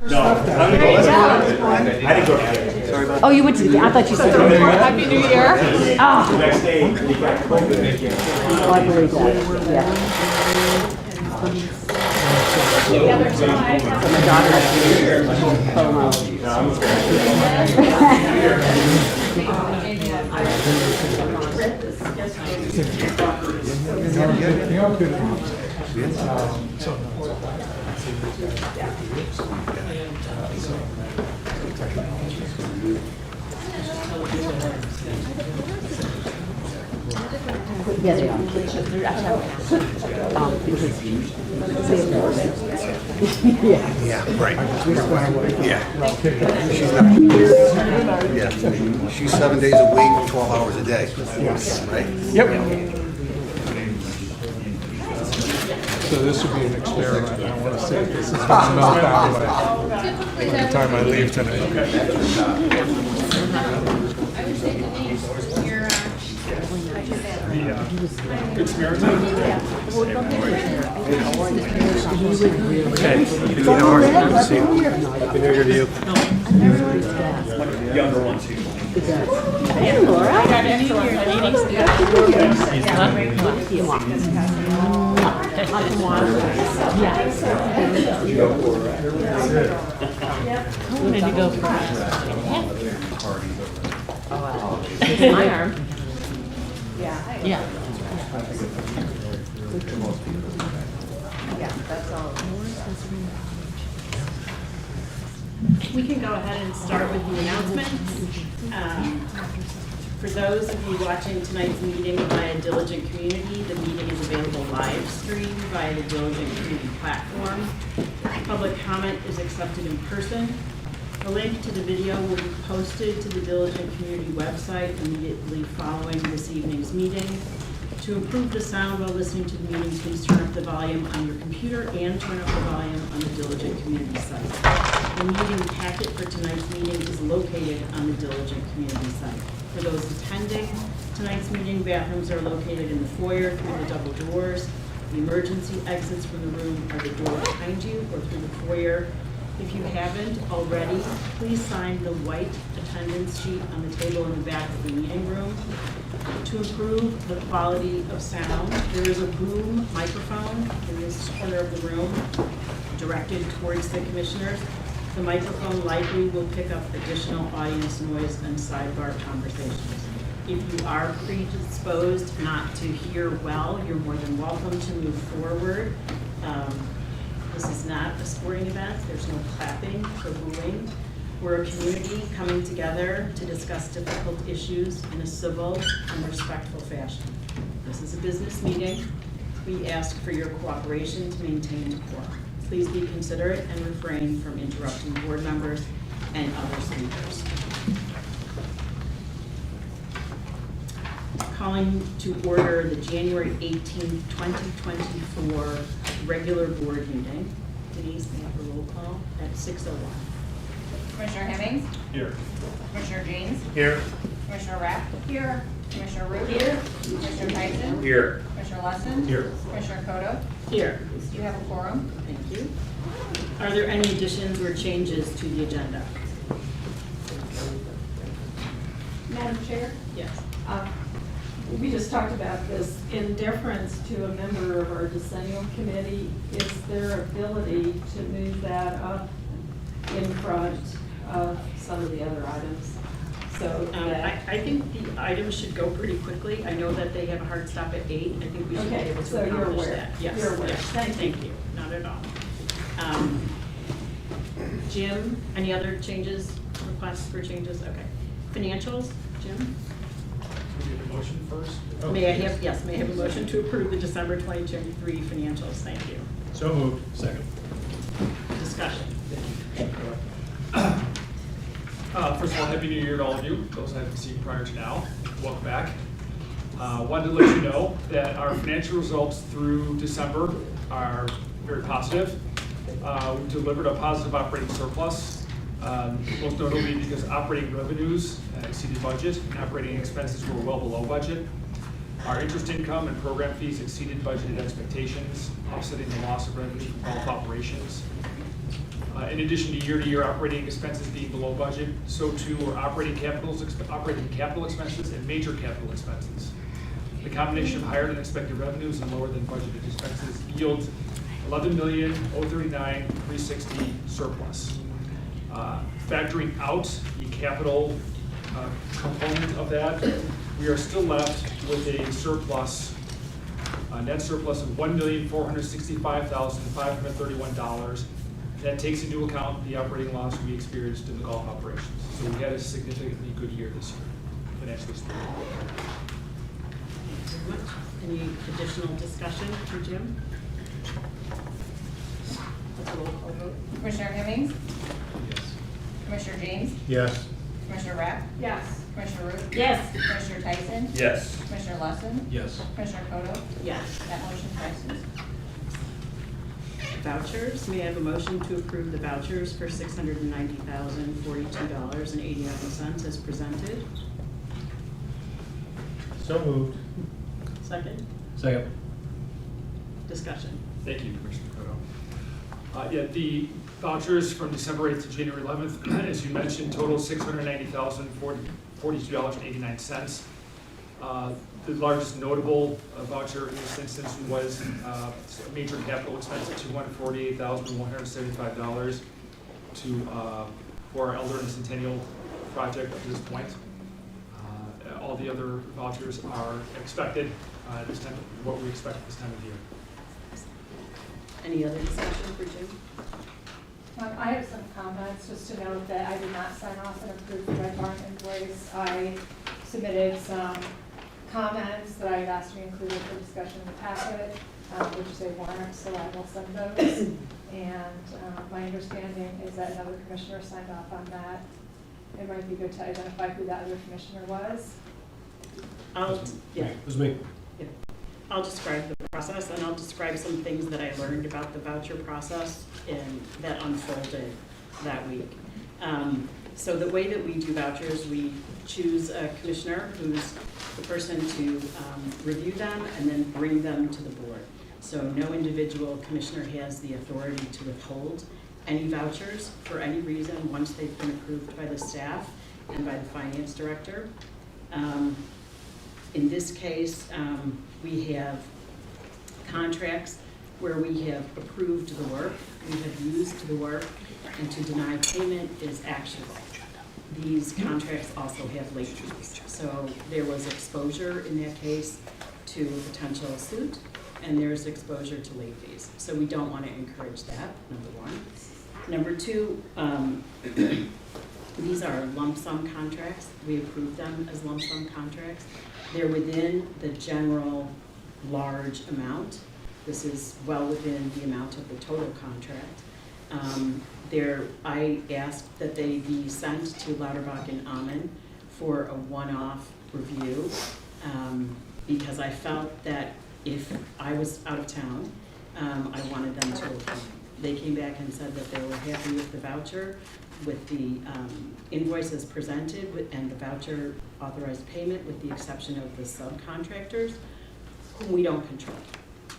No, I didn't go to Sorry about Oh, you went to the, I thought you said. Happy New Year. Oh, next day. We got COVID. oh, I believe that, yeah. So my daughter has FOMO. Yeah, they are. Yeah, right. Yeah. She's not. Yeah. She's 7 days a week, 12 hours a day. Right? Yep. So this would be an experiment. I want to see if this is going to melt down by the time I leave tonight. Okay. See you. Happy New Year to you. Younger ones too. Hey, Laura. Who wanted to go first? My arm. Yeah. We can go ahead and start with the announcements. For those of you watching tonight's meeting via Diligent Community, the meeting is available live stream via the Diligent Community platform. Public comment is accepted in person. A link to the video will be posted to the Diligent Community website immediately following this evening's meeting. To improve the sound while listening to the meeting, please turn up the volume on your computer and turn up the volume on the Diligent Community site. The meeting packet for tonight's meeting is located on the Diligent Community site. For those attending tonight's meeting, bathrooms are located in the foyer through the double doors. The emergency exits from the room are the door behind you or through the foyer. If you haven't already, please sign the white attendance sheet on the table in the back of the meeting room. To improve the quality of sound, there is a boom microphone in this corner of the room directed towards the commissioners. The microphone likely will pick up additional audience noise and sidebar conversations. If you are predisposed not to hear well, you're more than welcome to move forward. This is not a sporting event. There's no clapping or booing. We're a community coming together to discuss difficult issues in a civil and respectful fashion. This is a business meeting. We ask for your cooperation to maintain decorum. Please be considerate and refrain from interrupting board members and other speakers. Calling to order the January 18th, 2024 regular board meeting. Denise, may I have a roll call at 6:01. Commissioner Hemmings? Here. Commissioner James? Here. Commissioner Rapp? Here. Commissioner Root? Here. Commissioner Tyson? Here. Commissioner Lesson? Here. Commissioner Kodo? Here. Do you have a quorum? Thank you. Are there any additions or changes to the agenda? Madam Chair, Yes. we just talked about this. In deference to a member of our decennial committee, is their ability to move that up in front of some of the other items? So that, I think the items should go pretty quickly. I know that they have a hard stop at 8. I think we should be Okay, able to so you're accomplish aware. that. Yes. You're aware. Yes. Thank you. Not at all. Jim, any other changes, requests for changes? Okay. Financials, Jim? We need a motion first? May I have, yes, may I have a motion to approve the December 2023 financials? Thank you. So moved. Second. Discussion. First of all, Happy New Year to all of you, those I haven't seen prior to now. Welcome back. Wanted to let you know that our financial results through December are very positive. We delivered a positive operating surplus, most notably because operating revenues exceeded budget and operating expenses were well below budget. Our interest income and program fees exceeded budgeted expectations, offsetting the loss of revenue from golf operations. In addition to year-to-year operating expenses being below budget, so too are operating capital expenses and major capital expenses. The combination of higher than expected revenues and lower than budgeted expenses yields $11,039,360 surplus. Factoring out the capital component of that, we are still left with a surplus, a net surplus of $1,465,531. That takes into account the operating loss we experienced in the golf operations. So we had a significantly good year this year, financially speaking. Thank you very much. Any additional discussion for Jim? Let's roll call vote. Commissioner Hemmings? Yes. Commissioner James? Yes. Commissioner Rapp? Yes. Commissioner Root? Yes. Commissioner Tyson? Yes. Commissioner Lesson? Yes. Commissioner Koto? Yes. That motion passes. Vouchers, may I have a motion to approve the vouchers for $690,042.89 as presented? So moved. Second, Second. discussion. Thank you, Commissioner Cotto. Yeah, the vouchers from December 8th to January 11th, as you mentioned, total $690,042.89. The largest notable voucher in this instance was a major capital expense of $248,175 for our Elder and Centennial project up to this point. All the other vouchers are expected at this time, what we expect at this time of year. Any other discussion for Jim? I have some comments, just to note that I did not sign off and approve the Red Barn invoice. I submitted some comments that I had asked to be included for discussion in the packet, which they weren't, so I will send those. And my understanding is that another commissioner signed off on that. It might be good to identify who that other commissioner was. Yeah. It was me. I'll describe the process, and I'll describe some things that I learned about the voucher process and that unfolded that week. So the way that we do vouchers, we choose a commissioner who's the person to review them and then bring them to the board. So no individual commissioner has the authority to withhold any vouchers for any reason once they've been approved by the staff and by the finance director. In this case, we have contracts where we have approved the work, we have used the work, and to deny payment is actionable. These contracts also have late fees. So there was exposure in that case to a potential suit, and there's exposure to late fees. So we don't want to encourage that, number one. Number two, these are lump sum contracts. We approve them as lump sum contracts. They're within the general large amount. This is well within the amount of the total contract. I asked that they be sent to Lauterbach and Amann for a one-off review because I felt that if I was out of town, I wanted them to approve. They came back and said that they were happy with the voucher, with the invoices presented and the voucher authorized payment, with the exception of the subcontractors, whom we don't control.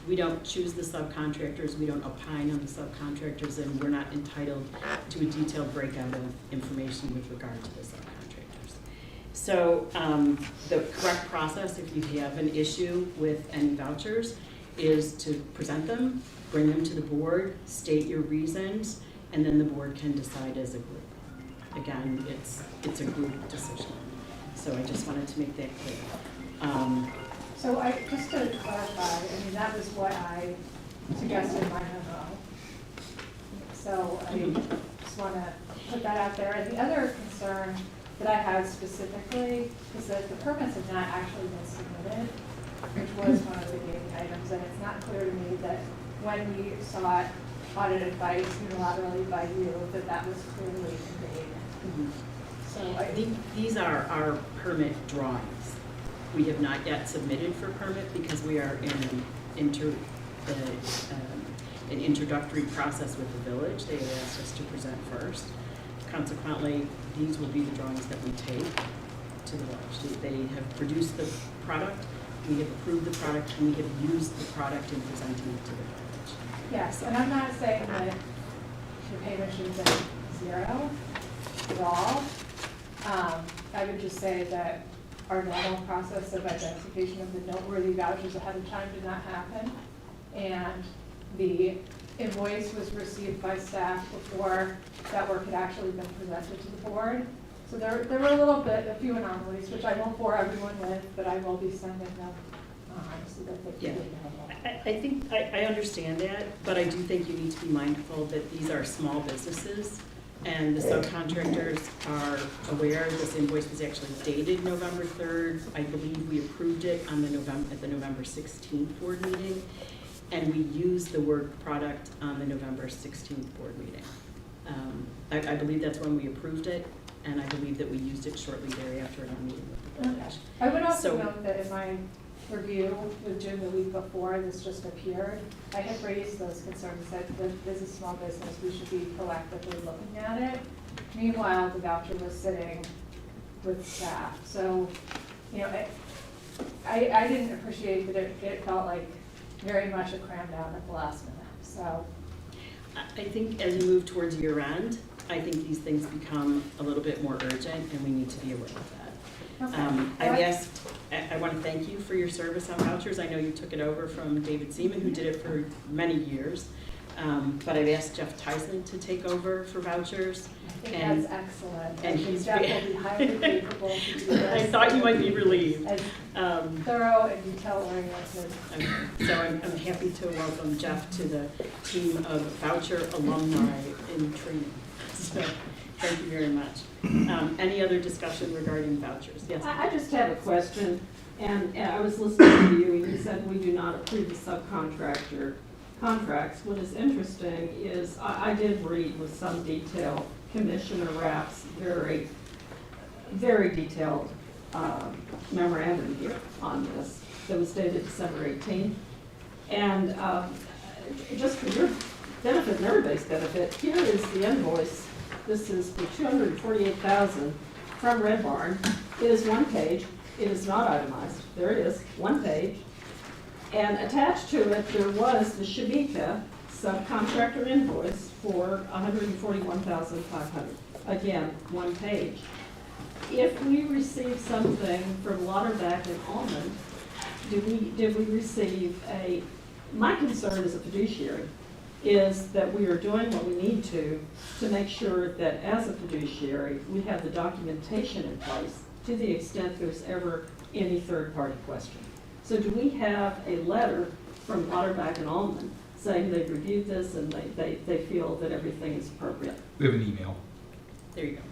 We don't choose the subcontractors, we don't opine on the subcontractors, and we're not entitled to a detailed breakout of information with regard to the subcontractors. So the correct process, if you have an issue with any vouchers, is to present them, bring them to the board, state your reasons, and then the board can decide as a group. Again, it's a group decision. So I just wanted to make that clear. So just to clarify, I mean, that was what I suggested in my memo. So I just want to put that out there. And the other concern that I have specifically is that the permits have not actually been submitted, which was one of the gating items. And it's not clear to me that when we sought audit advice unilaterally by you, that was clearly conveyed. Mm-hmm. So these are our permit drawings. We have not yet submitted for permit because we are in an introductory process with the village. They have asked us to present first. Consequently, these will be the drawings that we take to the village. They have produced the product, we have approved the product, and we have used the product in presenting it to the village. Yes, and I'm not saying that the payment should have been 0 at all. I would just say that our normal process of identification of the noteworthy vouchers ahead of time did not happen. And the invoice was received by staff before that work had actually been presented to the board. So there were a few anomalies, which I won't bore everyone with, but I will be sending them so that they can get I think, I understand that, but I do think you need to be mindful that these are small businesses, and the subcontractors are aware this invoice was actually dated November 3rd. I believe we approved it on at the November 16th board meeting, and we used the word product on the November 16th board meeting. I believe that's when we approved it, and I believe that we used it shortly thereafter in our meeting with the board. I would also So- note that in my review with Jim the week before this just appeared, I had raised those concerns that this is a small business, we should be proactively looking at it. Meanwhile, the voucher was sitting with staff. So, you know, I didn't appreciate that it felt like very much a cram down at the last minute, so. I think as you move towards year end, I think these things become a little bit more urgent, and we need to be aware of that. I want to thank you for your service on vouchers. I know you took it over from David Seaman, who did it for many years. But I've asked Jeff Tyson to take over for vouchers. I think that's excellent. And I think he's staff will be highly capable to do this. I thought you might be relieved. As thorough and detail-oriented. Okay. So I'm happy to welcome Jeff to the team of voucher alumni in training. So thank you very much. Any other discussion regarding vouchers? Yes? I just have a question, and I was listening to you, and you said we do not approve the subcontractor contracts. What is interesting is I did read with some detail Commissioner Rapp's very, very detailed memorandum here on this that was dated December 18th. And just for your benefit and everybody's benefit, here is the invoice. This is for $248,000 from Red Barn. It is one page. It is not itemized. There it is, one page. And attached to it, there was the Shabika subcontractor invoice for $141,500. Again, one page. If we receive something from Lauterbach and Almond, did we receive my concern as a fiduciary is that we are doing what we need to make sure that as a fiduciary, we have the documentation in place to the extent there's ever any third-party question. So do we have a letter from Lauterbach and Almond saying they've reviewed this and they feel that everything is appropriate? We have an email. There you go.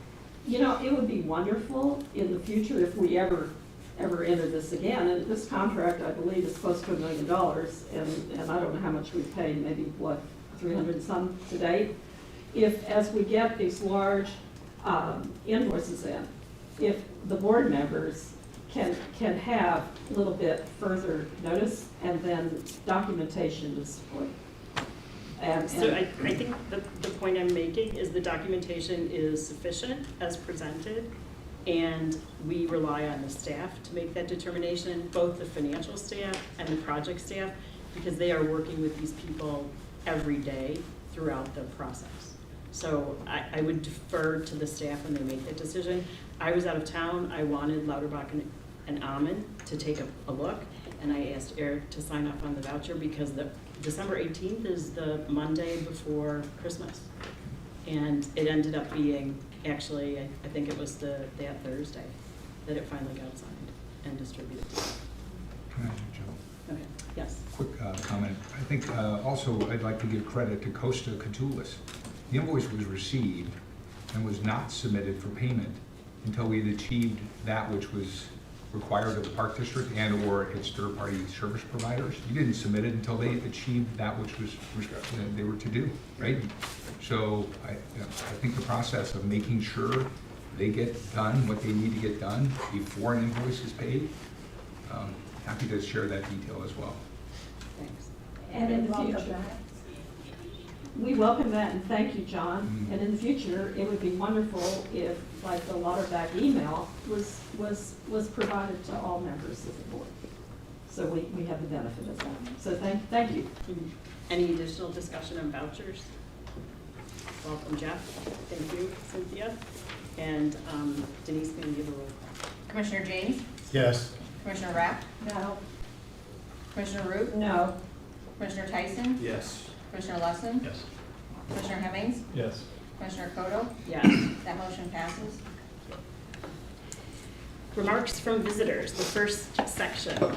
You know, it would be wonderful in the future if we ever enter this again. And this contract, I believe, is close to $1 million, and I don't know how much we've paid, maybe, what, 300 and some to date. If, as we get these large invoices in, if the board members can have a little bit further notice and then documentation to support. So I think the point I'm making is the documentation is sufficient as presented, and we rely on the staff to make that determination, both the financial staff and the project staff, because they are working with these people every day throughout the process. So I would defer to the staff when they make that decision. I was out of town. I wanted Lauterbach and Almond to take a look, and I asked Eric to sign off on the voucher because the December 18th is the Monday before Christmas. And it ended up being, actually, I think it was that Thursday that it finally got signed and distributed. Can I interject? Okay, yes. Quick comment. I think also I'd like to give credit to Costa Catulus. The invoice was received and was not submitted for payment until we had achieved that which was required of the Park District and or its third-party service providers. You didn't submit it until they achieved that which was they were to do, right? So I think the process of making sure they get done what they need to get done before an invoice is paid, happy to share that detail as well. Thanks. And in the future, we welcome that and thank you, John. Mm-hmm. And in the future, it would be wonderful if, like, the Lauterbach email was provided to all members of the board. So we have the benefit of that. So thank you. Mm-hmm. Any additional discussion on vouchers? Welcome, Jeff. Thank you, Cynthia. And Denise, can you give a roll call? Commissioner James? Yes. Commissioner Rapp? No. Commissioner Root? No. Commissioner Tyson? Yes. Commissioner Lesson? Yes. Commissioner Hemmings? Yes. Commissioner Koto? Yes. That motion passes. Remarks from visitors, the first section.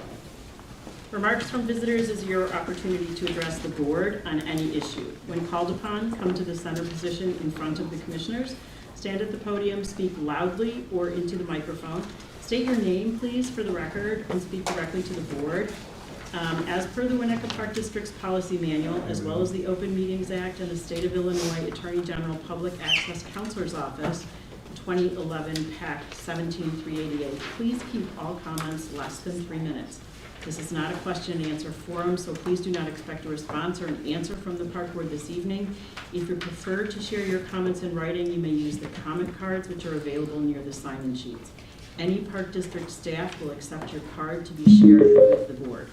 Remarks from visitors is your opportunity to address the board on any issue. When called upon, come to the center position in front of the commissioners. Stand at the podium, speak loudly or into the microphone. State your name, please, for the record, and speak directly to the board. As per the Winnetka Park District's policy manual, as well as the Open Meetings Act and the State of Illinois Attorney General Public Access Counselor's Office, 2011 PAC 17388, please keep all comments less than 3 minutes. This is not a question and answer forum, so please do not expect a response or an answer from the park board this evening. If you prefer to share your comments in writing, you may use the comment cards which are available near the sign-in sheets. Any park district staff will accept your card to be shared with the board.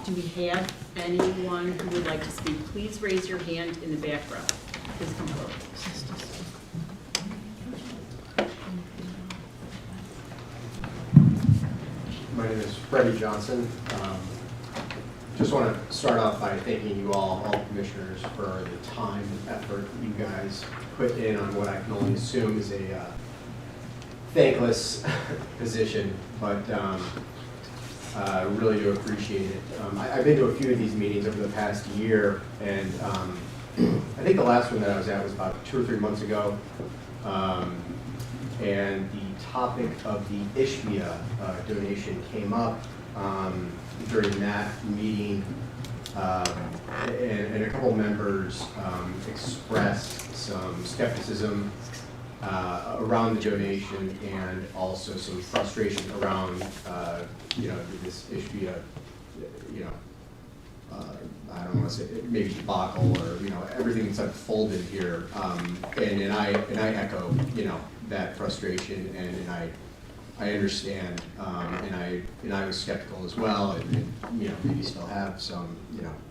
Do we have anyone who would like to speak? Please raise your hand in the back row. Please come forward. My name is Freddie Johnson. Just want to start off by thanking you all commissioners, for the time and effort you guys put in on what I can only assume is a thankless position, but really do appreciate it. I've been to a few of these meetings over the past year, and I think the last one that I was at was about 2 or 3 months ago. And the topic of the Ishbia donation came up during that meeting, and a couple members expressed some skepticism around the donation, and also some frustration around this Ishbia, I don't want to say maybe debacle, or everything that's unfolded here, and I echo that frustration, and I understand, and I was skeptical as well, and maybe still have some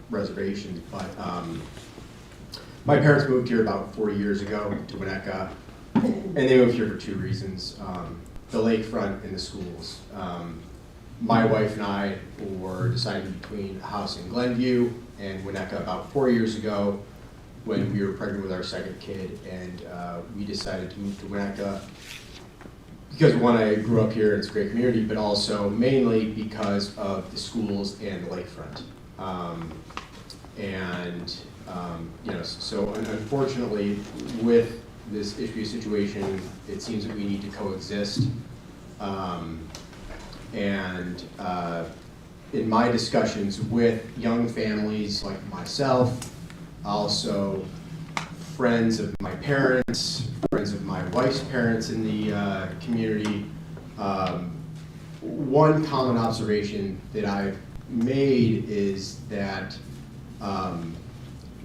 reservations, but my parents moved here about 40 years ago to Winnetka, and they moved here for 2 reasons: the lakefront and the schools. My wife and I were deciding between a house in Glenview and Winnetka about 4 years ago, when we were pregnant with our second kid, and we decided to move to Winnetka because, one, I grew up here, it's a great community, but also mainly because of the schools and the lakefront. So unfortunately, with this Ishbia situation, it seems that we need to coexist. In my discussions with young families like myself, also friends of my parents, friends of my wife's parents in the community, one common observation that I've made is that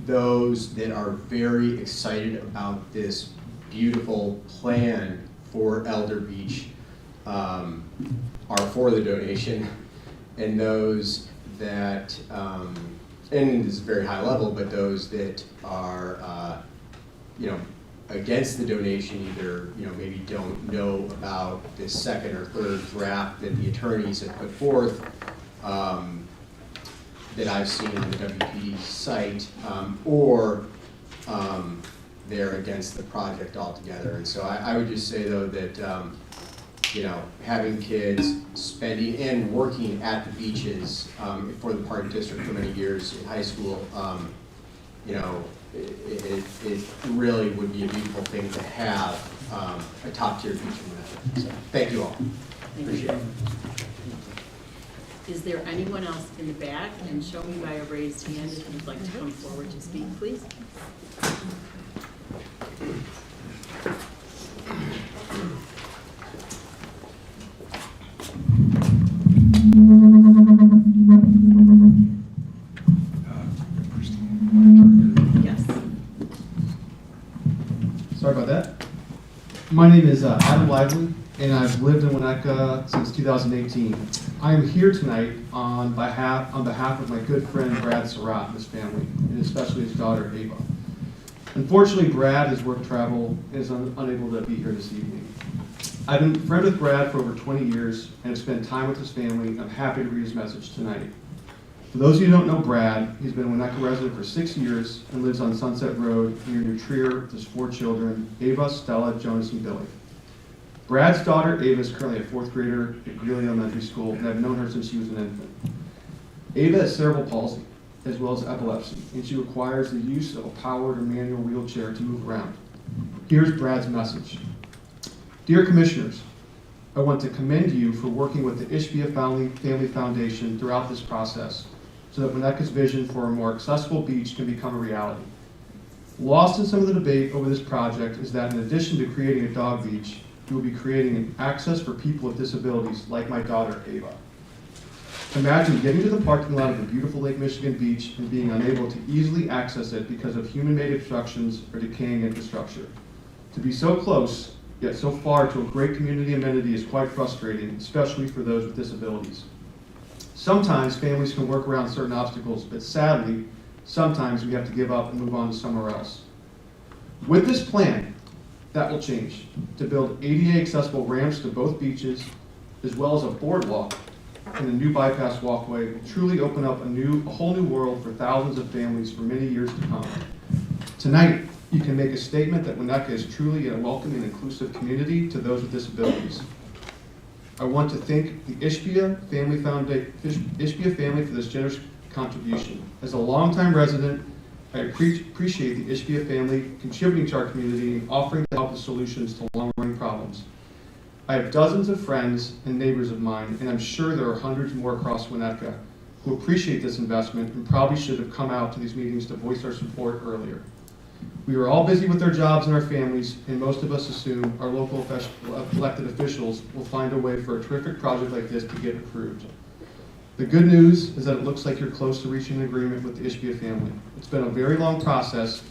those that are very excited about this beautiful plan for Elder Beach are for the donation, and those that, and this is very high level, but those that are, against the donation, either, maybe don't know about this second or third draft that the attorneys have put forth, that I've seen on the WPD site, or they're against the project altogether. And so I would just say, though, that having kids spending and working at the beaches for the Park District for many years in high school, it really would be a beautiful thing to have a top-tier beach in Winnetka. So thank you all. Appreciate it. Is there anyone else in the back? And show me by a raised hand if you'd like to come forward to speak, please. Yes. Sorry about that. My name is Adam Lively, and I've lived in Winnetka since 2018. I am here tonight on behalf of my good friend Brad Surratt and his family, and especially his daughter Ava. Unfortunately, Brad, his work travel, is unable to be here this evening. I've been friends with Brad for over 20 years and have spent time with his family, and I'm happy to read his message tonight. For those of you who don't know Brad, he's been a Winnetka resident for 6 years and lives on Sunset Road near New Trier with his 4 children, Ava, Stella, Jonas, and Billy. Brad's daughter, Ava, is currently a 4th grader at Greeley Elementary School, and I've known her since she was an infant. Ava has cerebral palsy, as well as epilepsy, and she requires the use of a powered or manual wheelchair to move around. Here's Brad's message. Dear Commissioners, I want to commend you for working with the Ishbia Family Foundation throughout this process so that Winnetka's vision for a more accessible beach can become a reality. Lost in some of the debate over this project is that in addition to creating a dog beach, you will be creating an access for people with disabilities like my daughter, Ava. Imagine getting to the parking lot of the beautiful Lake Michigan beach and being unable to easily access it because of human-made obstructions or decaying infrastructure. To be so close, yet so far to a great community amenity is quite frustrating, especially for those with disabilities. Sometimes families can work around certain obstacles, but sadly, sometimes we have to give up and move on to somewhere else. With this plan, that will change, to build ADA accessible ramps to both beaches, as well as a boardwalk and a new bypass walkway will truly open up a whole new world for thousands of families for many years to come. Tonight, you can make a statement that Winnetka is truly a welcoming and inclusive community to those with disabilities. I want to thank the Ishbia family for this generous contribution. As a longtime resident, I appreciate the Ishbia family contributing to our community and offering to help with solutions to long-running problems. I have dozens of friends and neighbors of mine, and I'm sure there are hundreds more across Winnetka who appreciate this investment and probably should have come out to these meetings to voice our support earlier. We are all busy with our jobs and our families, and most of us assume our local elected officials will find a way for a terrific project like this to get approved. The good news is that it looks like you're close to reaching an agreement with the Ishbia family. It's been a very long process,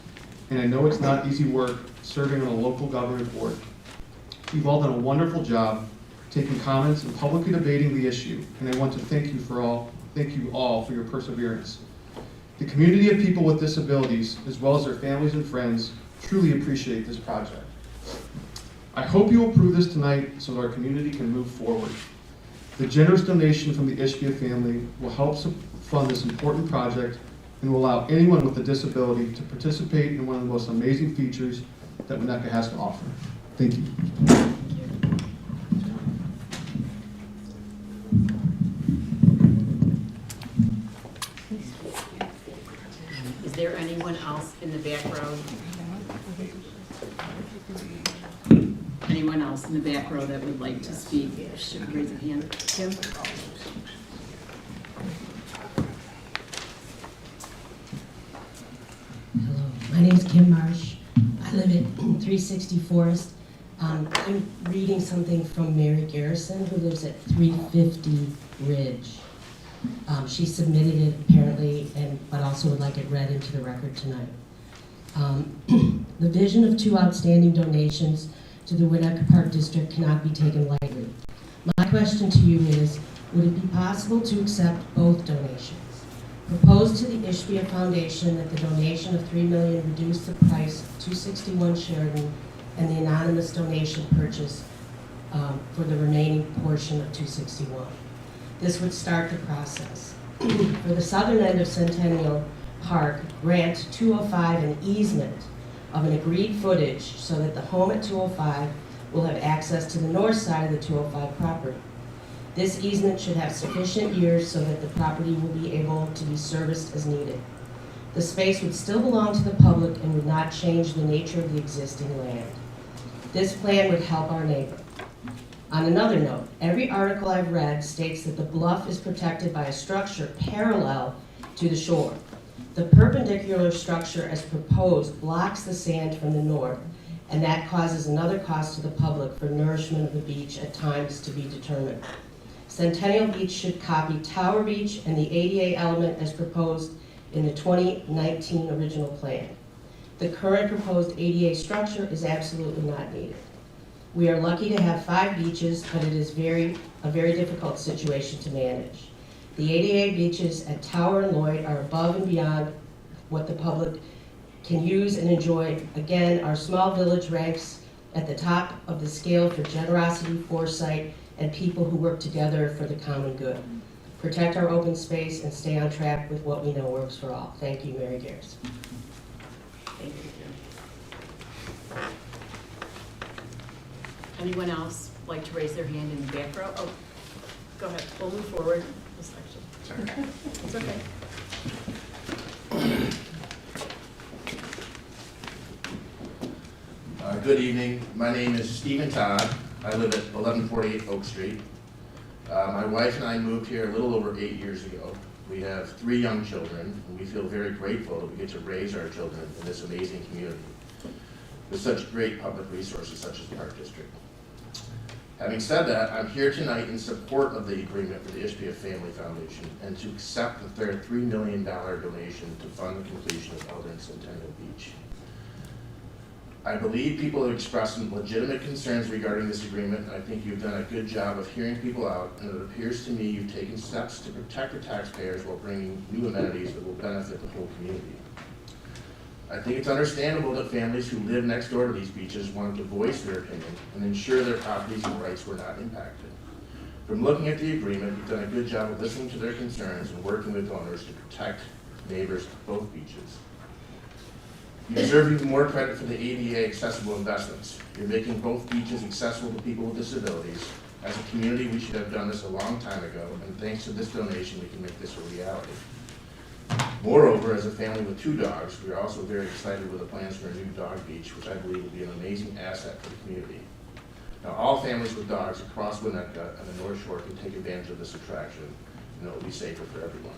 and I know it's not easy work serving on a local government board. You've all done a wonderful job taking comments and publicly debating the issue, and I want to thank you all for your perseverance. The community of people with disabilities, as well as their families and friends, truly appreciate this project. I hope you will approve this tonight so that our community can move forward. The generous donation from the Ishbia family will help fund this important project and will allow anyone with a disability to participate in one of the most amazing features that Winnetka has to offer. Thank you. Is there anyone else in the back row? Anyone else in the back row that would like to speak? Should raise a hand. Kim? Hello, my name is Kim Marsh. I live at 360 Forest. I'm reading something from Mary Garrison, who lives at 350 Ridge. She submitted it apparently, but also would like it read into the record tonight. The vision of 2 outstanding donations to the Winnetka Park District cannot be taken lightly. My question to you is, would it be possible to accept both donations? Propose to the Ishbia Foundation that the donation of $3 million reduce the price of 261 Sheridan and the anonymous donation purchase for the remaining portion of 261. This would start the process. For the southern end of Centennial Park, grant 205 an easement of an agreed footage so that the home at 205 will have access to the north side of the 205 property. This easement should have sufficient years so that the property will be able to be serviced as needed. The space would still belong to the public and would not change the nature of the existing land. This plan would help our neighbor. On another note, every article I've read states that the bluff is protected by a structure parallel to the shore. The perpendicular structure as proposed blocks the sand from the north, and that causes another cost to the public for nourishment of the beach at times to be determined. Centennial Beach should copy Tower Beach and the ADA element as proposed in the 2019 original plan. The current proposed ADA structure is absolutely not needed. We are lucky to have 5 beaches, but it is a very difficult situation to manage. The ADA beaches at Tower and Lloyd are above and beyond what the public can use and enjoy. Again, our small village ranks at the top of the scale for generosity, foresight, and people who work together for the common good. Protect our open space and stay on track with what we know works for all. Thank you, Mary Garrison. Thank you, Kim. Anyone else like to raise their hand in the back row? Oh, go ahead, we'll move forward this section. It's okay. Good evening. My name is Stephen Todd. I live at 1148 Oak Street. My wife and I moved here a little over 8 years ago. We have 3 young children, and we feel very grateful that we get to raise our children in this amazing community with such great public resources such as the Park District. Having said that, I'm here tonight in support of the agreement with the Ishpia Family Foundation and to accept their $3 million donation to fund the completion of Eldon Centennial Beach. I believe people have expressed some legitimate concerns regarding this agreement, and I think you've done a good job of hearing people out, and it appears to me you've taken steps to protect the taxpayers while bringing new amenities that will benefit the whole community. I think it's understandable that families who live next door to these beaches wanted to voice their opinion and ensure their properties and rights were not impacted. From looking at the agreement, you've done a good job of listening to their concerns and working with owners to protect neighbors of both beaches. You deserve even more credit for the ADA accessible investments. You're making both beaches accessible to people with disabilities. As a community, we should have done this a long time ago, and thanks to this donation, we can make this a reality. Moreover, as a family with 2 dogs, we are also very excited with the plans for a new dog beach, which I believe will be an amazing asset for the community. Now, all families with dogs across Winnetka and the North Shore can take advantage of this attraction, and it will be safer for everyone.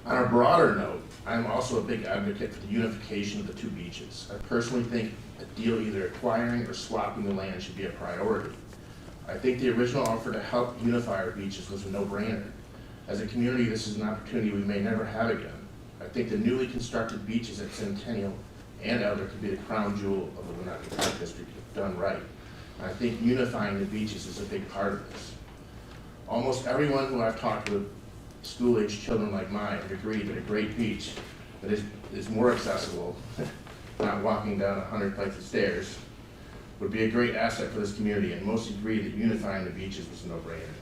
On a broader note, I'm also a big advocate for the unification of the 2 beaches. I personally think a deal either acquiring or swapping the land should be a priority. I think the original offer to help unify our beaches was a no-brainer. As a community, this is an opportunity we may never have again. I think the newly constructed beaches at Centennial and Elder could be the crown jewel of the Winnetka Park District if done right. And I think unifying the beaches is a big part of this. Almost everyone who I've talked with, school-aged children like mine, agree that a great beach that is more accessible, not walking down 100 flights of stairs, would be a great asset for this community, and most agree that unifying the beaches was a no-brainer.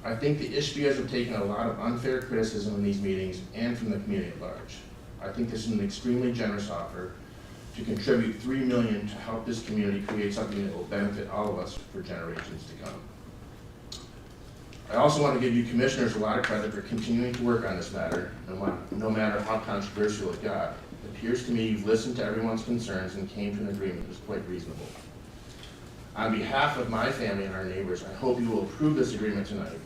I think the Ishpias have taken a lot of unfair criticism in these meetings and from the community at large. I think this is an extremely generous offer to contribute $3 million to help this community create something that will benefit all of us for generations to come. I also want to give you commissioners a lot of credit for continuing to work on this matter, no matter how controversial it got. It appears to me you've listened to everyone's concerns and came to an agreement that was quite reasonable. On behalf of my family and our neighbors, I hope you will approve this agreement tonight,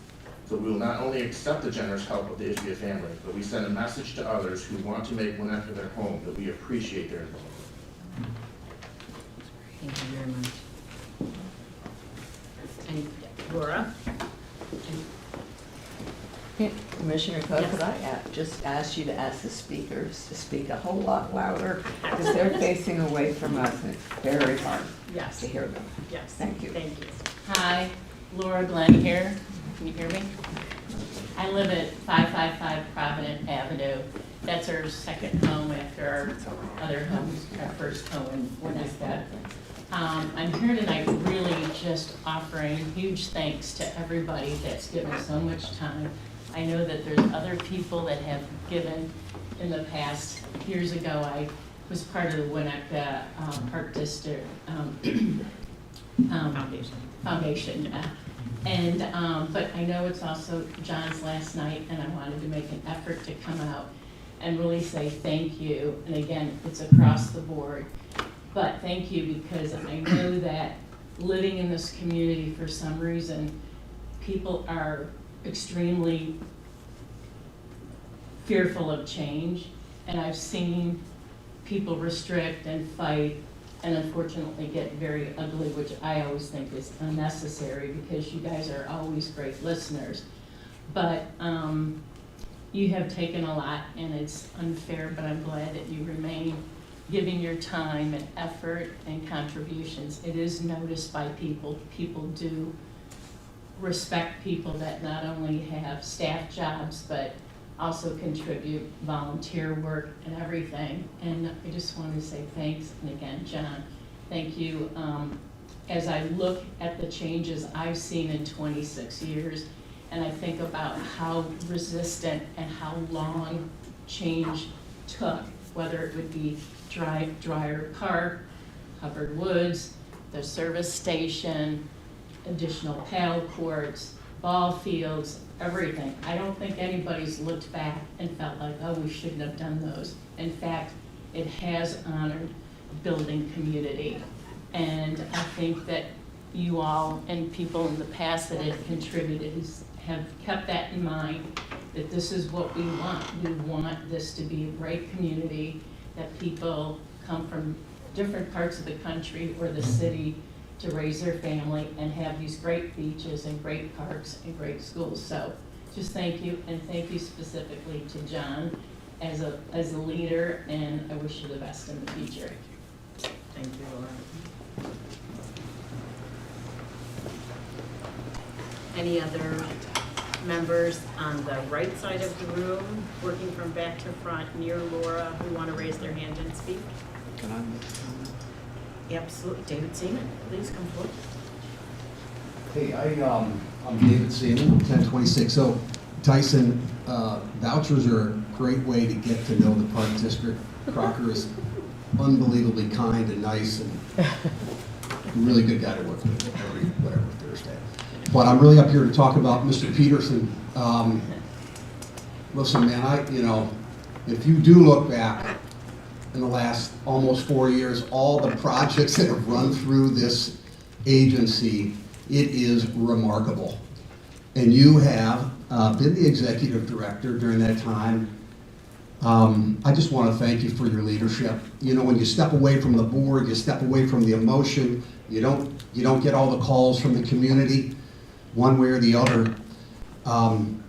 so we will not only accept the generous help of the Ishpia family, but we send a message to others who want to make Winnetka their home that we appreciate their involvement. Thank you very much. And Laura? Commissioner Coe, could I just ask you to ask the speakers to speak a whole lot louder, because they're facing away from us and it's very hard to hear them. Yes. Thank you. Thank you. Hi, Laura Glenn here. Can you hear me? I live at 555 Provident Avenue. That's our second home after our other homes, our first home in Winnetka. I'm here tonight really just offering huge thanks to everybody that's given so much time. I know that there's other people that have given in the past. Years ago, I was part of the Winnetka Park District Foundation. But I know it's also John's last night, and I wanted to make an effort to come out and really say thank you. And again, it's across the board. But thank you, because I know that living in this community, for some reason, people are extremely fearful of change. And I've seen people restrict and fight and unfortunately get very ugly, which I always think is unnecessary, because you guys are always great listeners. But you have taken a lot, and it's unfair, but I'm glad that you remain giving your time and effort and contributions. It is noticed by people. People do respect people that not only have staff jobs, but also contribute volunteer work and everything. And I just wanted to say thanks, and again, John, thank you. As I look at the changes I've seen in 26 years, and I think about how resistant and how long change took, whether it would be Dryer Park, Hubbard Woods, the service station, additional paddle courts, ball fields, everything. I don't think anybody's looked back and felt like, oh, we shouldn't have done those. In fact, it has honored building community. And I think that you all and people in the past that have contributed have kept that in mind, that this is what we want. We want this to be a great community, that people come from different parts of the country or the city to raise their family and have these great beaches and great parks and great schools. So just thank you, and thank you specifically to John as a leader, and I wish you the best in the future. Thank you, Laura. Any other members on the right side of the room, working from back to front near Laura, who want to raise their hand and speak? Absolutely. David Seaman, please come forward. Hey, I'm David Seaman, 1026. So, Tyson, vouchers are a great way to get to know the Park District. Crocker is unbelievably kind and nice and a really good guy to work with every whatever Thursday. But I'm really up here to talk about Mr. Peterson. Listen, man, if you do look back in the last almost 4 years, all the projects that have run through this agency, it is remarkable. And you have been the executive director during that time. I just want to thank you for your leadership. When you step away from the board, you step away from the emotion, you don't get all the calls from the community, one way or the other.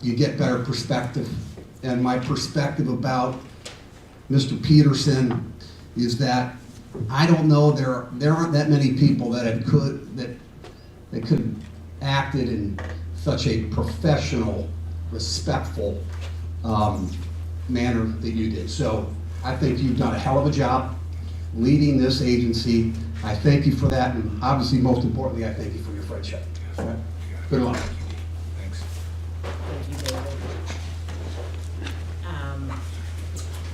You get better perspective. And my perspective about Mr. Peterson is that I don't know, there aren't that many people that could have acted in such a professional, respectful manner that you did. So I think you've done a hell of a job leading this agency. I thank you for that, and obviously, most importantly, I thank you for your friendship. Good luck. Thanks. Thank you, David.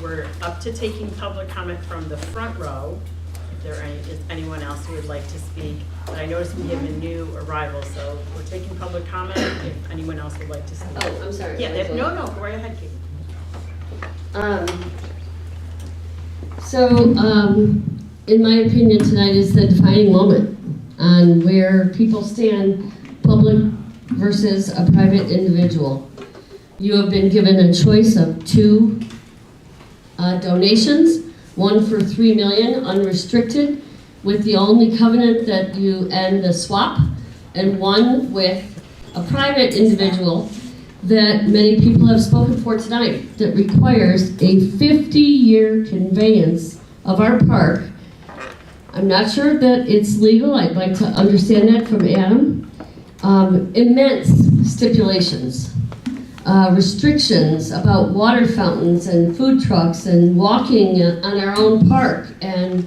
We're up to taking public comment from the front row. Is anyone else who would like to speak? But I noticed we have a new arrival, so we're taking public comment if anyone else would like to speak. Oh, I'm sorry. Yeah, no, go right ahead, Kate. In my opinion, tonight is the defining moment on where people stand, public versus a private individual. You have been given a choice of two donations, one for $3 million unrestricted, with the only covenant that you end the swap, and one with a private individual that many people have spoken for tonight that requires a 50-year conveyance of our park. I'm not sure that it's legal. I'd like to understand that from Adam. Immense stipulations, restrictions about water fountains and food trucks and walking on our own park, and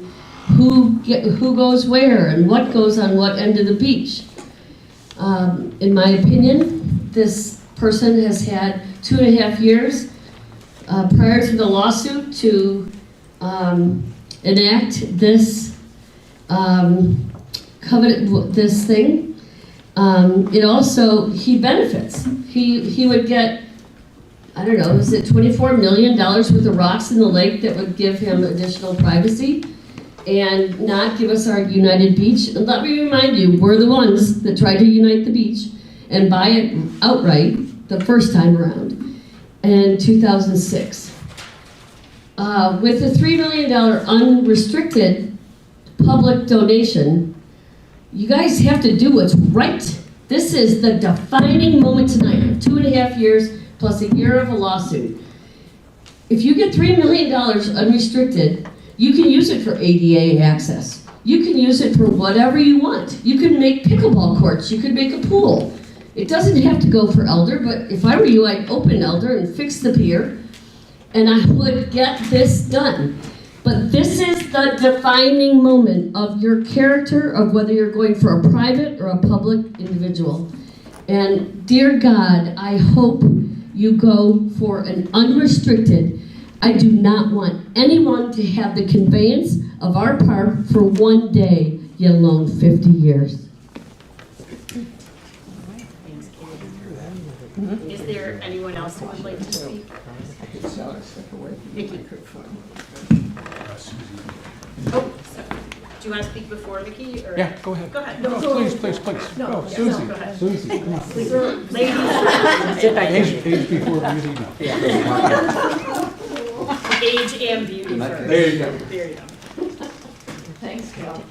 who goes where and what goes on what end of the beach. In my opinion, this person has had 2.5 years prior to the lawsuit to enact this covenant, this thing. It also, he benefits. He would get, I don't know, is it $24 million worth of rocks in the lake that would give him additional privacy and not give us our United Beach. And let me remind you, we're the ones that tried to unite the beach and buy it outright the first time around in 2006. With a $3 million unrestricted public donation, you guys have to do what's right. This is the defining moment tonight of 2.5 years plus a year of a lawsuit. If you get $3 million unrestricted, you can use it for ADA access. You can use it for whatever you want. You can make pickleball courts. You can make a pool. It doesn't have to go for Elder, but if I were you, I'd open Elder and fix the pier, and I would get this done. But this is the defining moment of your character, of whether you're going for a private or a public individual. And dear God, I hope you go for an unrestricted. I do not want anyone to have the conveyance of our park for one day, yet alone 50 years. Is there anyone else who would like to speak? Vicky. Oh, so, do you want to speak before Vicky, or? Yeah, go ahead. Go ahead. No, please. No, Go, yeah, Susie. go ahead. Susie, come on. Ladies. Age before beauty, no. Age and beauty first. There you go. There you go. Thanks, Cal.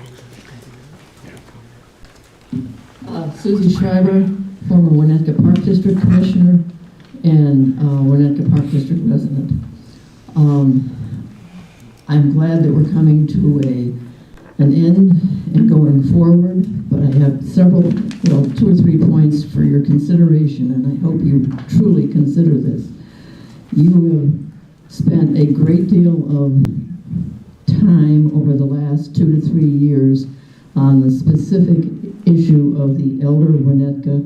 Susie Schreiber, former Winnetka Park District Commissioner and Winnetka Park District resident. I'm glad that we're coming to an end and going forward, but I have several, 2 or 3 points for your consideration, and I hope you truly consider this. You have spent a great deal of time over the last 2 to 3 years on the specific issue of the Elder Winnetka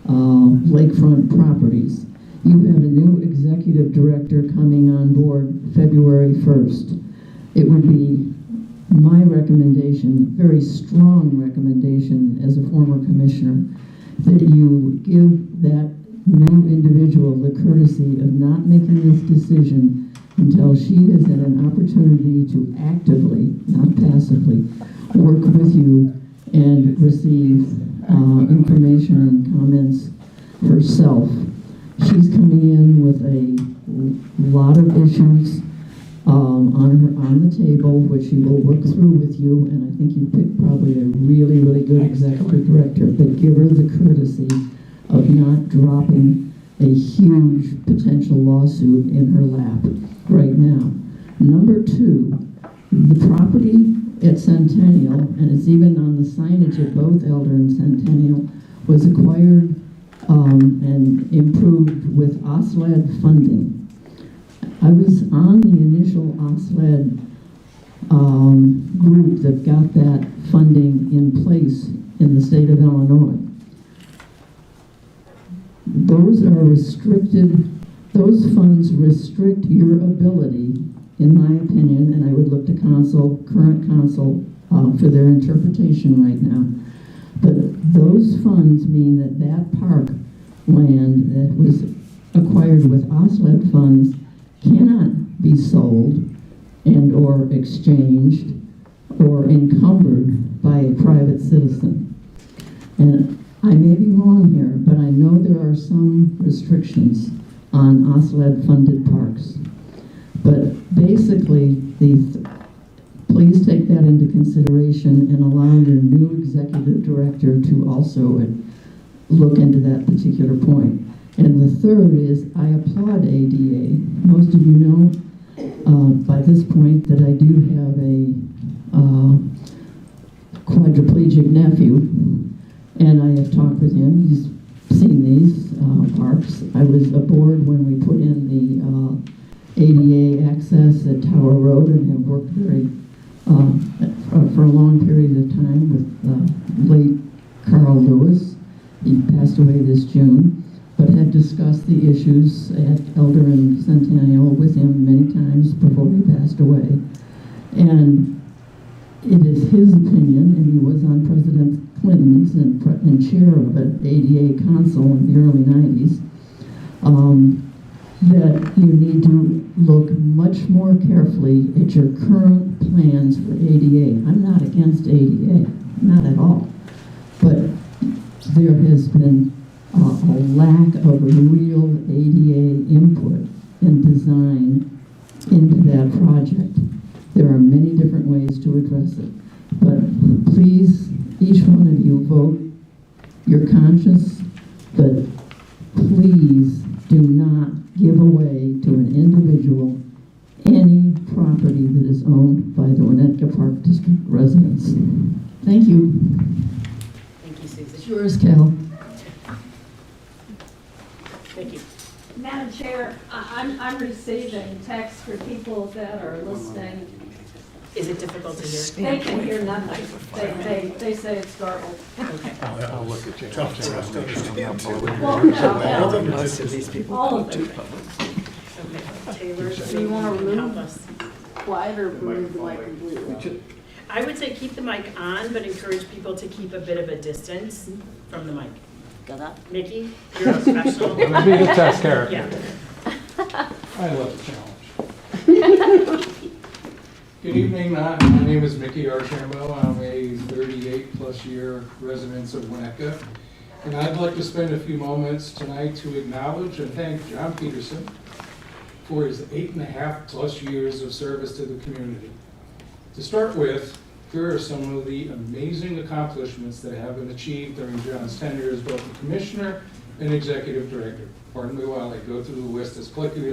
lakefront properties. You have a new executive director coming on board February 1st. It would be my recommendation, very strong recommendation as a former commissioner, that you give that new individual the courtesy of not making this decision until she has had an opportunity to actively, not passively, work with you and receive information and comments herself. She's coming in with a lot of issues on the table, which she will work through with you, and I think you picked probably a really, really good executive director, but give her the courtesy of not dropping a huge potential lawsuit in her lap right now. Number 2, the property at Centennial, and it's even on the signage at both Elder and Centennial, was acquired and improved with OSLAD funding. I was on the initial OSLAD group that got that funding in place in the state of Illinois. Those are restricted, those funds restrict your ability, in my opinion, and I would look to current council for their interpretation right now. But those funds mean that that park land that was acquired with OSLAD funds cannot be sold and or exchanged or encumbered by a private citizen. And I may be wrong here, but I know there are some restrictions on OSLAD funded parks. But basically, please take that into consideration and allow your new executive director to also look into that particular point. And the third is, I applaud ADA. Most of you know by this point that I do have a quadriplegic nephew, and I have talked with him. He's seen these parks. I was aboard when we put in the ADA access at Tower Road, and have worked very for a long period of time with late Carl Lewis. He passed away this June, but had discussed the issues at Elder and Centennial with him many times before he passed away. And it is his opinion, and he was on President Clinton's and chair of it, ADA Council in the early 90s, that you need to look much more carefully at your current plans for ADA. I'm not against ADA, not at all, but there has been a lack of real ADA input and design into that project. There are many different ways to address it, but please, each one of you vote your conscience, but please do not give away to an individual any property that is owned by the Winnetka Park District residents. Thank you. Thank you, Susan. Yours, Cal. Vicki. Madam Chair, I'm receiving texts for people that are listening. Is it difficult to hear? They can hear nothing. They say it's garbled. Okay. I'll look at you. Well, no, Most of these people all of don't them. Okay. Taylor, Do you want to help remove us? quiet or remove the mic completely? I would say keep the mic on, but encourage people to keep a bit of a distance from the mic. Got that? Mickey, you're a professional. I'm gonna be the test character. Yeah. I love the challenge. Good evening, my name is Mickey Archambault. I'm a 38-plus year resident of Winnetka. And I'd like to spend a few moments tonight to acknowledge and thank John Peterson for his 8.5+ years of service to the community. To start with, here are some of the amazing accomplishments that have been achieved during John's tenure as both a commissioner and executive director. Pardon me while I go through the list as quickly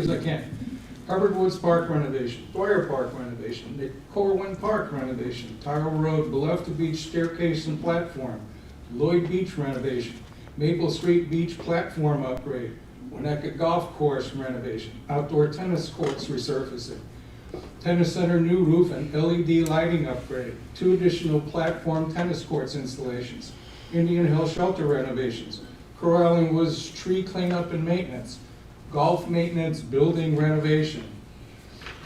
as I can. Hubbard Woods Park renovation, Dwyer Park renovation, Nick Corwin Park renovation, Tyrell Road, Bluff Beach staircase and platform, Lloyd Beach renovation, Maple Street Beach platform upgrade, Winnetka Golf Course renovation, outdoor tennis courts resurfacing, Tennis Center new roof and LED lighting upgrade, 2 additional platform tennis courts installations, Indian Hill shelter renovations, Crow Island Woods tree cleanup and maintenance, golf maintenance building renovation.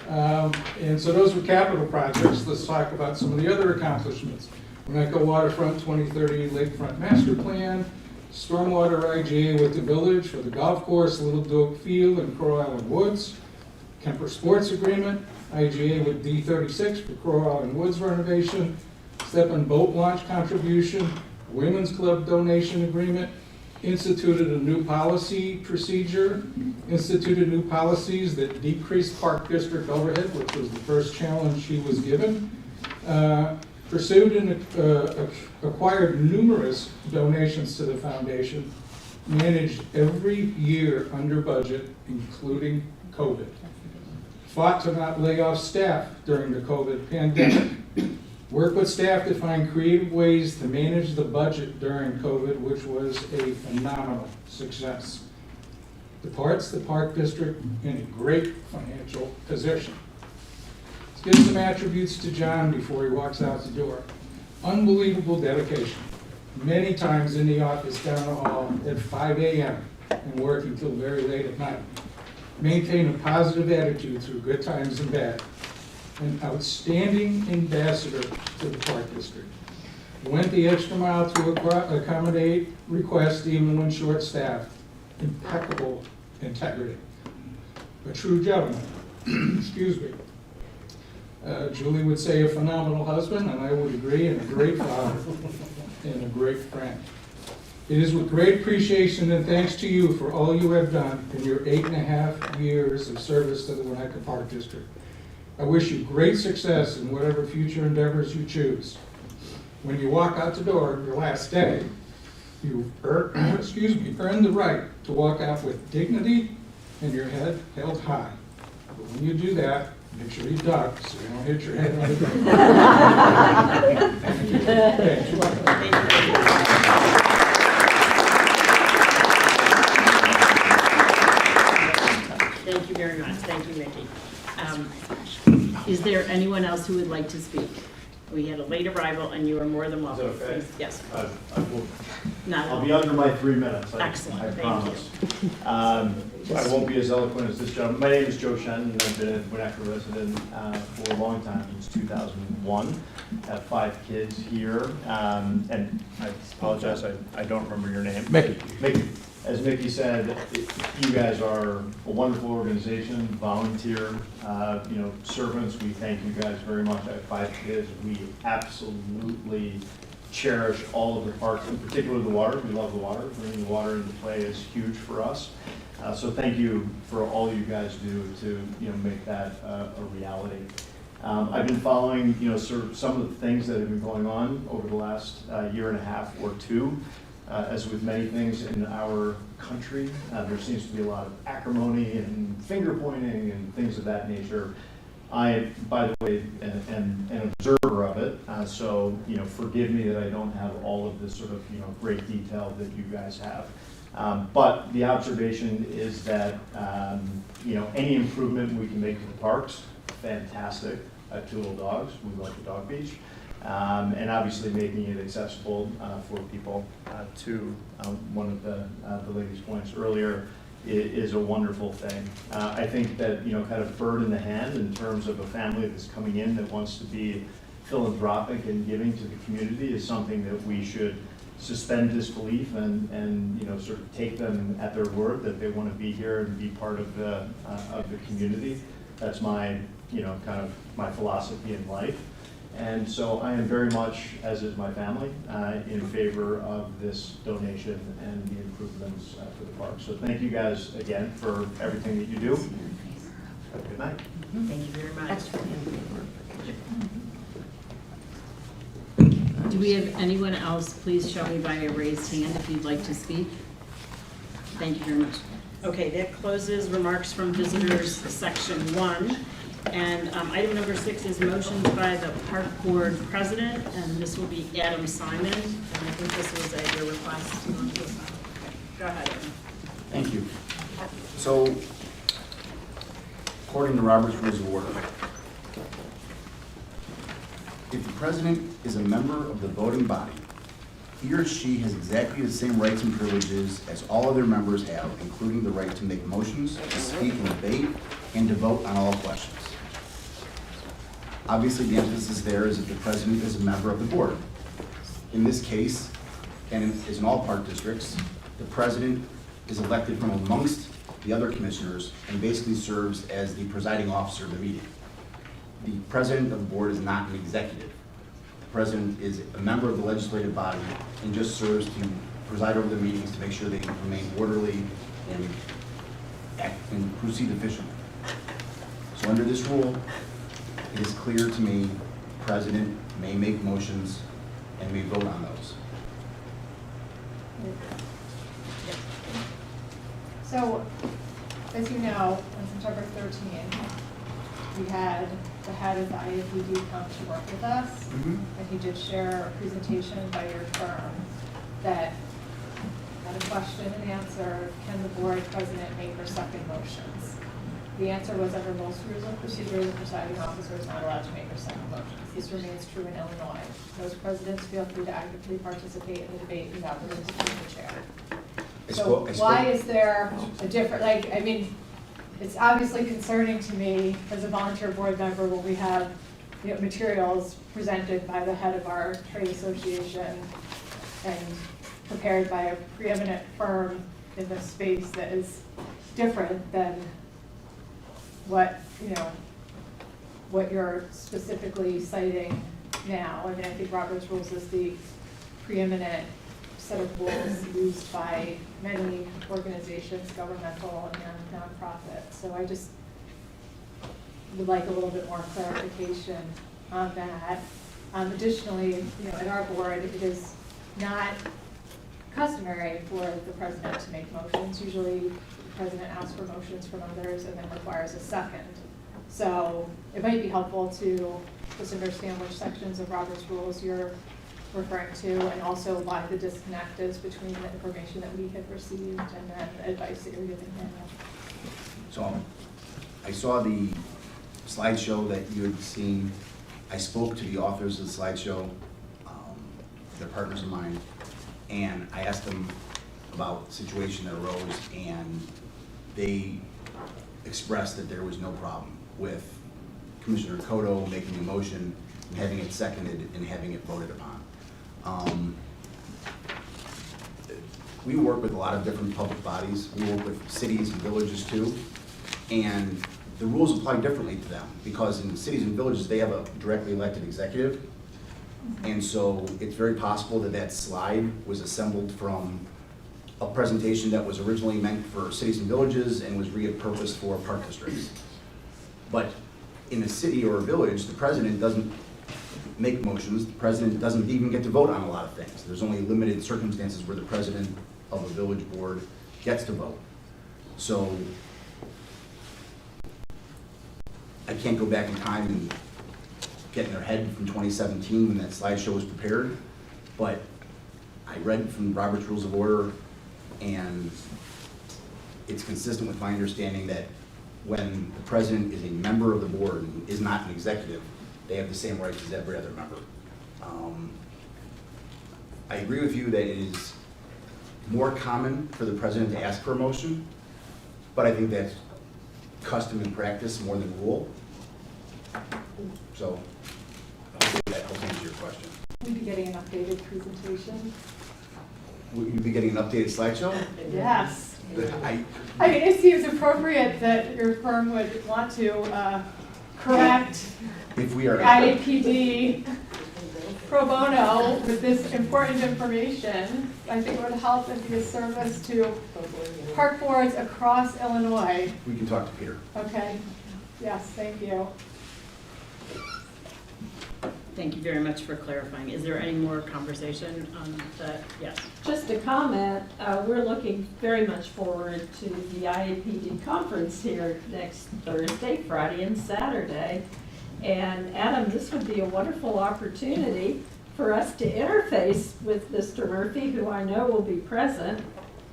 And so those were capital projects. Let's talk about some of the other accomplishments. Winnetka Waterfront 2030 Lakefront Master Plan, Stormwater IGA with the village for the golf course, Little Doak Field and Crow Island Woods, Kemper Sports Agreement, IGA with D36 for Crow Island Woods renovation, Step and Boat Launch contribution, Women's Club donation agreement, instituted a new policy procedure, instituted new policies that decreased Park District overhead, which was the first challenge she was given, pursued and acquired numerous donations to the foundation, managed every year under budget, including COVID. Fought to not lay off staff during the COVID pandemic. Worked with staff to find creative ways to manage the budget during COVID, which was a phenomenal success. Departs the Park District in a great financial position. Let's give some attributes to John before he walks out the door. Unbelievable dedication. Many times in the office down the hall at 5 a.m. and working till very late at night. Maintain a positive attitude through good times and bad. An outstanding ambassador to the Park District. Went the extra mile to accommodate requests even when short-staffed. Impeccable integrity. A true gentleman. Excuse me. Julie would say a phenomenal husband, and I would agree, and a great father, and a great friend. It is with great appreciation and thanks to you for all you have done in your 8.5 years of service to the Winnetka Park District. I wish you great success in whatever future endeavors you choose. When you walk out the door your last day, you've earned the right to walk out with dignity and your head held high. But when you do that, make sure you duck so you don't hit your head on the ground. Thank you. Thank you very much. Thank you, Mickey. Is there anyone else who would like to speak? We had a late arrival, and you are more than welcome. Is that okay? Please, yes. I'll be under my 3 minutes. Excellent. I Thank promise. I won't be as eloquent as this gentleman. My name is Joe Shen, and I've been a Winnetka resident for a long time, since 2001. I have 5 kids here, and I apologize, I don't remember your name. Mickey. Mickey. As Mickey said, you guys are a wonderful organization, volunteer, servants. We thank you guys very much. I have 5 kids. We absolutely cherish all of the parks, in particular the water. We love the water. Bringing the water into play is huge for us. So thank you for all you guys do to make that a reality. I've been following sort of some of the things that have been going on over the last year and a half or two. As with many things in our country, there seems to be a lot of acrimony and finger pointing and things of that nature. I, by the way, am an observer of it, so forgive me that I don't have all of this sort of great detail that you guys have. But the observation is that, you know, any improvement we can make to the parks, fantastic. Two little dogs, we like the dog beach. And obviously making it accessible for people to one of the ladies' points earlier is a wonderful thing. I think that, you know, kind of bird in the hand in terms of a family that's coming in that wants to be philanthropic and giving to the community is something that we should suspend disbelief and you know, sort of take them at their word that they want to be here and be part of the community. That's my, you know, kind of my philosophy in life. And so I am very much, as is my family, in favor of this donation and the improvements for the park. So thank you guys again for everything that you do. Have a good night. Thank you very much. Do we have anyone else? Please show me by a raised hand if you'd like to speak. Thank you very much. Okay, that closes remarks from visitors, section 1. And item number 6 is motions by the park board president, and this will be Adam Simon. And I think this was at your request. Go ahead, Adam. Thank you. So, according to Robert's Rules of Order, if the president is a member of the voting body, he or she has exactly the same rights and privileges as all other members have, including the right to make motions, to speak in debate, and to vote on all questions. Obviously, the emphasis there is that the president is a member of the board. In this case, and as in all park districts, the president is elected from amongst the other commissioners and basically serves as the presiding officer of the meeting. The president of the board is not an executive. The president is a member of the legislative body and just serves to preside over the meetings to make sure they remain orderly and act and proceed efficiently. So under this rule, it is clear to me the president may make motions and may vote on those. So, as you know, on September 13th, we had the head of the IAPD come to work with us, and he did share a presentation by your firm that had a question and answer: can the board president make or second motions? The answer was, under most rules of procedure, the presiding officer is not allowed to make or second motions. This remains true in Illinois. Most presidents feel free to actively participate in the debate without the use of the chair. So why is there a different, like, I mean, it's obviously concerning to me as a volunteer board member when we have, you know, materials presented by the head of our trade association and prepared by a preeminent firm in this space that is different than what, you know, what you're specifically citing now. I mean, I think Robert's Rules is the preeminent set of rules used by many organizations, governmental and nonprofit. So I just would like a little bit more clarification on that. Additionally, you know, at our board, it is not customary for the president to make motions. Usually, the president asks for motions from others and then requires a second. So it might be helpful to just understand which sections of Robert's Rules you're referring to, and also why the disconnect is between the information that we have received and then the advice that you're giving him. So I saw the slideshow that you had seen. I spoke to the authors of the slideshow. They're partners of mine, and I asked them about the situation that arose, and they expressed that there was no problem with Commissioner Cotto making a motion and having it seconded and having it voted upon. We work with a lot of different public bodies. We work with cities and villages too, and the rules apply differently to them because in cities and villages they have a directly elected executive, and so it's very possible that that slide was assembled from a presentation that was originally meant for cities and villages and was repurposed for park districts. But in a city or a village, the president doesn't make motions. The president doesn't even get to vote on a lot of things. There's only limited circumstances where the president of a village board gets to vote. So I can't go back in time and get in their head from 2017 when that slideshow was prepared, but I read from Robert's Rules of Order And it's consistent with my understanding that when the president is a member of the board and is not an executive, they have the same rights as every other member. I agree with you that it is more common for the president to ask for a motion, but I think that's custom and practice more than rule. So hopefully that helps answer your question. We'll be getting an updated presentation. Will you be getting an updated slideshow? Yes. I I mean, it seems appropriate that your firm would want to correct If we are. IAPD pro bono with this important information. I think it would help and be a service to park boards across Illinois. We can talk to Peter. Okay, yes, thank you. Thank you very much for clarifying. Is there any more conversation on that? Yes. Just a comment, we're looking very much forward to the IAPD conference here next Thursday, Friday, and Saturday. And Adam, this would be a wonderful opportunity for us to interface with Mr. Murphy, who I know will be present.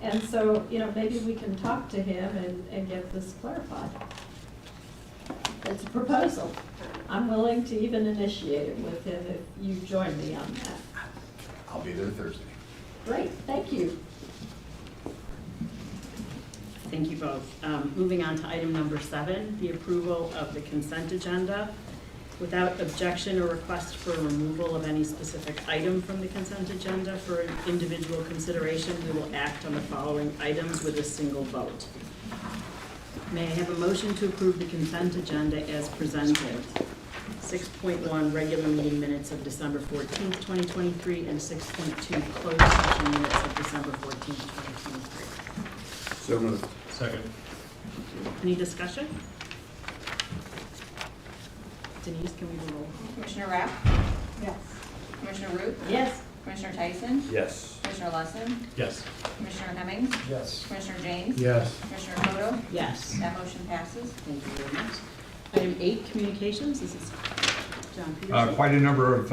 And so, you know, maybe we can talk to him and get this clarified. It's a proposal. I'm willing to even initiate it with him if you join me on that. I'll be there Thursday. Great, thank you. Thank you both. Moving on to item number 7, the approval of the consent agenda. Without objection or request for removal of any specific item from the consent agenda for an individual consideration, we will act on the following items with a single vote. May I have a motion to approve the consent agenda as presented? 6.1 regular meeting minutes of December 14th, 2023, and 6.2 closed session minutes of December 14th, 2023. So moved. Second. Any discussion? Denise, can we do a roll? Commissioner Rapp? Yes. Commissioner Root? Yes. Commissioner Tyson? Yes. Commissioner Lesson? Yes. Commissioner Hemmings? Yes. Commissioner James? Yes. Commissioner Koto? Yes. That motion passes. Thank you very much. Item 8, communications. This is John Peterson. Quite a number of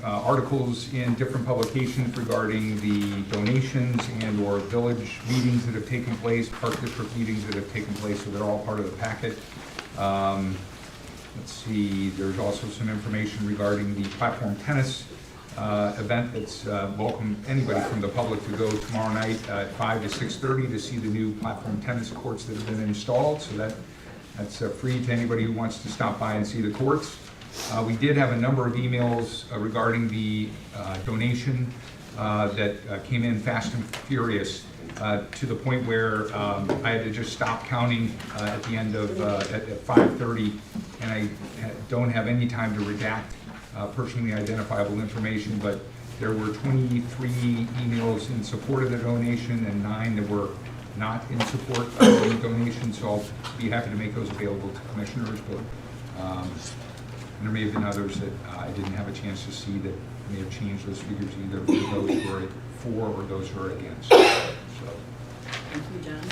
articles in different publications regarding the donations and or village meetings that have taken place, park district meetings that have taken place, so they're all part of the packet. Let's see, there's also some information regarding the platform tennis event that's welcome anybody from the public to go tomorrow night at 5 to 6:30 to see the new platform tennis courts that have been installed. So that's free to anybody who wants to stop by and see the courts. We did have a number of emails regarding the donation that came in fast and furious to the point where I had to just stop counting at the end of at 5:30, and I don't have any time to redact personally identifiable information, but there were 23 emails in support of the donation and 9 that were not in support of the donation, so I'll be happy to make those available to commissioners, but and there may have been others that I didn't have a chance to see that may have changed those figures either for those who are for or those who are against. So. Thank you, John.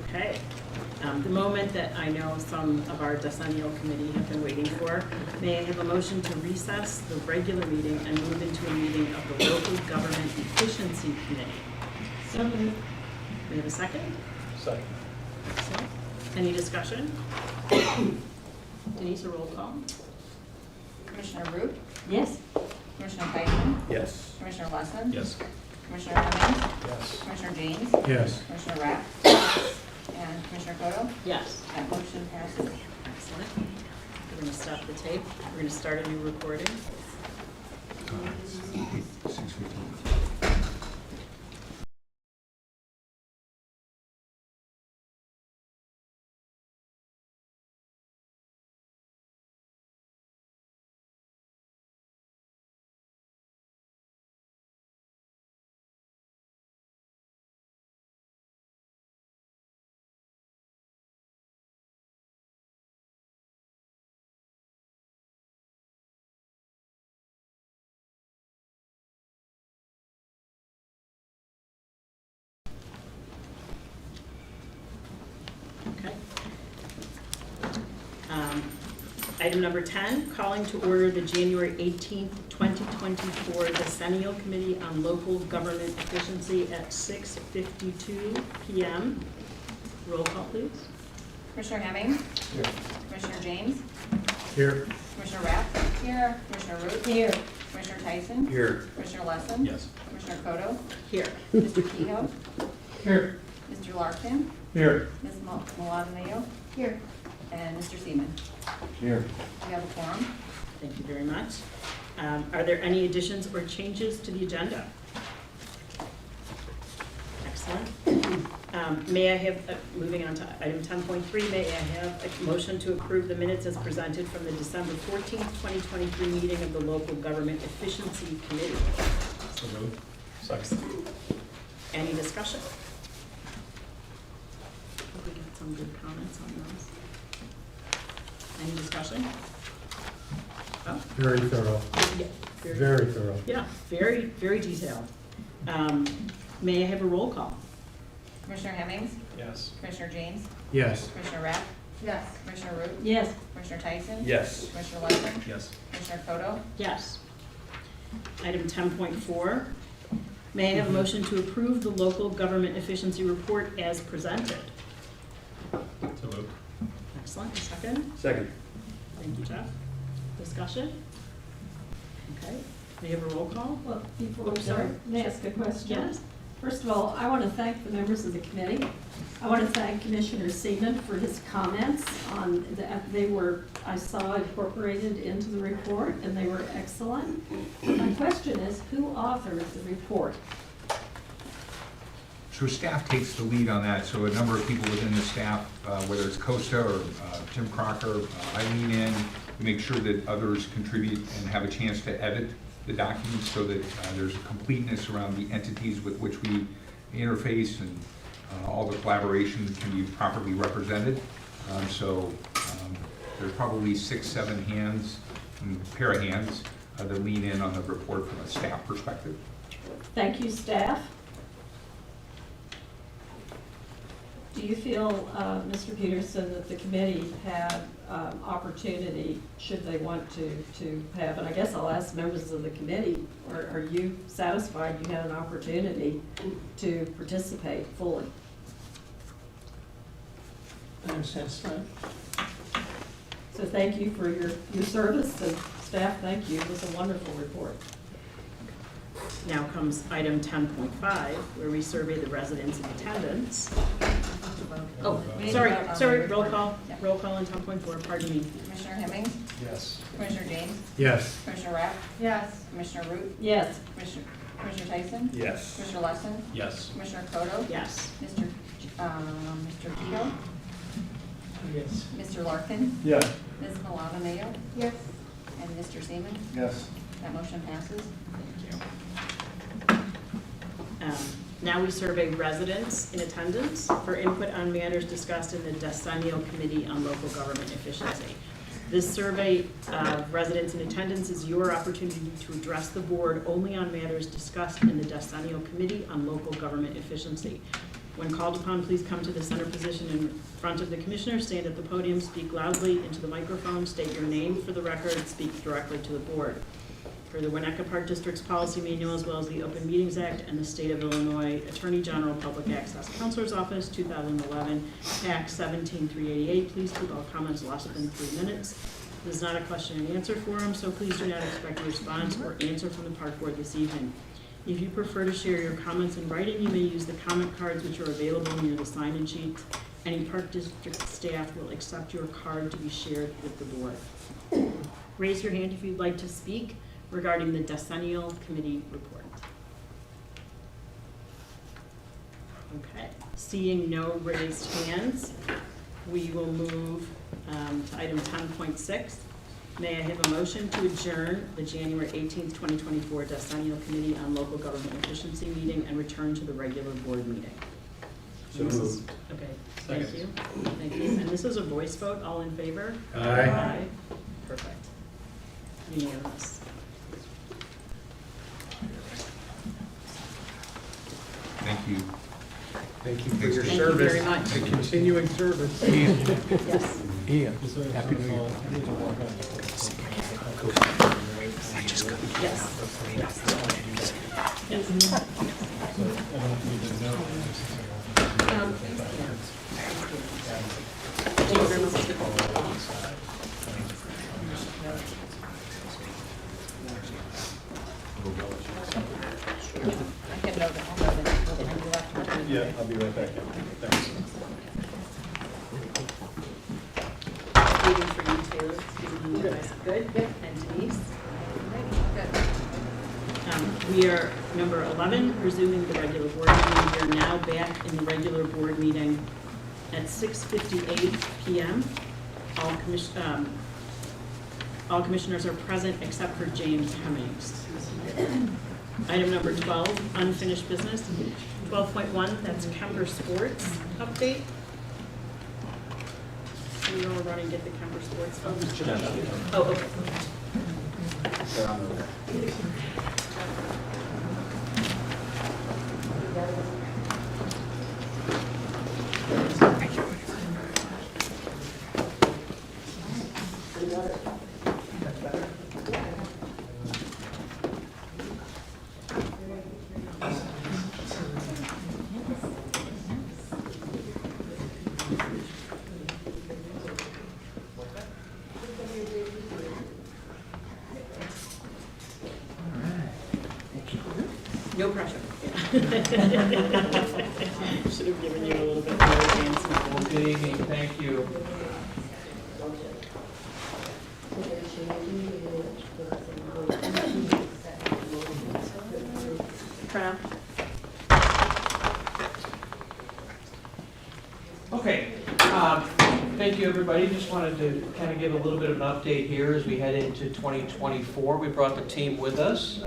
Okay. The moment that I know some of our decennial committee have been waiting for, may I have a motion to recess the regular meeting and move into a meeting of the Local Government Efficiency Committee? So moved. May I have a second? Second. Excellent. Any discussion? Denise, a roll call? Commissioner Root? Yes. Commissioner Tyson? Yes. Commissioner Lesson? Yes. Commissioner Hemmings? Yes. Commissioner James? Yes. Commissioner Rapp? And Commissioner Koto? Yes. That motion passes. Excellent. We're going to stop the tape. We're going to start a new recording. 6:15. Item number 10, calling to order the January 18th, 2024 Decennial Committee on Local Government Efficiency at 6:52 PM. Roll call, please. Commissioner Hemming? Here. Commissioner James? Here. Commissioner Rapp? Here. Commissioner Root? Here. Commissioner Tyson? Here. Commissioner Lesson? Yes. Commissioner Koto? Here. Mr. Kehoe? Here. Mr. Larkin? Here. Ms. Maladenio? Here. And Mr. Seaman? Here. We have a quorum. Thank you very much. Are there any additions or changes to the agenda? Excellent. May I have, moving on to item 10.3, may I have a motion to approve the minutes as presented from the December 14th, 2023 meeting of the Local Government Efficiency Committee? So moved. Second. Any discussion? We got some good comments on those. Any discussion? Oh, Very thorough. yeah, Very thorough. yeah, very, very detailed. May I have a roll call? Commissioner Hemmings? Yes. Commissioner James? Yes. Commissioner Rapp? Yes. Commissioner Root? Yes. Commissioner Tyson? Yes. Commissioner Lesson? Yes. Commissioner Koto? Yes. Item 10.4, may I have a motion to approve the local government efficiency report as presented? So moved. Excellent, a second? Second. Thank you, Jeff. Discussion? Okay, may I have a roll call? Well, before Oh, we sorry. start, may I ask a question? Yes. First of all, I want to thank the members of the committee. I want to thank Commissioner Seaman for his comments on, they were, I saw incorporated into the report, and they were excellent. My question is, who authored the report? So staff takes the lead on that, so a number of people within the staff, whether it's Costa or Jim Crocker, I lean in, make sure that others contribute and have a chance to edit the documents so that there's a completeness around the entities with which we interface, and all the collaboration can be properly represented. There's probably 6-7 hands, pair of hands that lean in on the report from a staff perspective. Thank you, staff. Do you feel, Mr. Peterson, that the committee had opportunity, should they want to have, and I guess I'll ask members of the committee, are you satisfied you had an opportunity to participate fully? I'm satisfied. So thank you for your service, and staff, thank you. It was a wonderful report. Now comes item 10.5, where we survey the residents in attendance. Oh, sorry, roll call on 10.4, pardon me. Commissioner Hemmings? Yes. Commissioner James? Yes. Commissioner Rapp? Yes. Commissioner Root? Yes. Commissioner Tyson? Yes. Commissioner Lesson? Yes. Commissioner Koto? Yes. Mr. Kehoe? Yes. Mr. Larkin? Yes. Ms. Maladenio? Yes. And Mr. Seaman? Yes. That motion passes. Thank you. Now we survey residents in attendance for input on matters discussed in the Decennial Committee on Local Government Efficiency. This survey of residents in attendance is your opportunity to address the board only on matters discussed in the Decennial Committee on Local Government Efficiency. When called upon, please come to the center position in front of the commissioner, stand at the podium, speak loudly into the microphone, state your name for the record, speak directly to the board. For the Winnetka Park District's policy manual, as well as the Open Meetings Act and the State of Illinois Attorney General Public Access Counselor's Office, 2011, Act 17388, please keep all comments less than 3 minutes. This is not a question and answer forum, so please do not expect a response or answer from the park board this evening. If you prefer to share your comments in writing, you may use the comment cards which are available near the sign-in sheets. Any park district staff will accept your card to be shared with the board. Raise your hand if you'd like to speak regarding the Decennial Committee report. Okay, seeing no raised hands, we will move to item 10.6. May I have a motion to adjourn the January 18th, 2024 Decennial Committee on Local Government Efficiency meeting and return to the regular board meeting? So moved. Okay, thank you. Thank you. And this is a voice vote, all in favor? Aye. Perfect. Unanimous. Thank you. Thank you for your Thank you service. very much. And continuing service. Yes. Ian, happy New Year. Thank you very much. I can note it, I'll note it. Yeah, I'll be right back. Thanks. Waiting for you, Taylor. Excuse me, you guys. Good? And Denise? We are number 11, resuming the regular board meeting. We are now back in the regular board meeting at 6:58 PM. All commissioners are present except for James Hemmings. Item number 12, unfinished business. 12.1, that's Kemper Sports update. Can you go around and get the Kemper Sports folks? Oh, okay. No pressure. Should have given you a little bit more chance. Well, good evening, thank you. Pranav? Okay, thank you, everybody. Just wanted to kind of give a little bit of an update here as we head into 2024. We brought the team with us.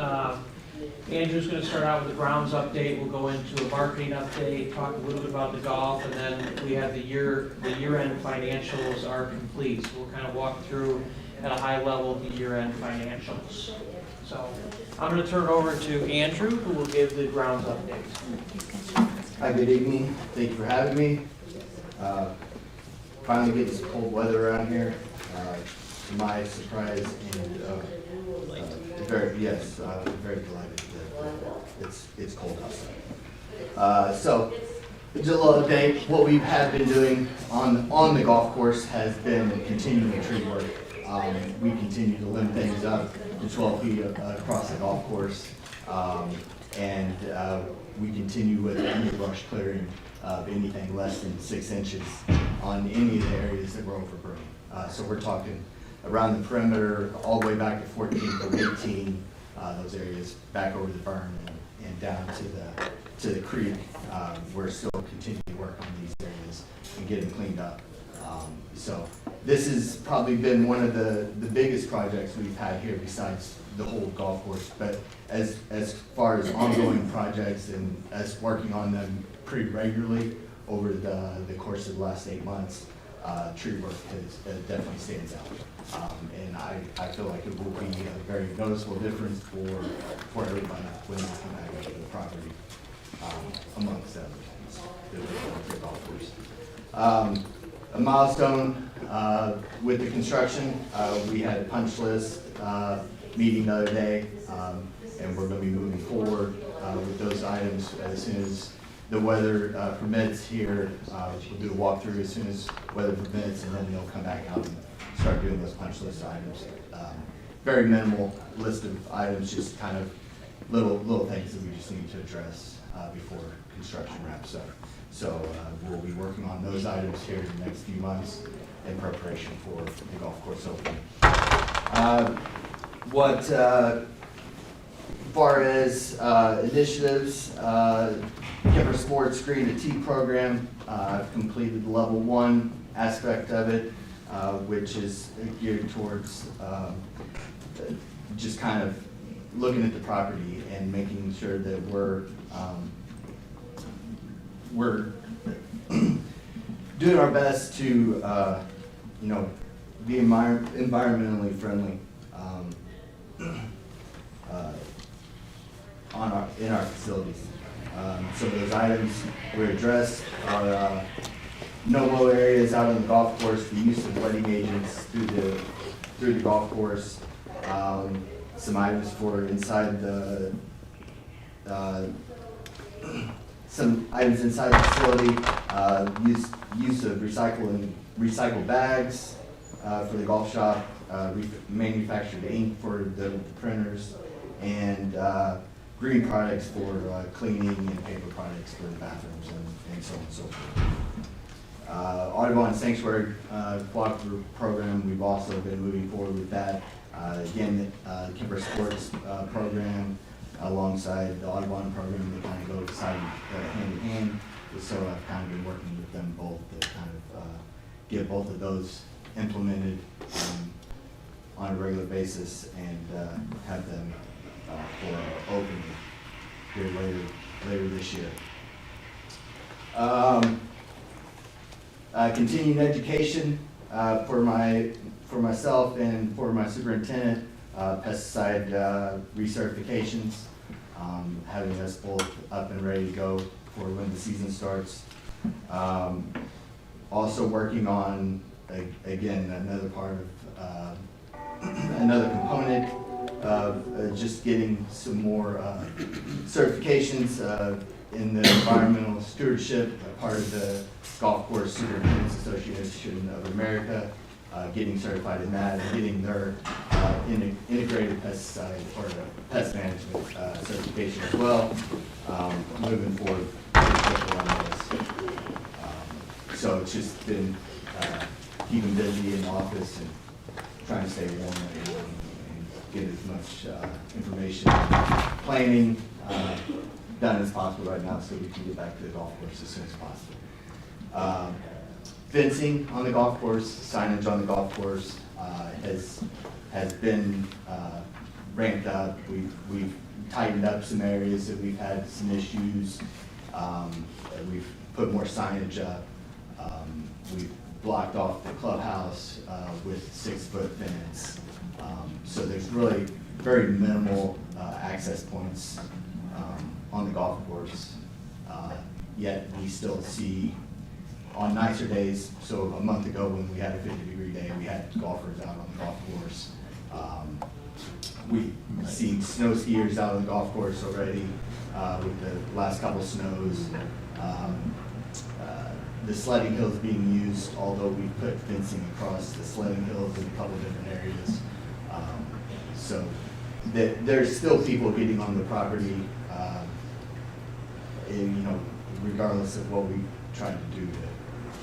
Andrew's going to start out with the grounds update. We'll go into a marketing update, talk a little bit about the golf, and then we have the year-end financials are complete. So we'll kind of walk through at a high level the year-end financials. So I'm going to turn it over to Andrew, who will give the grounds update. Hi, good evening. Thank you for having me. Finally getting some cold weather around here. To my surprise and very delighted that it's cold outside. So just a little update. What we have been doing on the golf course has been continuing tree work. We continue to limb things up to 12 feet across the golf course, and we continue with any brush clearing of anything less than 6 inches on any of the areas that we're overgrown. So we're talking around the perimeter, all the way back to 14th or 18, those areas back over the burn and down to the creek. We're still continuing to work on these areas and get them cleaned up. So this has probably been one of the biggest projects we've had here besides the whole golf course. But as far as ongoing projects and us working on them pretty regularly over the course of the last 8 months, tree work definitely stands out. And I feel like it will be a very noticeable difference for everybody when they come back into the property, amongst other things, the golf course. A milestone with the construction, we had a punch list meeting the other day, and we're going to be moving forward with those items as soon as the weather permits here. We'll do a walkthrough as soon as weather permits, and then they'll come back out and start doing those punch list items. Very minimal list of items, just kind of little things that we just need to address before construction wraps up. So we'll be working on those items here in the next few months in preparation for the golf course opening. As far as initiatives, Kemper Sports Green to Tee program, I've completed the level 1 aspect of it, which is geared towards just kind of looking at the property and making sure that we're doing our best to be environmentally friendly in our facilities. Some of those items were addressed are no-mow areas out on the golf course, the use of wetting agents through the golf course, some items for inside the some items inside the facility, use of recycled bags for the golf shop, manufactured ink for the printers, and green products for cleaning and paper products for the bathrooms and so on and so forth. Audubon Sanctuary Cooperative Program, we've also been moving forward with that. Again, the Keeper Sports program alongside the Audubon program, they kind of go hand in hand. So I've kind of been working with them both to kind of get both of those implemented on a regular basis and have them for opening here later this year. Continuing education for myself and for my superintendent, pesticide recertifications, having us both up and ready to go for when the season starts. Also working on, again, another part of, another component of just getting some more certifications in the environmental stewardship, part of the Golf Course Superintendents Association of America, getting certified in that and getting their integrated pesticide or pest management certification as well. Moving forward on this. So it's just been keeping busy in the office and trying to stay warm and get as much information, planning done as possible right now so we can get back to the golf course as soon as possible. Fencing on the golf course, signage on the golf course has been ramped up. We've tightened up some areas that we've had some issues. We've put more signage up. We've blocked off the clubhouse with 6-foot fence. So there's really very minimal access points on the golf course. Yet we still see on nicer days, so a month ago when we had a 50-degree day, we had golfers out on the golf course. We've seen snow skiers out on the golf course already with the last couple snows. The sledding hills being used, although we put fencing across the sledding hills in a couple different areas. So there's still people getting on the property, you know, regardless of what we try to do to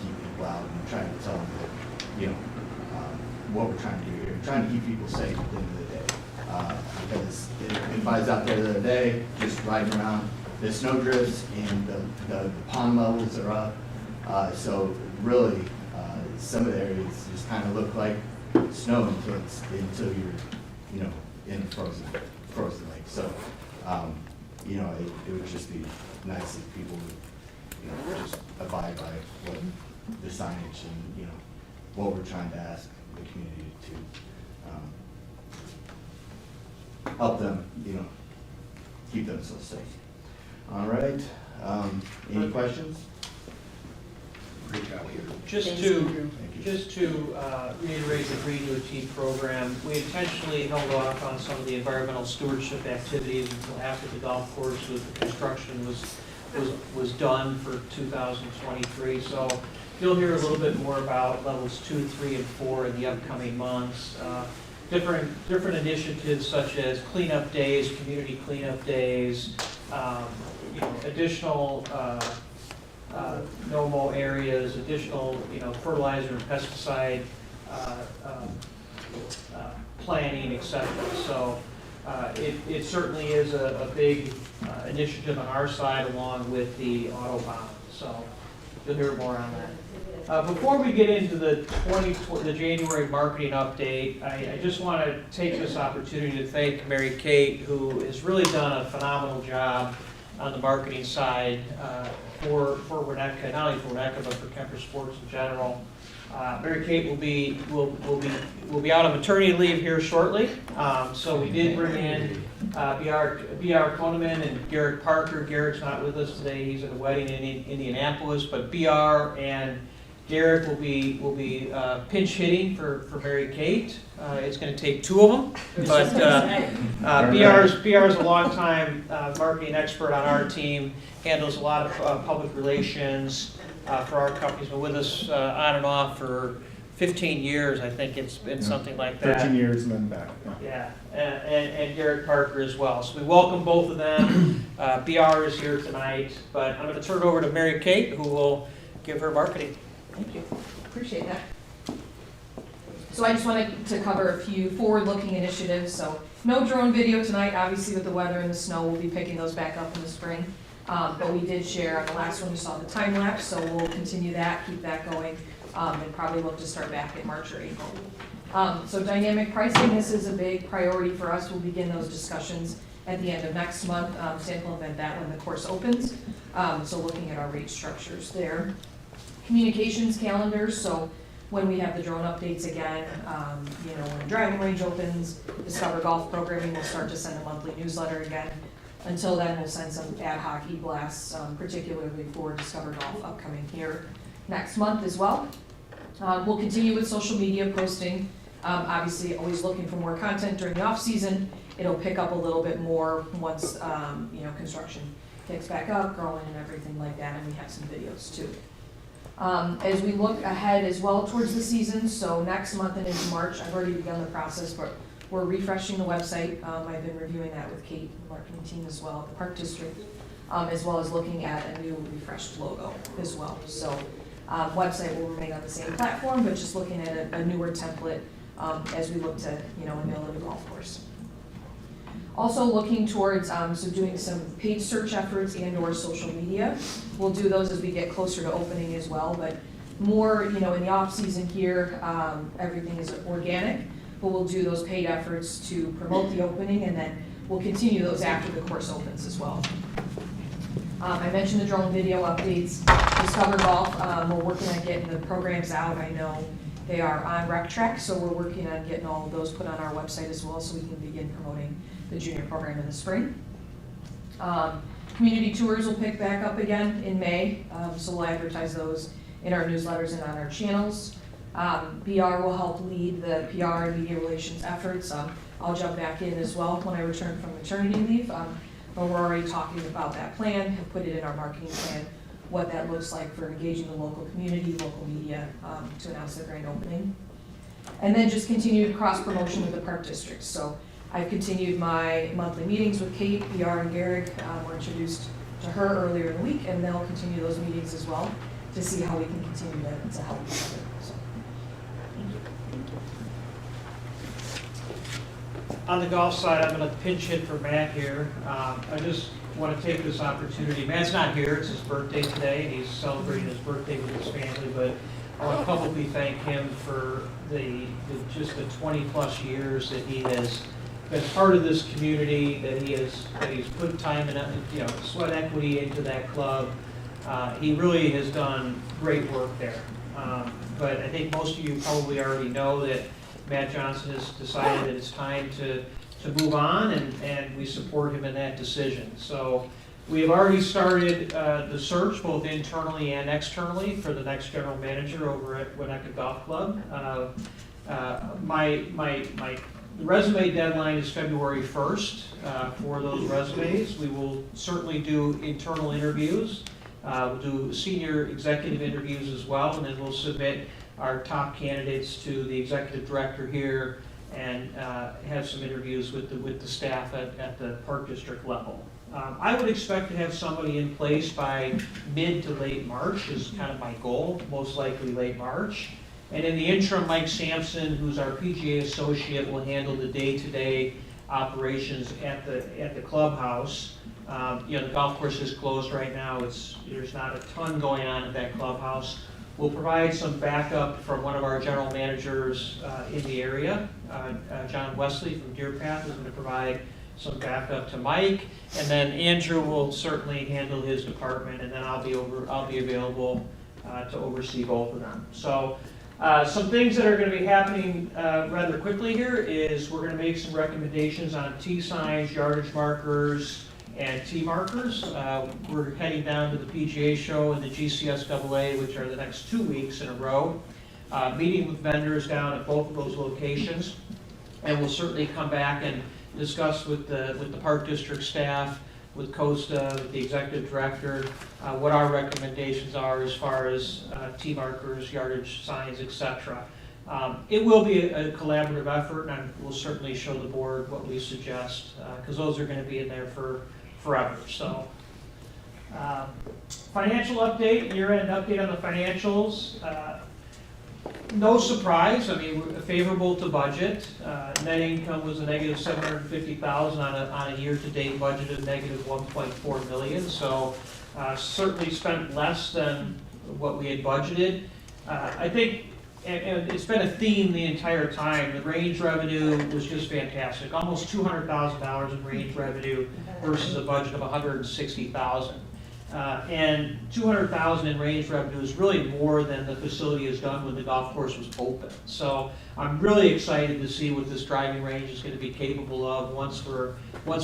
keep people out and trying to tell them that, you know, what we're trying to do here, trying to keep people safe at the end of the day. Because if I was out there the other day, just riding around, the snow drifts and the pond levels are up. So really, some of the areas just kind of look like snow until you're, you know, in a frozen lake. So, you know, it would just be nice if people would, you know, just abide by what the signage and, you know, what we're trying to ask the community to help them, you know, keep themselves safe. All right, any questions? Great job here. Just to reiterate the Green New Tea program, we intentionally held off on some of the environmental stewardship activities until after the golf course with the construction was done for 2023. So you'll hear a little bit more about levels 2, 3, and 4 in the upcoming months. Different initiatives such as cleanup days, community cleanup days, you know, additional no-mow areas, additional, you know, fertilizer and pesticide planning, etc. So it certainly is a big initiative on our side along with the Autobahn. So you'll hear more on that. Before we get into the January marketing update, I just want to take this opportunity to thank Mary Kate, who has really done a phenomenal job on the marketing side for Winnetka, not only for Winnetka, but for Kemper Sports in general. Mary Kate will be out on maternity leave here shortly, so we did bring in B.R. Koneman and Garrett Parker. Garrett's not with us today; he's at a wedding in Indianapolis. But B.R. and Garrett will be pinch hitting for Mary Kate. It's going to take two of them, but B.R. is a longtime marketing expert on our team. Handles a lot of public relations. For our company. He's been with us on and off for 15 years, I think it's been something like that. 13 years and then back. Yeah, and Garrett Parker as well. So we welcome both of them. BR is here tonight, but I'm going to turn it over to Mary Kate, who will give her marketing. Thank you. Appreciate that. So I just wanted to cover a few forward-looking initiatives. So no drone video tonight. Obviously, with the weather and the snow, we'll be picking those back up in the spring. But we did share on the last one, you saw the time lapse, so we'll continue that, keep that going, and probably look to start back in March or April. So dynamic pricing, this is a big priority for us. We'll begin those discussions at the end of next month to implement that when the course opens. So looking at our rate structures there. Communications calendars, so when we have the drone updates again, when the driving range opens, Discover Golf programming will start to send a monthly newsletter again. Until then, we'll send some ad hoc e-blasts, particularly for Discover Golf upcoming here next month as well. We'll continue with social media posting. Obviously, always looking for more content during the off season. It'll pick up a little bit more once construction picks back up, growing and everything like that, and we have some videos too. As we look ahead as well towards the season, so next month and into March, I've already begun the process, but we're refreshing the website. I've been reviewing that with Kate, the marketing team as well, at the Park District, as well as looking at a new refreshed logo as well. So website will remain on the same platform, but just looking at a newer template as we look to, enable the golf course. Also looking towards, doing some paid search efforts and or social media. We'll do those as we get closer to opening as well, but more, in the off season here, everything is organic. But we'll do those paid efforts to promote the opening, and then we'll continue those after the course opens as well. I mentioned the drone video updates. Discover Golf, we're working on getting the programs out. I know they are on RecTrack, so we're working on getting all of those put on our website as well, so we can begin promoting the junior program in the spring. Community tours will pick back up again in May, so we'll advertise those in our newsletters and on our channels. BR will help lead the PR and media relations efforts. I'll jump back in as well when I return from maternity leave. But we're already talking about that plan and put it in our marketing plan, what that looks like for engaging the local community, local media to announce the grand opening. And then just continued cross promotion with the Park District. So I've continued my monthly meetings with Kate, BR, and Garrick. Were introduced to her earlier in the week, and they'll continue those meetings as well to see how we can continue to help each other. So. On the golf side, I'm going to pinch hit for Matt here. I just want to take this opportunity. Matt's not here. It's his birthday today, and he's celebrating his birthday with his family. But I want to publicly thank him for just the 20-plus years that he has been part of this community. That he's put time and sweat equity into that club. He really has done great work there. But I think most of you probably already know that Matt Johnson has decided that it's time to move on, and we support him in that decision. So we have already started the search, both internally and externally, for the next general manager over at Winnetka Golf Club. My resume deadline is February 1st for those resumes. We will certainly do internal interviews. We'll do senior executive interviews as well, and then we'll submit our top candidates to the executive director here and have some interviews with the staff at the Park District level. I would expect to have somebody in place by mid to late March is kind of my goal, most likely late March. And in the interim, Mike Sampson, who's our PGA associate, will handle the day-to-day operations at the clubhouse. The golf course is closed right now. There's not a ton going on at that clubhouse. We'll provide some backup from one of our general managers in the area. John Wesley from Deer Path is going to provide some backup to Mike, and then Andrew will certainly handle his department, and then I'll be available to oversee both of them. So some things that are going to be happening rather quickly here is we're going to make some recommendations on T signs, yardage markers, and T markers. We're heading down to the PGA show and the GCSAA, which are the next 2 weeks in a row, meeting with vendors down at both of those locations, and we'll certainly come back and discuss with the Park District staff, with Costa, with the executive director, what our recommendations are as far as T markers, yardage signs, etc. It will be a collaborative effort, and we'll certainly show the board what we suggest, because those are going to be in there for forever. So, financial update, year-end update on the financials. No surprise, I mean, we're favorable to budget. Net income was a negative $750,000 on a year-to-date budget of negative $1.4 million. So certainly spent less than what we had budgeted. I think, and it's been a theme the entire time, the range revenue was just fantastic. Almost $200,000 in range revenue versus a budget of $160,000. And $200,000 in range revenue is really more than the facility has done when the golf course was open. So I'm really excited to see what this driving range is going to be capable of once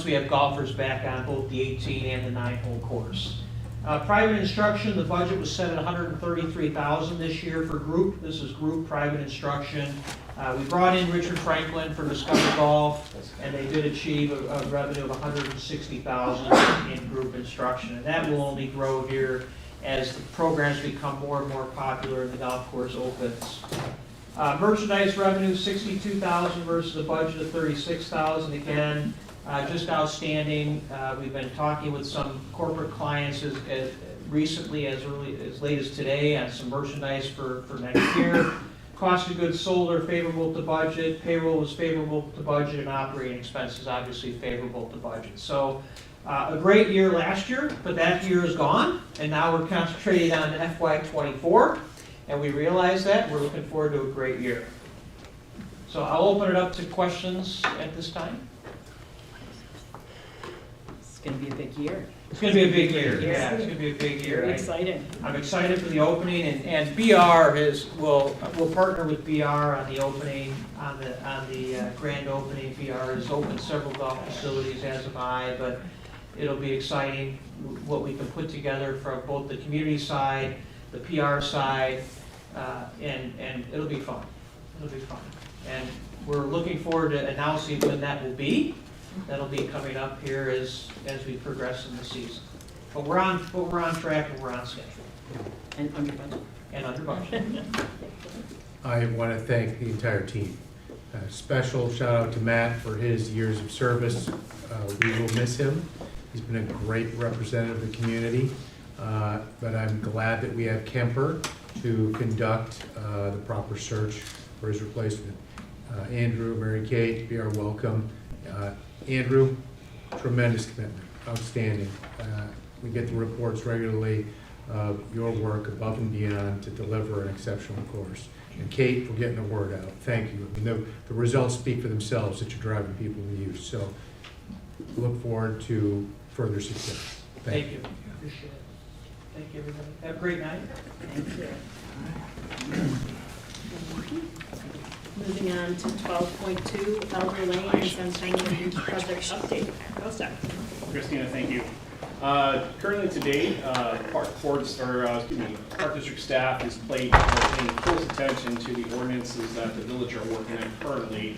we have golfers back on both the 18 and the 9-hole course. Private instruction, the budget was set at $133,000 this year for group. This is group private instruction. We brought in Richard Franklin for Discover Golf, and they did achieve a revenue of $160,000 in group instruction. And that will only grow here as the programs become more and more popular and the golf course opens. Merchandise revenue, $62,000 versus a budget of $36,000. Again, just outstanding. We've been talking with some corporate clients as recently as late as today on some merchandise for next year. Cost of goods sold are favorable to budget, payroll was favorable to budget, and operating expenses obviously favorable to budget. So a great year last year, but that year is gone, and now we're concentrating on FY24, and we realize that. We're looking forward to a great year. So I'll open it up to questions at this time. It's going to be a big year. It's going to be a big year. Yeah, it's going to be a big year. Very exciting. I'm excited for the opening, and BR will partner with BR on the opening, on the grand opening. BR has opened several golf facilities, as have I, but it'll be exciting what we can put together from both the community side, the PR side, and it'll be fun. It'll be fun, and we're looking forward to announcing when that will be. That'll be coming up here as we progress in the season. But we're on track and we're on schedule. And under budget. And under budget. I want to thank the entire team. Special shout out to Matt for his years of service. We will miss him. He's been a great representative of the community. But I'm glad that we have Kemper to conduct the proper search for his replacement. Andrew, Mary Kate, be our welcome. Andrew, tremendous commitment, outstanding. We get the reports regularly of your work above and beyond to deliver an exceptional course. And Kate, for getting the word out. Thank you. I mean, the results speak for themselves that you're driving people to use. So look forward to further success. Thank you. Appreciate it. Thank you, everybody. Have a great night. Thank you. Moving on to 12.2, Elder Lane and Centennial Project Update. Costa. Christina, thank you. Currently today, Park District staff is paying close attention to the ordinances that the village are working on currently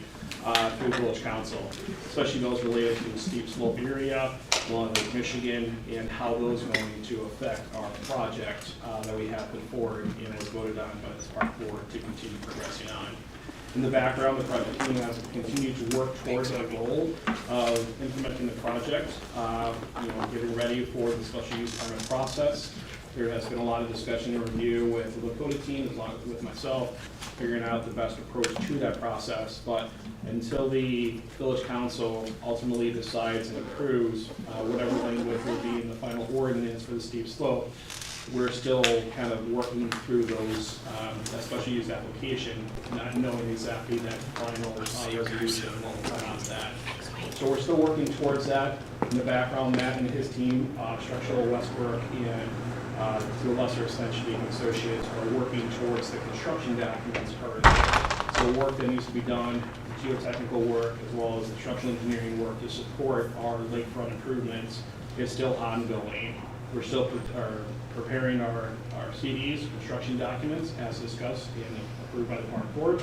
through Village Council, especially those related to the steep slope area along Lake Michigan and how those are going to affect our project that we have put forward and is voted on by this Park Board to continue progressing on. In the background, the project team has continued to work towards our goal of implementing the project, getting ready for the special use permit process. There has been a lot of discussion and review with the Lakota team, as well as with myself, figuring out the best approach to that process. But until the Village Council ultimately decides and approves whatever language will be in the final ordinance for the steep slope, we're still kind of working through those, that special use application, not knowing exactly that final resolution will come on that. So we're still working towards that. In the background, Matt and his team, Structural Westbrook and to a lesser extent, Shaving Associates, are working towards the construction documents currently. So the work that needs to be done, geotechnical work, as well as the structural engineering work to support our lakefront improvements is still ongoing. We're still preparing our CDs, construction documents, as discussed and approved by the Park Board,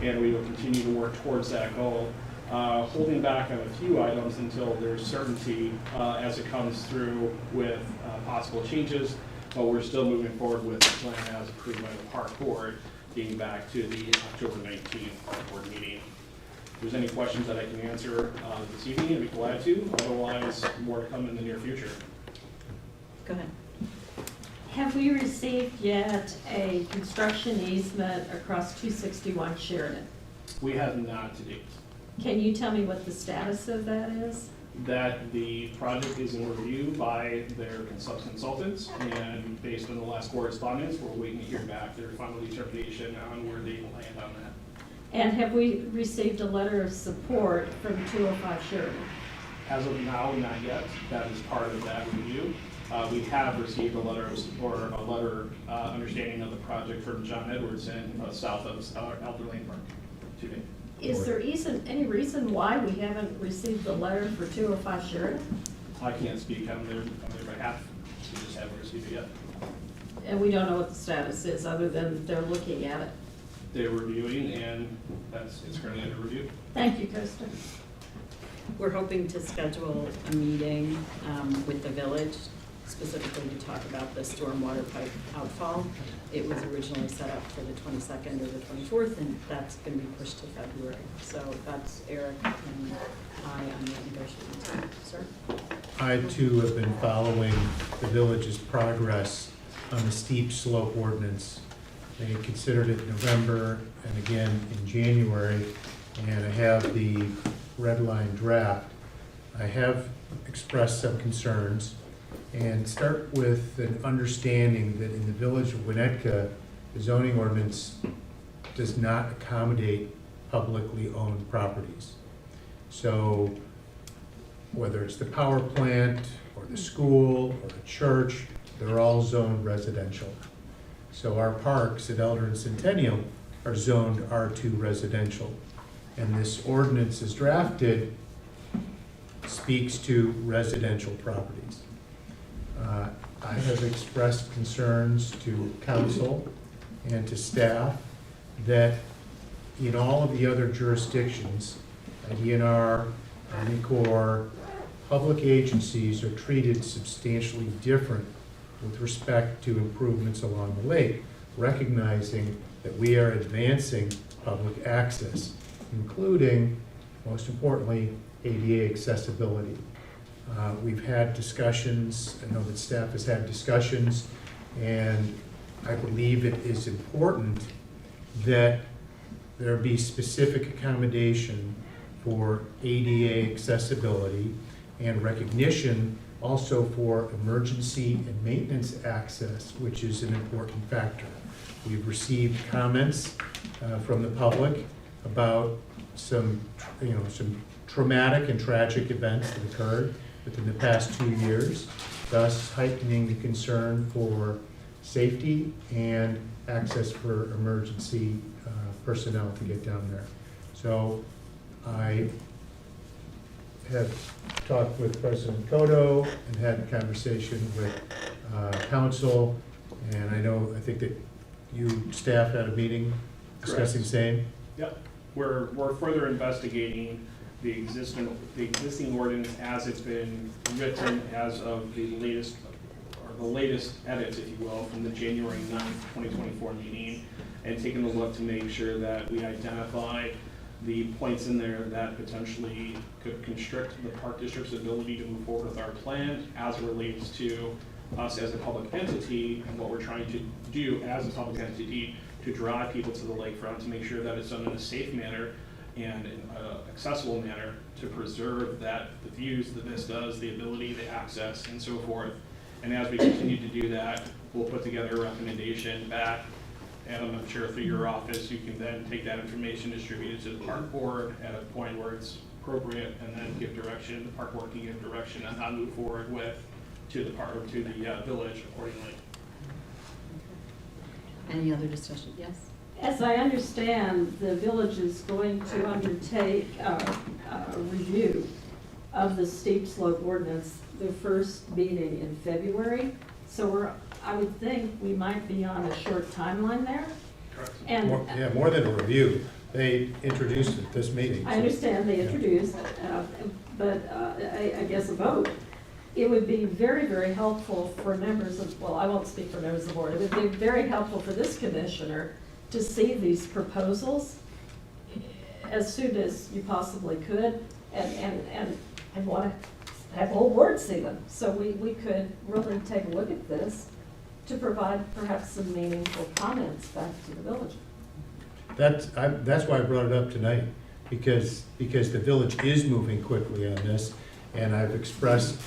and we will continue to work towards that goal. Holding back on a few items until there's certainty as it comes through with possible changes, but we're still moving forward with the plan as approved by the Park Board, dating back to the October 19th Park Board meeting. If there's any questions that I can answer this evening, I'd be glad to. Otherwise, more to come in the near future. Go ahead. Have we received yet a construction easement across 261 Sheridan? We have not to date. Can you tell me what the status of that is? That the project is in review by their consultants, and based on the last correspondence, we're waiting to hear back their final determination on where they land on that. And have we received a letter of support from 205 Sheridan? As of now, not yet. That is part of that review. We have received a letter of support, a letter understanding of the project from John Edwardson, south of Elder Lane Park, today. Is there any reason why we haven't received the letter for 205 Sheridan? I can't speak on their behalf. We just haven't received it yet. And we don't know what the status is, other than they're looking at it. They're reviewing, and it's currently under review. Thank you, Krista. We're hoping to schedule a meeting with the village, specifically to talk about the stormwater pipe outfall. It was originally set up for the 22nd or the 24th, and that's going to be pushed to February. So that's Eric and I on the negotiating team. Sir? I too have been following the village's progress on the steep slope ordinance. They considered it in November and again in January, and I have the red line draft. I have expressed some concerns, and start with an understanding that in the village of Winnetka, the zoning ordinance does not accommodate publicly owned properties. So whether it's the power plant or the school or the church, they're all zoned residential. So our parks at Elder and Centennial are zoned R2 residential. And this ordinance is drafted speaks to residential properties. I have expressed concerns to council and to staff that in all of the other jurisdictions, DNR, Army Corps, public agencies are treated substantially different with respect to improvements along the lake, recognizing that we are advancing public access, including, most importantly, ADA accessibility. We've had discussions, I know that staff has had discussions, and I believe it is important that there be specific accommodation for ADA accessibility and recognition also for emergency and maintenance access, which is an important factor. We've received comments from the public about some traumatic and tragic events that occurred within the past 2 years, thus heightening the concern for safety and access for emergency personnel to get down there. So I have talked with President Cotto and had a conversation with council, and I think that you staff had a meeting discussing the same. Yep, we're further investigating the existing ordinance as it's been written as of the latest edits, if you will, from the January 9th, 2024 meeting, and taking a look to make sure that we identify the points in there that potentially could constrict the park district's ability to move forward with our plan as it relates to us as a public entity and what we're trying to do as a public entity to drive people to the lakefront, to make sure that it's done in a safe manner and an accessible manner to preserve the views, the vistas, the ability, the access, and so forth. And as we continue to do that, we'll put together a recommendation back. And I'm sure through your office, you can then take that information, distribute it to the park board at a point where it's appropriate, and then give direction, the park board can give direction on how to move forward with, to the park, or to the village accordingly. Any other discussion? Yes? As I understand, the village is going to undertake a review of the steep slope ordinance, the first meeting in February. So I would think we might be on a short timeline there. Correct. And More than a review. They introduced it this meeting. I understand they introduced, but I guess a vote. It would be very, very helpful for members of, well, I won't speak for members of the board. It would be very helpful for this commissioner to see these proposals as soon as you possibly could, and want to have the whole board see them. So we could really take a look at this to provide perhaps some meaningful comments back to the village. That's why I brought it up tonight, because the village is moving quickly on this, and I've expressed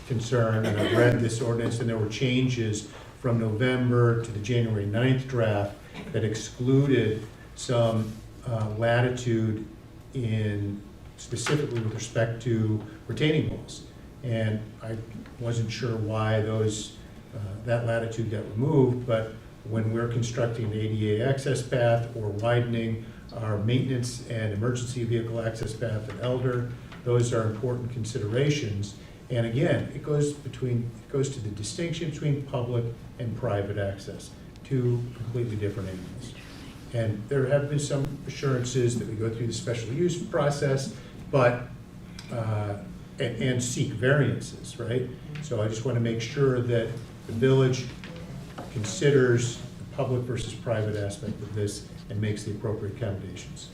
concern, and I've read this ordinance, and there were changes from November to the January 9th draft that excluded some latitude in, specifically with respect to retaining walls. And I wasn't sure why that latitude got removed, but when we're constructing the ADA access path or widening our maintenance and emergency vehicle access path at Elder, those are important considerations. And again, it goes to the distinction between public and private access, two completely different animals. And there have been some assurances that we go through the special use process, but and seek variances, right? So I just want to make sure that the village considers the public versus private aspect of this and makes the appropriate accommodations.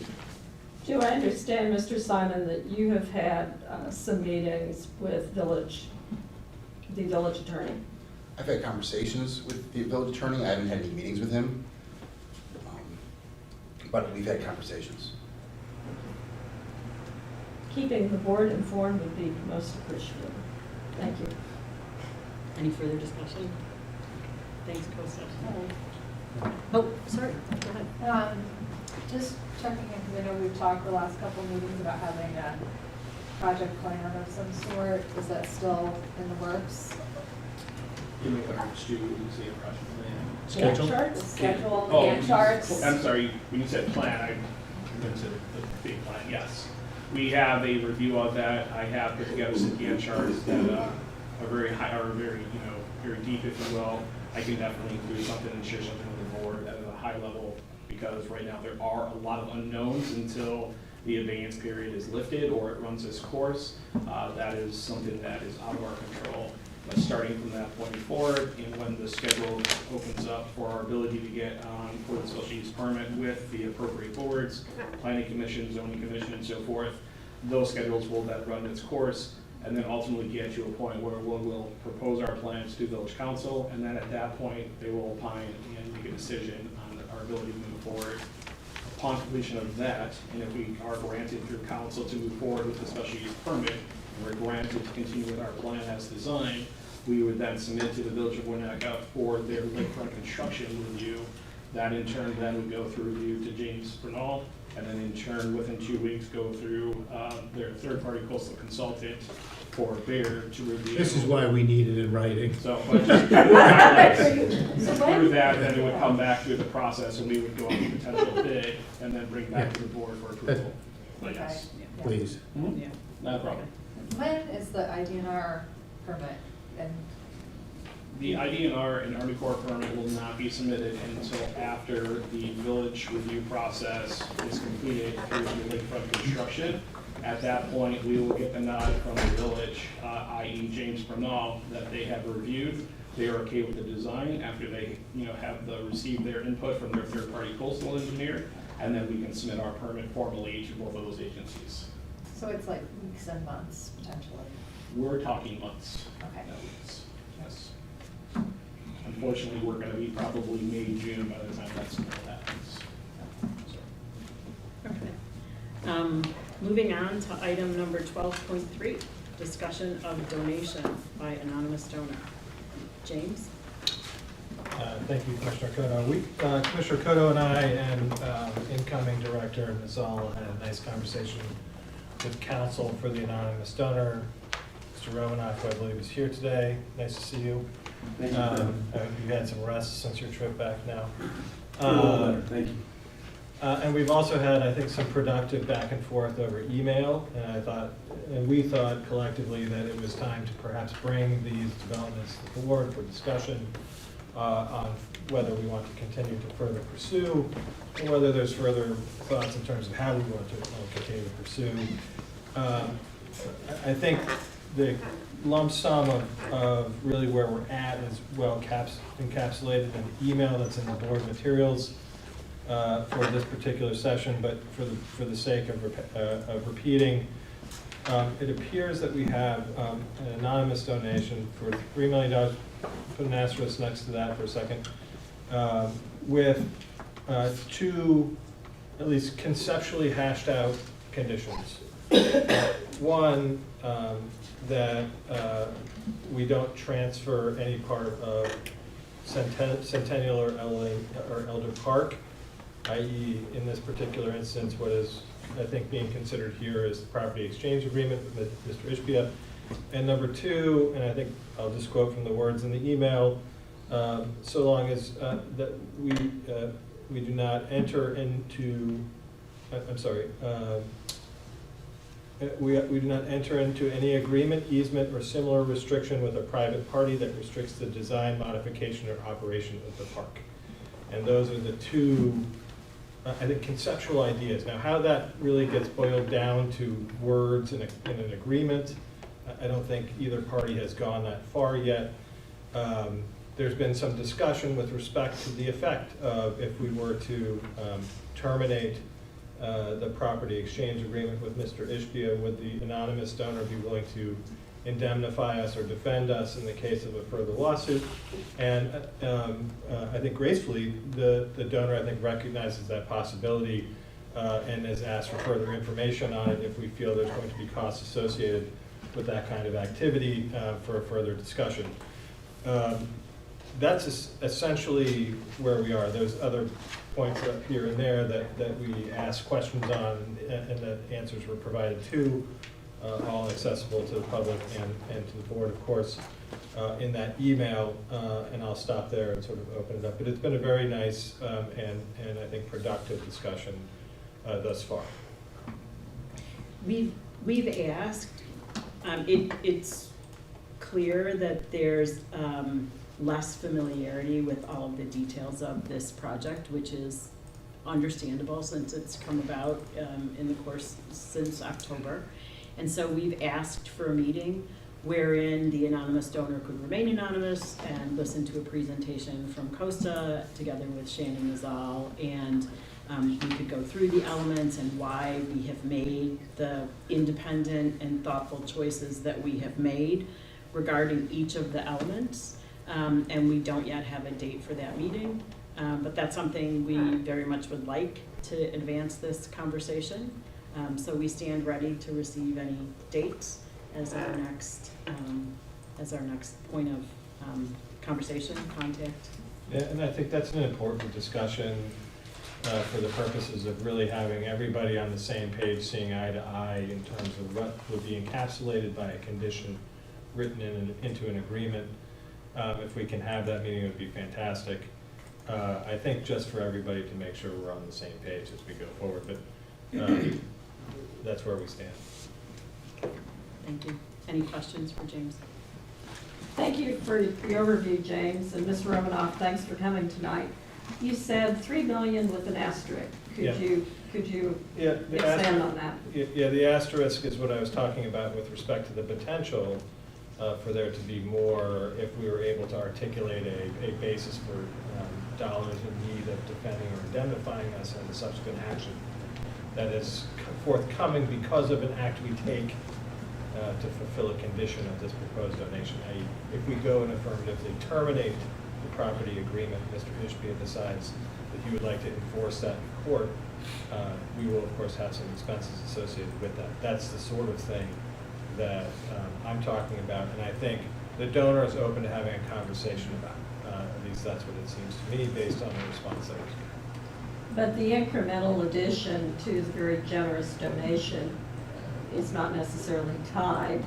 Do I understand, Mr. Simon, that you have had some meetings with the village attorney? I've had conversations with the village attorney. I haven't had any meetings with him. But we've had conversations. Keeping the board informed would be most appreciated. Thank you. Any further discussion? Thanks, Costa. Oh, sorry, go ahead. Just checking in, because I know we've talked the last couple of meetings about having a project plan of some sort. Is that still in the works? In regards to the project plan. Gantt charts? Schedule, Oh, Gantt charts? I'm sorry, when you said plan, I meant to the big plan, yes. We have a review of that. I have put together some Gantt charts that are very high, are very, very deep, if you will. I can definitely include something and share something with the board at a high level, because right now there are a lot of unknowns until the abeyance period is lifted or it runs its course. That is something that is out of our control. But starting from that point forward, and when the schedule opens up for our ability to get on for the special use permit with the appropriate boards, planning commission, zoning commission, and so forth, those schedules will then run its course, and then ultimately get to a point where we'll propose our plans to village council, and then at that point, they will opine and make a decision on our ability to move forward. Upon completion of that, and if we are granted through council to move forward with the special use permit, and we're granted to continue with our plan as designed, we would then submit to the village of Winnetka for their lakefront construction review. That in turn then would go through review to James Bernal, and then in turn, within 2 weeks, go through their third-party coastal consultant for Bear to review. This is why we need it in writing. So, but just through that, then it would come back through the process, and we would go on the potential bid, and then bring back to the board for approval. But yes. Please. Yeah. Not a problem. When is the IDNR permit? And The IDNR and Army Corps permit will not be submitted until after the village review process is completed through the lakefront construction. At that point, we will get the nod from the village, i.e. James Bernal, that they have reviewed. They are okay with the design after they, have received their input from their third-party coastal engineer, and then we can submit our permit formally to both of those agencies. so it's like weeks and months potentially. We're talking months. Okay. Not weeks. Yes. Unfortunately, we're going to be probably May, June by the time that's all happens. Moving on to item number 12.3, discussion of donation by anonymous donor. James? Thank you, Commissioner Cotto. Commissioner Cotto and I and incoming director, Ms. Zoll, had a nice conversation with counsel for the anonymous donor. Mr. Romanoff, who I believe is here today. Nice to see you. Thank you. You've had some rest since your trip back now. A little better, thank you. And we've also had, I think, some productive back and forth over email, and we thought collectively that it was time to perhaps bring these developments to the board for discussion on whether we want to continue to further pursue, or whether there's further thoughts in terms of how we want to continue to pursue. I think the lump sum of really where we're at is well encapsulated in the email that's in the board materials for this particular session, but for the sake of repeating, it appears that we have an anonymous donation for $3 million, put an asterisk next to that for a second, with two at least conceptually hashed out conditions. One, that we don't transfer any part of Centennial or Elder Park, i.e. in this particular instance, what is, I think, being considered here is the property exchange agreement with Mr. Ishbia. And number two, and I think I'll just quote from the words in the email, so long as that we do not enter into, we do not enter into any agreement, easement, or similar restriction with a private party that restricts the design, modification, or operation of the park. And those are the two, I think, conceptual ideas. Now, how that really gets boiled down to words in an agreement, I don't think either party has gone that far yet. There's been some discussion with respect to the effect of if we were to terminate the property exchange agreement with Mr. Ishbia, would the anonymous donor be willing to indemnify us or defend us in the case of a further lawsuit? And I think gracefully, the donor, I think, recognizes that possibility and has asked for further information on it if we feel there's going to be costs associated with that kind of activity for a further discussion. That's essentially where we are. There's other points up here and there that we asked questions on and that answers were provided to, all accessible to the public and to the board, of course, in that email. And I'll stop there and sort of open it up. But it's been a very nice and I think productive discussion thus far. We've asked, it's clear that there's less familiarity with all of the details of this project, which is understandable since it's come about in the course since October. And so we've asked for a meeting wherein the anonymous donor could remain anonymous and listen to a presentation from Costa together with Shannon Nazal, and we could go through the elements and why we have made the independent and thoughtful choices that we have made regarding each of the elements. And we don't yet have a date for that meeting, but that's something we very much would like to advance this conversation. So we stand ready to receive any dates as our next point of conversation, contact. Yeah, and I think that's an important discussion for the purposes of really having everybody on the same page, seeing eye to eye in terms of what would be encapsulated by a condition written into an agreement. If we can have that meeting, it would be fantastic. I think just for everybody to make sure we're on the same page as we go forward, but that's where we stand. Thank you. Any questions for James? Thank you for the overview, James, and Ms. Romanoff, thanks for coming tonight. You said $3 million with an asterisk. Could you expand on that? Yeah, the asterisk is what I was talking about with respect to the potential for there to be more if we were able to articulate a basis for dollars in need of defending or indemnifying us in the subsequent action that is forthcoming because of an act we take to fulfill a condition of this proposed donation. If we go and affirmatively terminate the property agreement, Mr. Ishbia decides that he would like to enforce that in court, we will of course have some expenses associated with that. That's the sort of thing that I'm talking about, and I think the donor is open to having a conversation about. At least that's what it seems to me, based on the response that was given. But the incremental addition to the very generous donation is not necessarily tied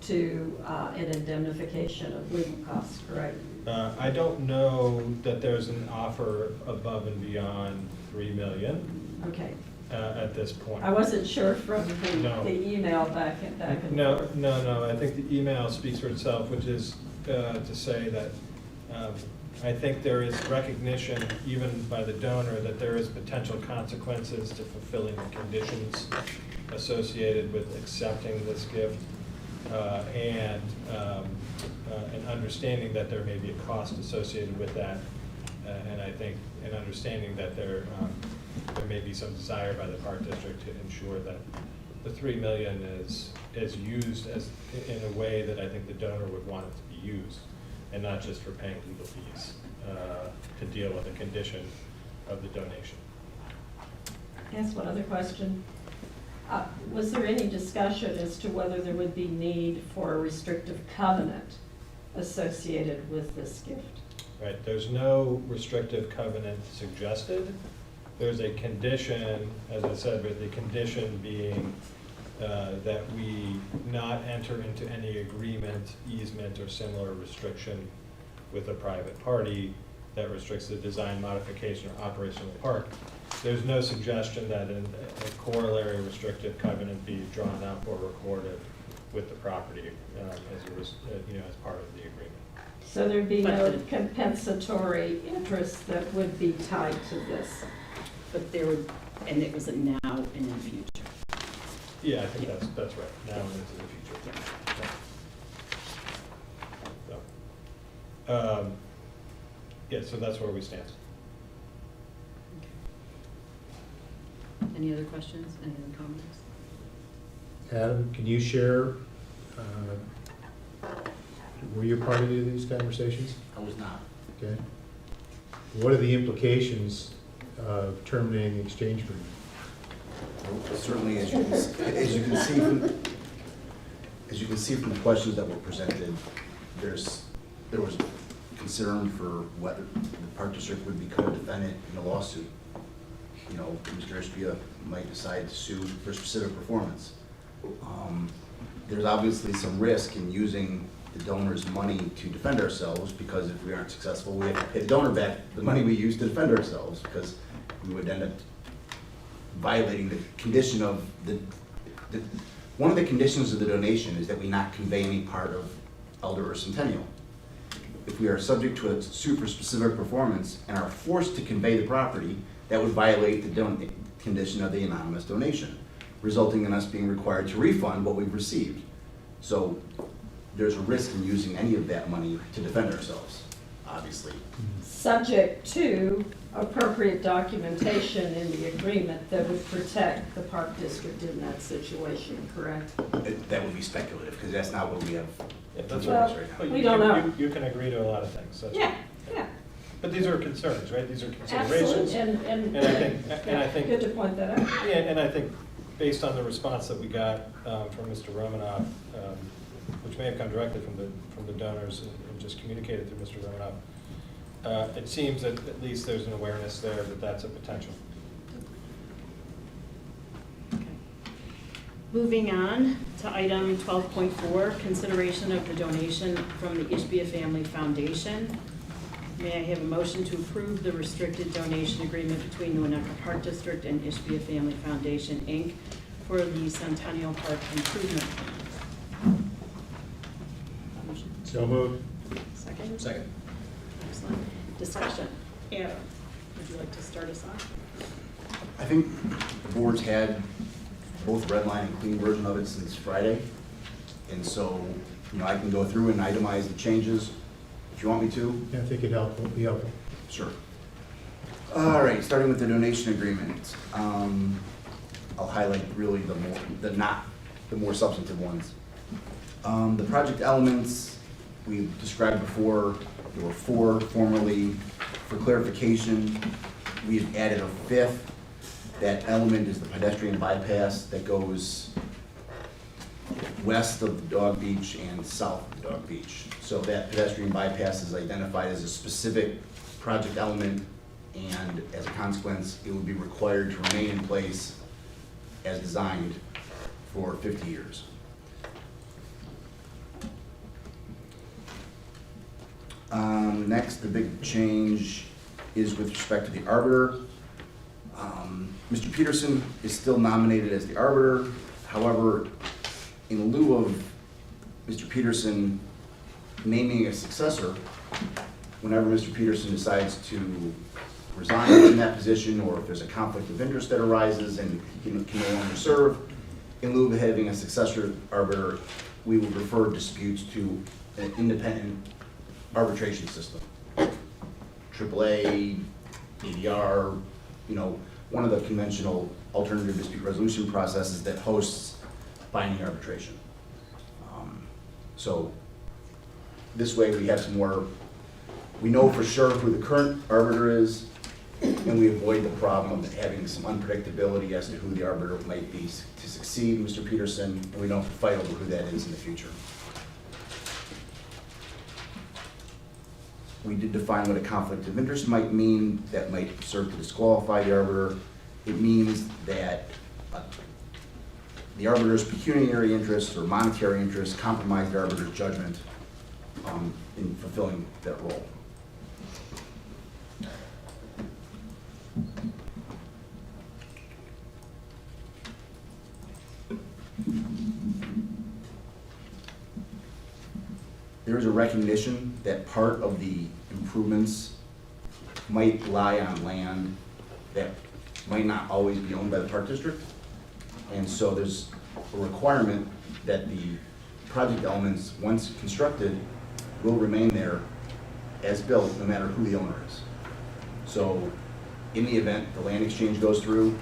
to an indemnification of legal costs, correct? I don't know that there's an offer above and beyond 3 million. Okay. At this point. I wasn't sure from No. the email back and No, forth. no, I think the email speaks for itself, which is to say that I think there is recognition, even by the donor, that there is potential consequences to fulfilling the conditions associated with accepting this gift, and an understanding that there may be a cost associated with that, and I think an understanding that there may be some desire by the Park District to ensure that the 3 million is used in a way that I think the donor would want it to be used, and not just for paying legal fees to deal with the condition of the donation. Ask one other question. Was there any discussion as to whether there would be need for a restrictive covenant associated with this gift? Right, there's no restrictive covenant suggested. There's a condition, as I said, but the condition being that we not enter into any agreement, easement, or similar restriction with a private party that restricts the design, modification, or operation of the park. There's no suggestion that a corollary restrictive covenant be drawn up or recorded with the property as part of the agreement. So there'd be no compensatory interest that would be tied to this? But there would, and it was a now and in the future. Yeah, I think that's right, now and into the future. So, yeah, so that's where we stand. Any other questions, any other comments? Adam, can you share, were you part of any of these conversations? I was not. Okay. What are the implications of terminating the exchange agreement? Certainly, as you can see from the questions that were presented, there was concern for whether the Park District would become a defendant in a lawsuit. You know, Mr. Ishbia might decide to sue for specific performance. There's obviously some risk in using the donor's money to defend ourselves, because if we aren't successful, we have to pay the donor back the money we used to defend ourselves, because we would end up violating the condition of one of the conditions of the donation is that we not convey any part of Elder or Centennial. If we are subject to a suit for specific performance and are forced to convey the property, that would violate the condition of the anonymous donation, resulting in us being required to refund what we've received. So there's a risk in using any of that money to defend ourselves, obviously. Subject to appropriate documentation in the agreement that would protect the Park District in that situation, correct? That would be speculative, because that's not what we have. That's Well, right now. we don't know. You can agree to a lot of things. Yeah, yeah. But these are concerns, right? These are considerations. Absolutely, And I think good to point that out. Yeah, and I think based on the response that we got from Mr. Romanoff, which may have come directly from the donors and just communicated through Mr. Romanoff, it seems that at least there's an awareness there that that's a potential. Moving on to item 12.4, consideration of the donation from the Ishbia Family Foundation. May I have a motion to approve the restricted donation agreement between the Winnetka Park District and Ishbia Family Foundation, Inc. for the Centennial Park Improvement Plan? Motion. So moved. Second? Second. Excellent. Discussion. Adam, would you like to start us off? I think the board's had both red line and clean version of it since Friday. And so, I can go through and itemize the changes if you want me to. Yeah, I think it'd be helpful. Sure. All right, starting with the donation agreement. I'll highlight really the more substantive ones. The project elements we described before, there were 4 formerly. For clarification, we have added a 5th. That element is the pedestrian bypass that goes west of the dog beach and south of the dog beach. So that pedestrian bypass is identified as a specific project element, and as a consequence, it would be required to remain in place as designed for 50 years. Next, the big change is with respect to the arbiter. Mr. Peterson is still nominated as the arbiter. However, in lieu of Mr. Peterson naming a successor, whenever Mr. Peterson decides to resign from that position, or if there's a conflict of interest that arises and he can no longer serve, in lieu of having a successor arbiter, we would refer disputes to an independent arbitration system. AAA, ADR, one of the conventional alternative dispute resolution processes that hosts binding arbitration. So this way we have some more, we know for sure who the current arbiter is, and we avoid the problem of having some unpredictability as to who the arbiter might be to succeed Mr. Peterson, and we don't have to fight over who that is in the future. We did define what a conflict of interest might mean. That might serve to disqualify the arbiter. It means that the arbiter's pecuniary interests or monetary interests compromise the arbiter's judgment in fulfilling that role. There is a recognition that part of the improvements might lie on land that might not always be owned by the park district. And so there's a requirement that the project elements, once constructed, will remain there as built, no matter who the owner is. So in the event the land exchange goes through,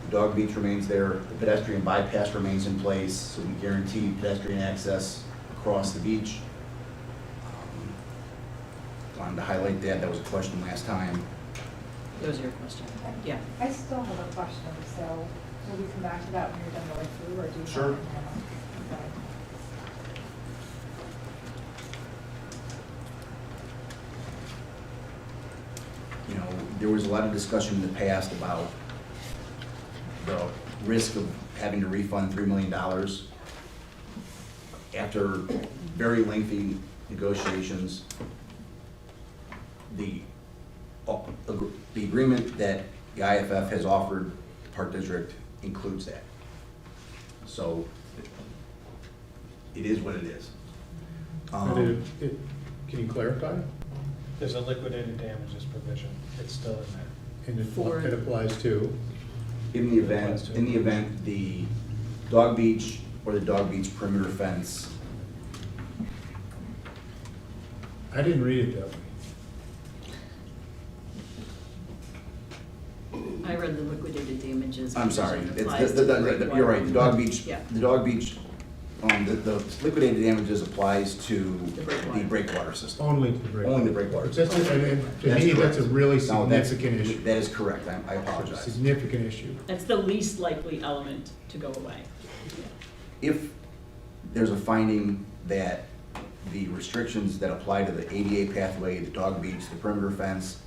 the dog beach remains there, the pedestrian bypass remains in place, so we guarantee pedestrian access across the beach. Wanted to highlight that. That was a question last time. That was your question. Yeah. I still have a question, so will we come back to that when you're done going through, or do you? Sure. Okay. There was a lot of discussion in the past about the risk of having to refund $3 million. After very lengthy negotiations, the agreement that the IFF has offered the Park District includes that. So it is what it is. Can you clarify? There's a liquidated damages provision. It's still in there. And it applies to? In the event the dog beach or the dog beach perimeter fence. I didn't read it that way. I read the liquidated damages. I'm sorry, provision it's, applies to the you're right, the dog beach, Yeah. the dog beach, the liquidated damages applies to the breakwater system. Only to the breakwater. Only the breakwater That's system. to me, that's a really No, that's- significant issue. That is correct, I It's a apologize. significant issue. That's the least likely element to go away. If there's a finding that the restrictions that apply to the ADA pathway, the dog beach, the perimeter fence,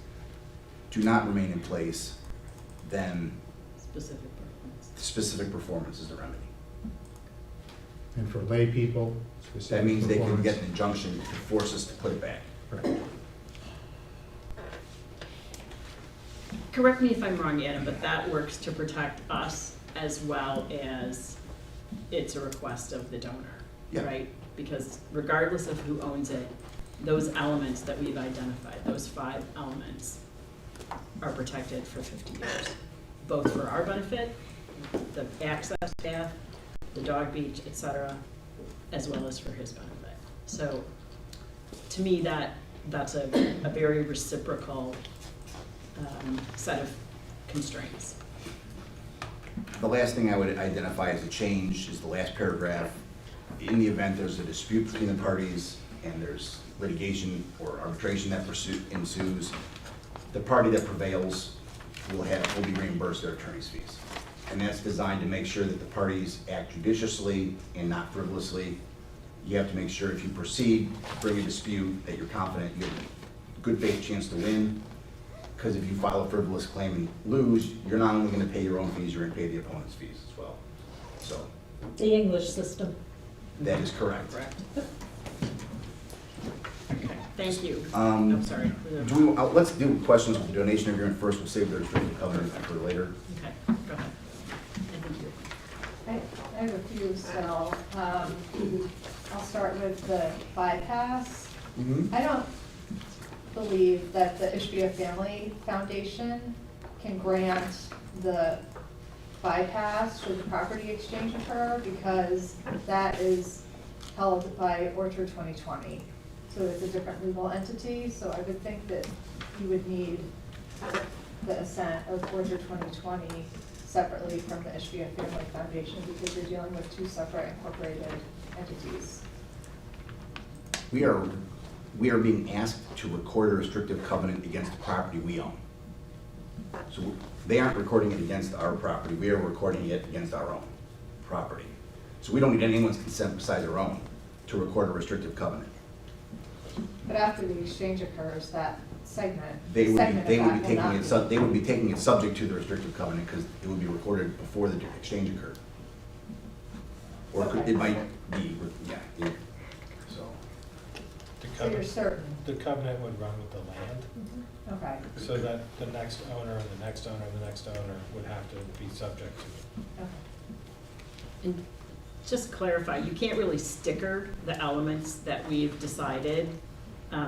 do not remain in place, then specific performance is the remedy. And for lay people, That specific means they can performance. get an injunction to force us to put it back. Right. Correct me if I'm wrong, Adam, but that works to protect us as well as it's a request of the donor, Yeah. right? Because regardless of who owns it, those elements that we've identified, those 5 elements, are protected for 50 years, both for our benefit, the access path, the dog beach, et cetera, as well as for his benefit. So to me, that's a very reciprocal set of constraints. The last thing I would identify as a change is the last paragraph. In the event there's a dispute between the parties and there's litigation or arbitration that ensues, the party that prevails will be reimbursed their attorney's fees. and that's designed to make sure that the parties act judiciously and not frivolously. You have to make sure if you proceed, bring a dispute, that you're confident you have a good faith chance to win. Because if you file a frivolous claim and lose, you're not only gonna pay your own fees, you're gonna pay the opponent's fees as well. So, The English system. that is correct. Thank you. Um, I'm sorry. Let's do questions with the donation agreement first. We'll save the restricted covenant for later. Okay, go ahead. Thank you. I have a few, so, I'll start with the bypass. I don't believe that the Ishbia Family Foundation can grant the bypass should the property exchange occur, because that is held by Orchard 2020. So it's a different legal entity, so I would think that you would need the assent of Orchard 2020 separately from the Ishbia Family Foundation, because you're dealing with two separate incorporated entities. We are being asked to record a restrictive covenant against the property we own. So they aren't recording it against our property, we are recording it against our own property. So we don't need anyone's consent besides our own to record a restrictive covenant. But after the exchange occurs, that segment. They would segment be of that will taking not it, they would be taking it subject to the restrictive covenant, because it would be recorded before the exchange occurred. Or it might be, yeah, so. So you're certain? The covenant would run with the land, Okay. so that the next owner and the next owner and the next owner would have to be subject to it. Okay. And just clarify, you can't really sticker the elements that we've decided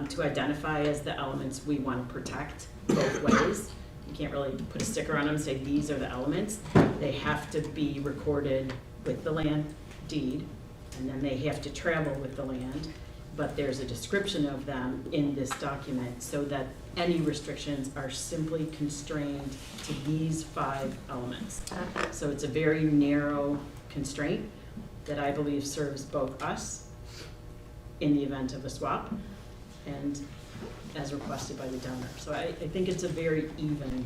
to identify as the elements we want to protect both ways. You can't really put a sticker on them and say, these are the elements. They have to be recorded with the land deed, and then they have to travel with the land. But there's a description of them in this document so that any restrictions are simply constrained to these 5 elements. So it's a very narrow constraint that I believe serves both us in the event of a swap and as requested by the donor. So I think it's a very even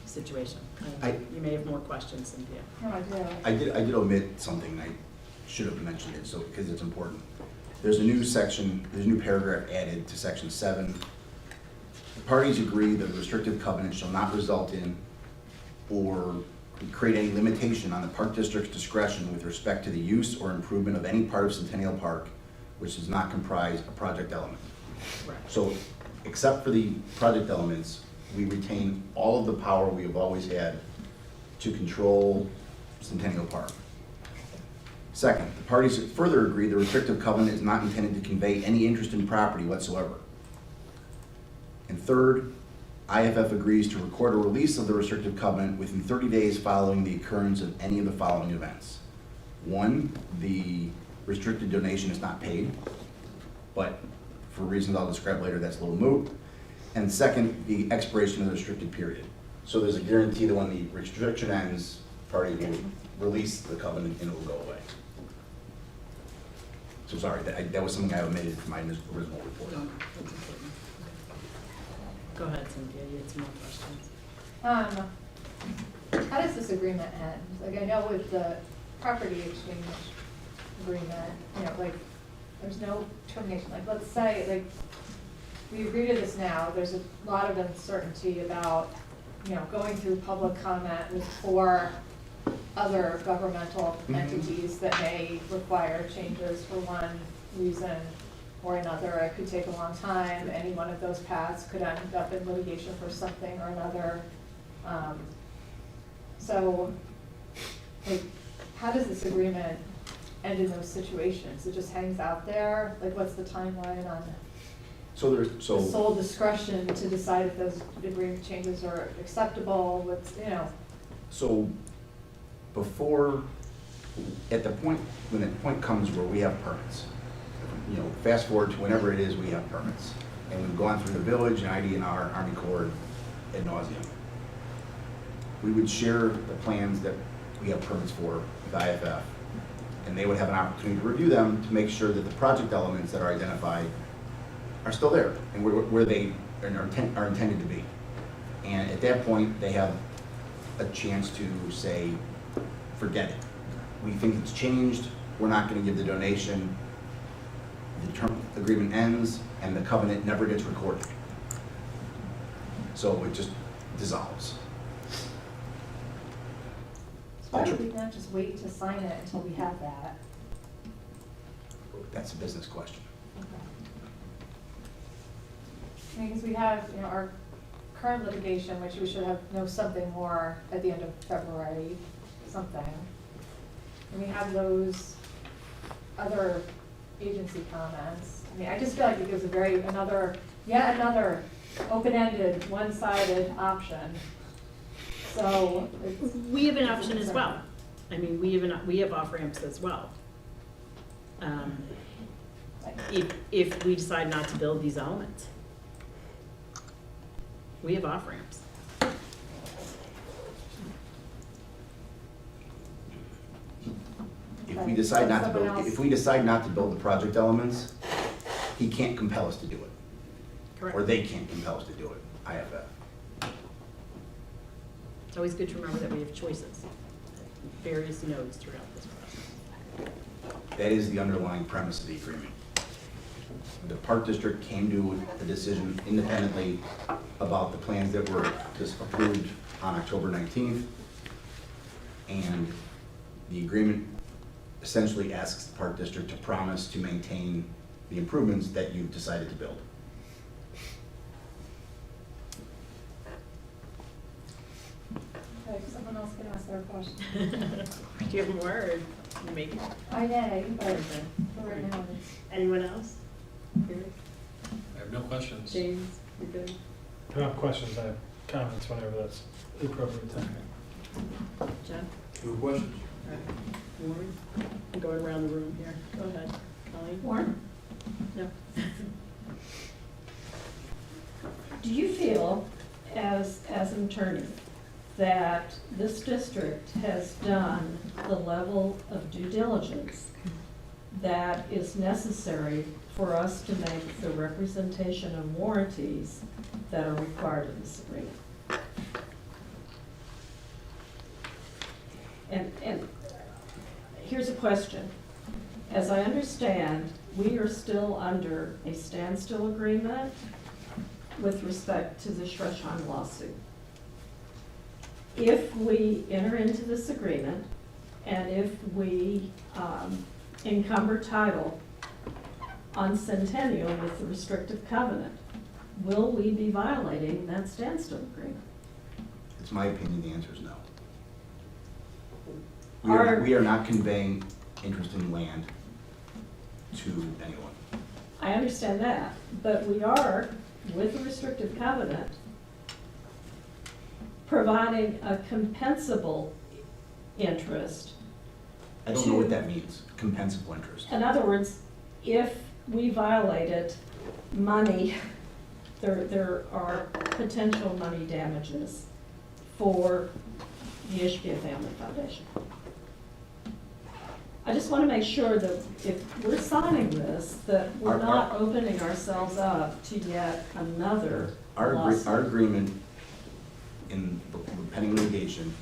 situation. You may have more questions, Cynthia. No, I do. I did omit something, I should have mentioned it, so, because it's important. There's a new section, there's a new paragraph added to section 7. The parties agree that the restrictive covenant shall not result in or create any limitation on the park district's discretion with respect to the use or improvement of any part of Centennial Park which does not comprise a project element. So, except for the project elements, we retain all of the power we have always had to control Centennial Park. Second, the parties further agree the restrictive covenant is not intended to convey any interest in property whatsoever. And third, IFF agrees to record a release of the restrictive covenant within 30 days following the occurrence of any of the following events. 1, the restricted donation is not paid, but for reasons I'll describe later, that's a little moot. And second, the expiration of the restricted period. So there's a guarantee that when the restriction ends, party will release the covenant and it will go away. So sorry, that was something I omitted from my original report. No, that's important. Go ahead, Cynthia, you had some more questions. How does this agreement end? Like, I know with the property exchange agreement, you know, like, there's no termination. Like, let's say, like, we agree to this now, there's a lot of uncertainty about, you know, going through public comment with 4 other governmental entities that may require changes for one reason or another. It could take a long time. Any one of those paths could end up in litigation for something or another. So, like, how does this agreement end in those situations? It just hangs out there? Like, what's the timeline on the sole discretion to decide if those agreement changes are acceptable? What's, you know? So before, at the point, when the point comes where we have permits, you know, fast forward to whenever it is we have permits, and we've gone through the village and IDNR, Army Corps ad nauseum, we would share the plans that we have permits for with IFF, and they would have an opportunity to review them to make sure that the project elements that are identified are still there and where they are intended to be. And at that point, they have a chance to say, forget it. We think it's changed, we're not gonna give the donation. The term agreement ends and the covenant never gets recorded. So it just dissolves. Why would we not just wait to sign it until we have that? That's a business question. Because we have, you know, our current litigation, which we should know something more at the end of February, something. And we have those other agency comments. I mean, I just feel like it gives yet another open-ended, one-sided option. So it's. We have an option as well. I mean, we have off-ramps as well. If we decide not to build these elements. We have off-ramps. If we decide not to build the project elements, he can't compel us to do it. Correct. Or they can't compel us to do it, IFF. It's always good to remember that we have choices, various nodes throughout this process. That is the underlying premise of the agreement. The Park District came to a decision independently about the plans that were just approved on October 19th. And the agreement essentially asks the Park District to promise to maintain the improvements that you've decided to build. Okay, someone else can ask their question. Do you have more, or you make it? I may, but for right now, it's. Anyone else? I have no questions. James, you're good? I don't have questions, I have comments whenever that's the appropriate time. John? No questions. All right. Warren? I'm going around the room here. Go ahead. Colleen? Warren? No. Do you feel, as an attorney, that this district has done the level of due diligence that is necessary for us to make the representation of warranties that are required in this agreement? And here's a question. As I understand, we are still under a standstill agreement with respect to the Shreshan lawsuit. If we enter into this agreement, and if we encumber title on Centennial with the restrictive covenant, will we be violating that standstill agreement? It's my opinion, the answer is no. Are- We are not conveying interest in land to anyone. I understand that, but we are, with the restrictive covenant, providing a compensable interest. I don't know what that means, compensable interest. In other words, if we violated money, there are potential money damages for the Ishbia Family Foundation. I just want to make sure that if we're signing this, that we're not opening ourselves up to yet another lawsuit. Our agreement in the pending litigation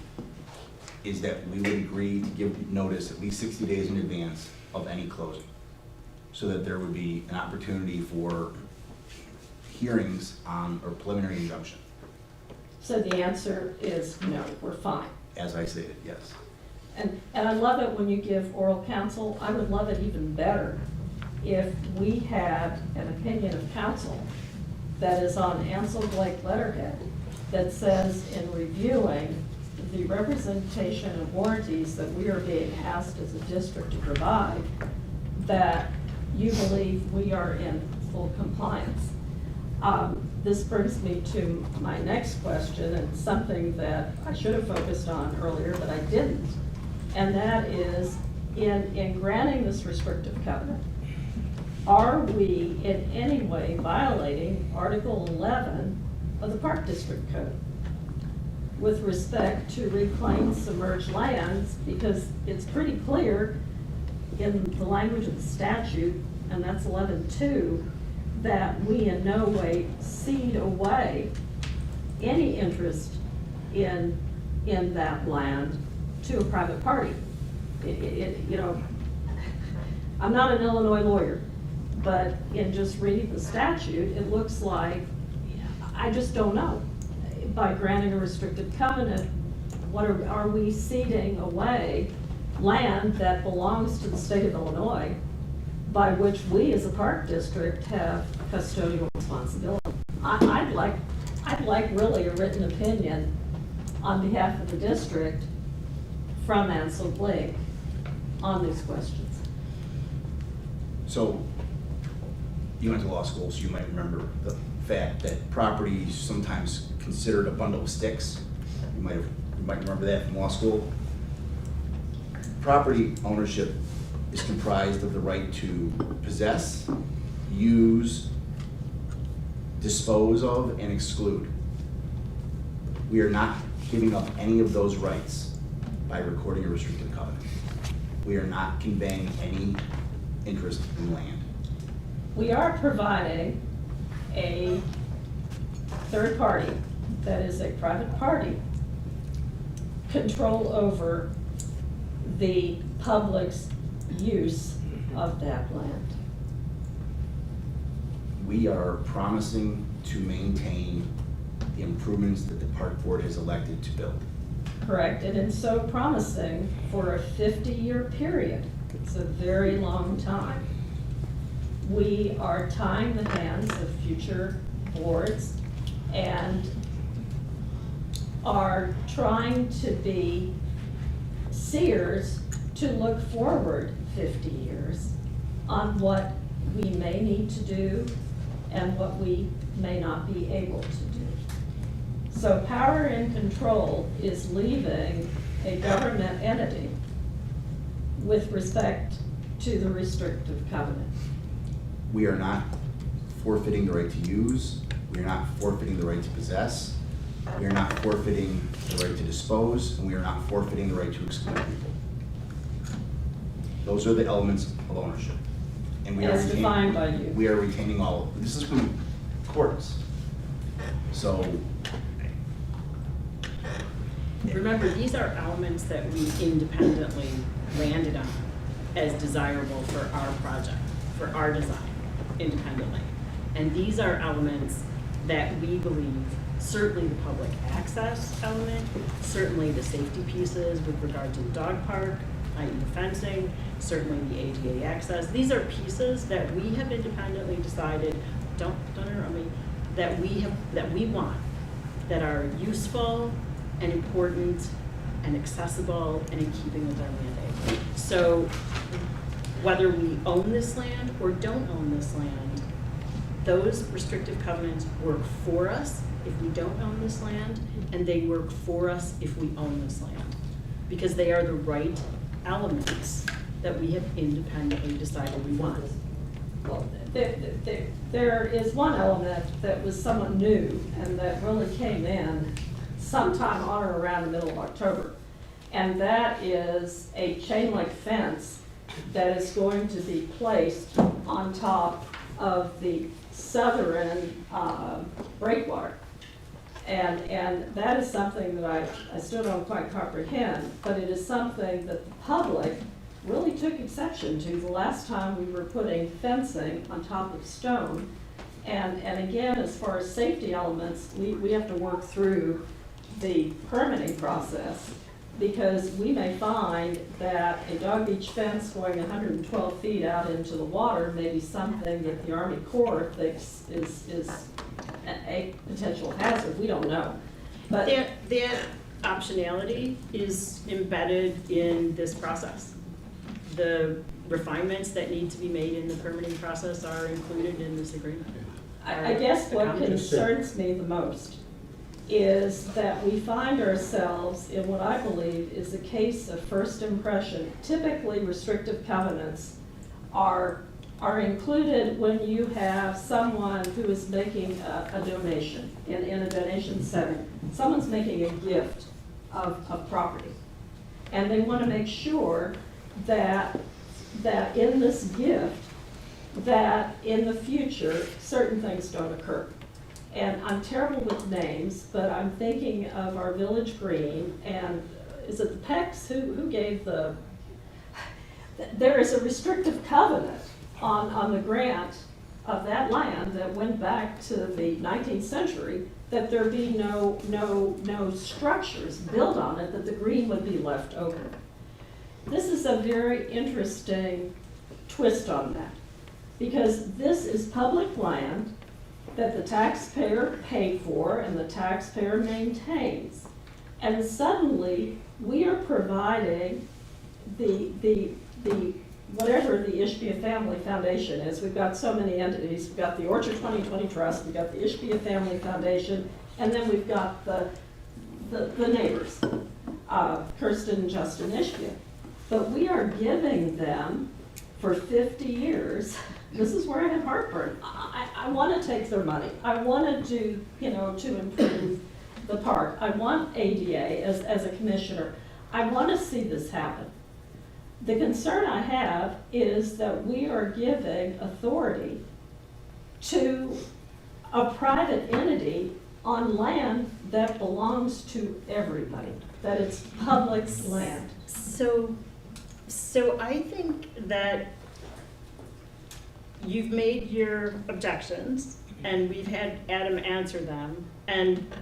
is that we would agree to give notice at least 60 days in advance of any closing, so that there would be an opportunity for hearings on a preliminary injunction. So the answer is no, we're fine. As I stated, yes. And I love it when you give oral counsel. I would love it even better if we had an opinion of counsel that is on Ansel Blake letterhead that says, in reviewing the representation of warranties that we are being asked as a district to provide, that you believe we are in full compliance. This brings me to my next question, and something that I should have focused on earlier, but I didn't. And that is, in granting this restrictive covenant, are we in any way violating Article 11 of the Park District Code with respect to reclaimed submerged lands? Because it's pretty clear in the language of the statute, and that's 11.2, that we in no way cede away any interest in in that land to a private party. You know, I'm not an Illinois lawyer, but in just reading the statute, it looks like, I just don't know. By granting a restricted covenant, what are we ceding away land that belongs to the state of Illinois, by which we as a park district have custodial responsibility? I'd like really a written opinion on behalf of the district from Ansel Blake on these questions. So, you went to law school, so you might remember the fact that property is sometimes considered a bundle of sticks. You might remember that from law school. Property ownership is comprised of the right to possess, use, dispose of, and exclude. We are not giving up any of those rights by recording a restricted covenant. We are not conveying any interest in land. We are providing a third party, that is a private party, control over the public's use of that land. We are promising to maintain the improvements that the park board has elected to build. Correct, and in so promising for a 50-year period, it's a very long time, we are tying the hands of future boards and are trying to be seers to look forward 50 years on what we may need to do and what we may not be able to do. So power and control is leaving a government entity with respect to the restrictive covenant. We are not forfeiting the right to use. We are not forfeiting the right to possess. We are not forfeiting the right to dispose, and we are not forfeiting the right to exclude people. Those are the elements of ownership. And we are As defined by you. We are retaining all of, this is from courts. So, Remember, these are elements that we independently landed on as desirable for our project, for our design, independently. And these are elements that we believe, certainly the public access element, certainly the safety pieces with regard to the dog park, i.e. the fencing, certainly the ADA access. These are pieces that we have independently decided, don't interrupt me, that we want, that are useful and important and accessible and in keeping with our mandate. So whether we own this land or don't own this land, those restrictive covenants work for us if we don't own this land, and they work for us if we own this land, because they are the right elements that we have independently decided we want. Well, there is one element that was somewhat new and that really came in sometime on or around the middle of October. And that is a chain link fence that is going to be placed on top of the southern breakwater. And that is something that I still don't quite comprehend, but it is something that the public really took exception to the last time we were putting fencing on top of stone. And again, as far as safety elements, we have to work through the permitting process, because we may find that a dog beach fence going 112 feet out into the water may be something that the Army Corps thinks is a potential hazard. We don't know. But that optionality is embedded in this process. The refinements that need to be made in the permitting process are included in this agreement. I guess what concerns me the most is that we find ourselves in what I believe is a case of first impression. Typically, restrictive covenants are included when you have someone who is making a donation in a donation setting. Someone's making a gift of property, and they want to make sure that in this gift, that in the future, certain things don't occur. And I'm terrible with names, but I'm thinking of our village green, and is it the Pecks who gave the, there is a restrictive covenant on the grant of that land that went back to the 19th century, that there be no structures built on it, that the green would be left open. This is a very interesting twist on that, because this is public land that the taxpayer paid for and the taxpayer maintains. And suddenly, we are providing the whatever the Ishbia Family Foundation is. We've got so many entities. We've got the Orchard 2020 Trust, we've got the Ishbia Family Foundation, and then we've got the neighbors, Kirsten and Justin Ishbia. But we are giving them for 50 years. This is where I have heartburn. I want to take their money. I want to do, to improve the park. I want ADA as a commissioner. I want to see this happen. The concern I have is that we are giving authority to a private entity on land that belongs to everybody, that it's public land. So I think that you've made your objections, and we've had Adam answer them, and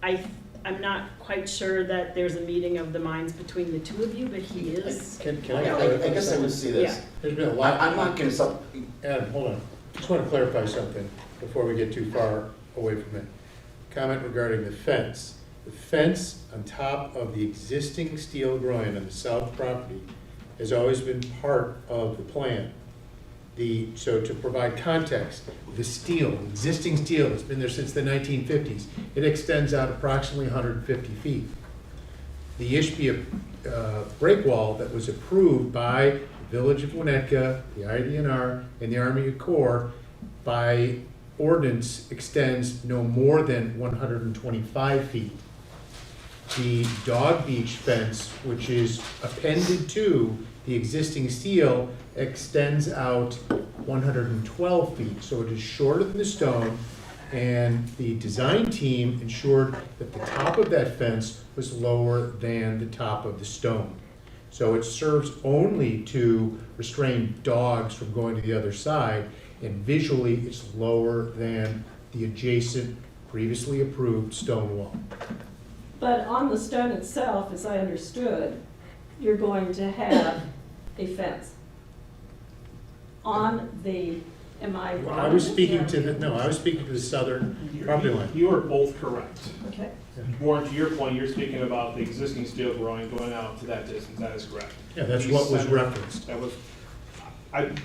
I'm not quite sure that there's a meeting of the minds between the two of you, but he is. I guess I would say this. Yeah. There's been a lot. I'm not gonna stop. Adam, hold on. Just want to clarify something before we get too far away from it. Comment regarding the fence. The fence on top of the existing steel groin on the south property has always been part of the plan. So to provide context, the steel, existing steel, that's been there since the 1950s, it extends out approximately 150 feet. The Ishbia break wall that was approved by the Village of Winnetka, the IDNR, and the Army Corps by ordinance extends no more than 125 feet. The Dog Beach fence, which is appended to the existing steel, extends out 112 feet, so it is shorter than the stone, and the design team ensured that the top of that fence was lower than the top of the stone. So it serves only to restrain dogs from going to the other side, and visually it's lower than the adjacent previously approved stone wall. But on the stone itself, as I understood, you're going to have a fence. On the, am I wrong? I was speaking to the southern property line. You are both correct. Okay. Warren, to your point, you're speaking about the existing steel groin going out to that distance. That is correct. Yeah, that's what was referenced. That was,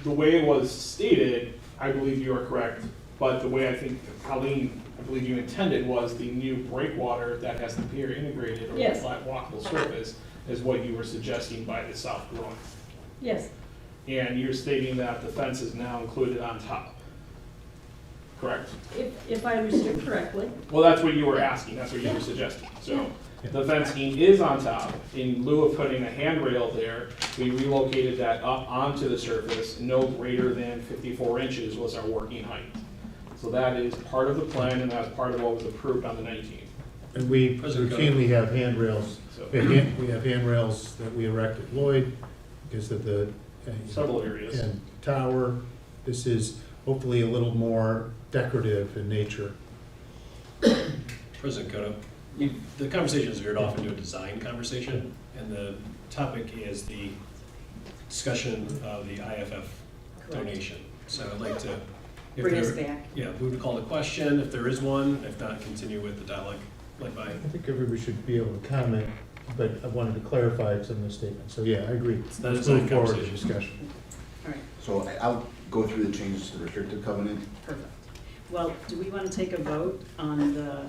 the way it was stated, I believe you are correct, but the way I think Colleen, I believe you intended was the new breakwater that has the pier integrated or the Yes. flat walkable surface is what you were suggesting by the south groin. Yes. And you're stating that the fence is now included on top, correct? If I understood correctly. Well, that's what you were asking, that's what you were suggesting. So the fencing is on top. In lieu of putting a handrail there, we relocated that up onto the surface. No greater than 54 inches was our working height. So that is part of the plan, and that's part of what was approved on the 19th. And we President routinely have handrails. So- We have handrails that we erect at Lloyd because of the Several areas. And tower. This is hopefully a little more decorative in nature. President Cotto, the conversation has veered off into a design conversation, and the topic is the discussion of the IFF donation. So I'd like to, if Bring us there- back. Yeah, move to call the question, if there is one, if not, continue with the dialogue led by. I think everybody should be able to comment, but I wanted to clarify some of the statements. So yeah, I agree. That is Let's a move forward with the conversation. discussion. All right, So I'll go through the changes to the restrictive covenant. perfect. Well, do we want to take a vote on the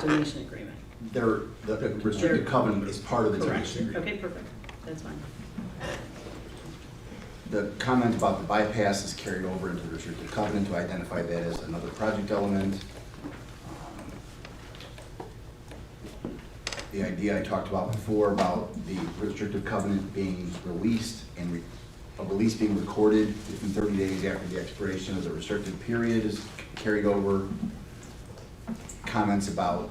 donation agreement? The restrictive covenant is part of the donation agreement. Okay, perfect, that's fine. The comment about the bypass is carried over into the restrictive covenant to identify that as another project element. The idea I talked about before about the restrictive covenant being released and a release being recorded within 30 days after the expiration of the restricted period is carried over. comments about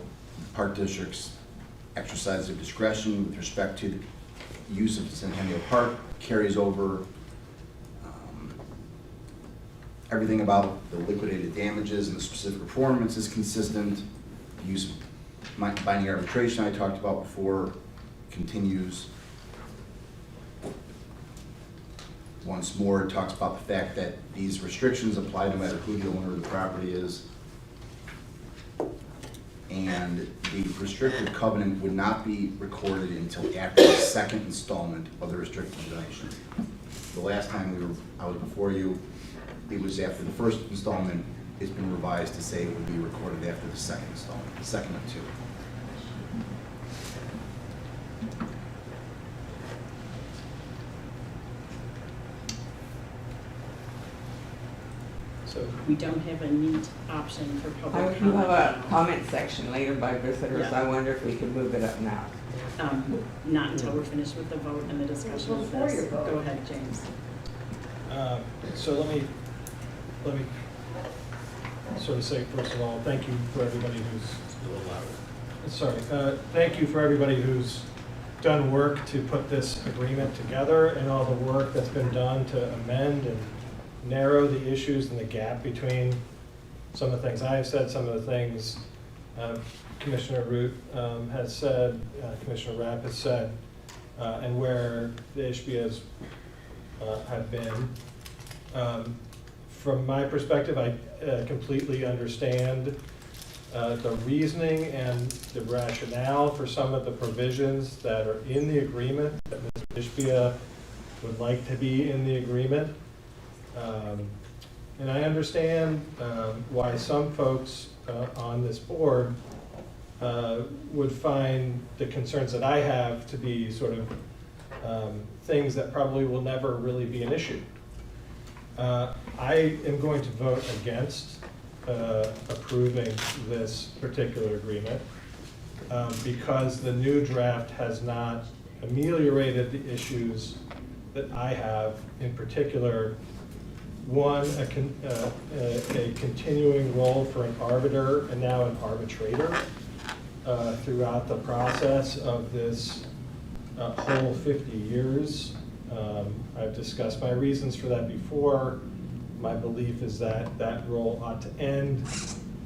Park District's exercise of discretion with respect to the use of Centennial Park carries over. Everything about the liquidated damages and the specific performance is consistent. The use of binding arbitration I talked about before continues. Once more, it talks about the fact that these restrictions apply no matter who the owner of the property is. And the restrictive covenant would not be recorded until after the second installment of the restrictive donation. The last time I was before you, it was after the first installment. It's been revised to say it would be recorded after the second installment, the second of two. So we don't have a neat option for public comment. You have a comment section later by visitors. Yeah. I wonder if we could move it up now. Not until we're finished with the vote and the discussion of Before this. your vote. Go ahead, James. So let me sort of say, first of all, thank you for everybody who's, a little louder. Sorry, thank you for everybody who's done work to put this agreement together and all the work that's been done to amend and narrow the issues and the gap between some of the things I have said, some of the things Commissioner Root has said, Commissioner Rapp has said, and where the HBAs have been. From my perspective, I completely understand the reasoning and the rationale for some of the provisions that are in the agreement, that Mr. Ishbia would like to be in the agreement. And I understand why some folks on this board would find the concerns that I have to be sort of things that probably will never really be an issue. I am going to vote against approving this particular agreement because the new draft has not ameliorated the issues that I have, in particular, one, a continuing role for an arbiter and now an arbitrator throughout the process of this whole 50 years. I've discussed my reasons for that before. My belief is that that role ought to end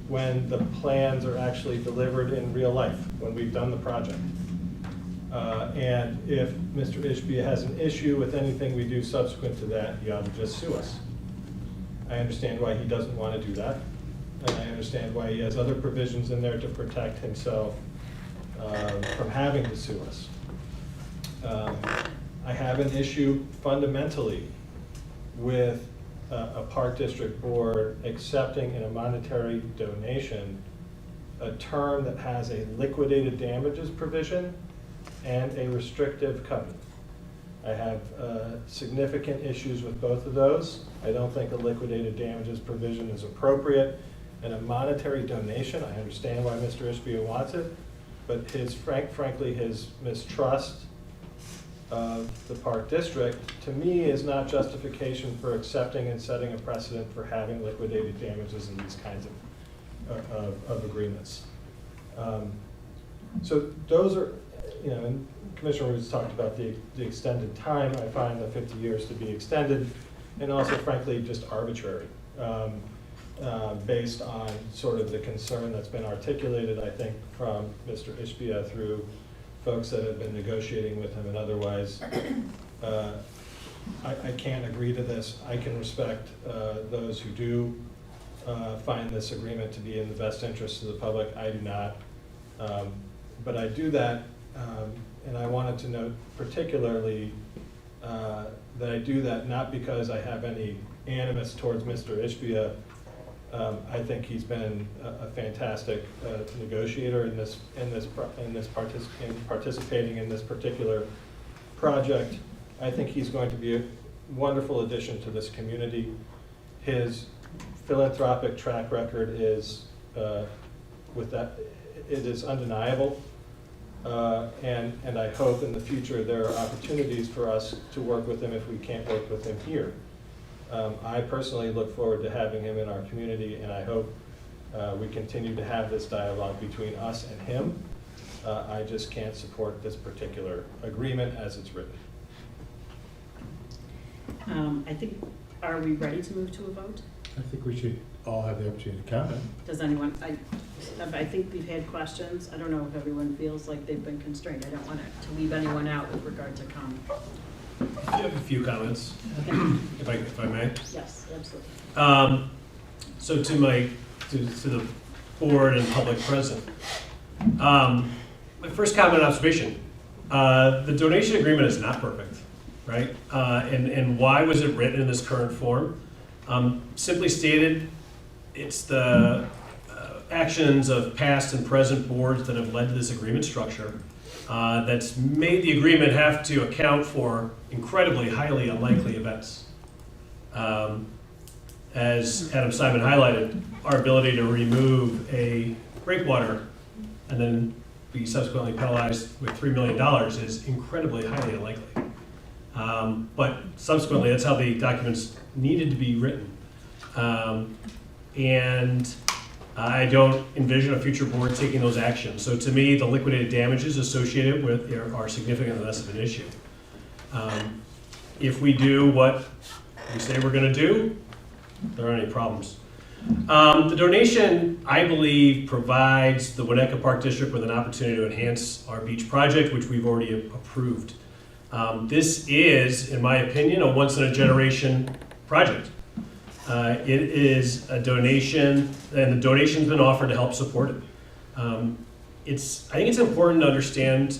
when the plans are actually delivered in real life, when we've done the project. And if Mr. Ishbia has an issue with anything we do subsequent to that, he ought to just sue us. I understand why he doesn't want to do that, and I understand why he has other provisions in there to protect himself from having to sue us. I have an issue fundamentally with a Park District board accepting in a monetary donation a term that has a liquidated damages provision and a restrictive covenant. I have significant issues with both of those. I don't think a liquidated damages provision is appropriate. And a monetary donation, I understand why Mr. Ishbia wants it, but frankly, his mistrust of the Park District, to me, is not justification for accepting and setting a precedent for having liquidated damages in these kinds of agreements. So those are, and Commissioner Woods talked about the extended time. I find the 50 years to be extended and also, frankly, just arbitrary based on sort of the concern that's been articulated, I think, from Mr. Ishbia through folks that have been negotiating with him and otherwise. I can't agree to this. I can respect those who do find this agreement to be in the best interest of the public. I do not. But I do that, and I wanted to note particularly that I do that not because I have any animus towards Mr. Ishbia. I think he's been a fantastic negotiator in participating in this particular project. I think he's going to be a wonderful addition to this community. His philanthropic track record is it is undeniable. And I hope in the future there are opportunities for us to work with him if we can't work with him here. I personally look forward to having him in our community, and I hope we continue to have this dialogue between us and him. I just can't support this particular agreement as it's written. I think, are we ready to move to a vote? I think we should all have the opportunity to comment. Does anyone, I think we've had questions. I don't know if everyone feels like they've been constrained. I don't want to leave anyone out with regard to comment. I have a few comments, if I may. Yes, absolutely. So to the board and public present, my first comment and observation, the donation agreement is not perfect, right? And why was it written in this current form? Simply stated, it's the actions of past and present boards that have led to this agreement structure that's made the agreement have to account for incredibly highly unlikely events. As Adam Simon highlighted, our ability to remove a breakwater and then be subsequently penalized with $3 million is incredibly highly unlikely. But subsequently, that's how the documents needed to be written. And I don't envision a future board taking those actions. So to me, the liquidated damages associated with it are significantly less of an issue. If we do what we say we're going to do, there aren't any problems. The donation, I believe, provides the Winnetka Park District with an opportunity to enhance our beach project, which we've already approved. This is, in my opinion, a once-in-a-generation project. It is a donation, and the donation's been offered to help support it. I think it's important to understand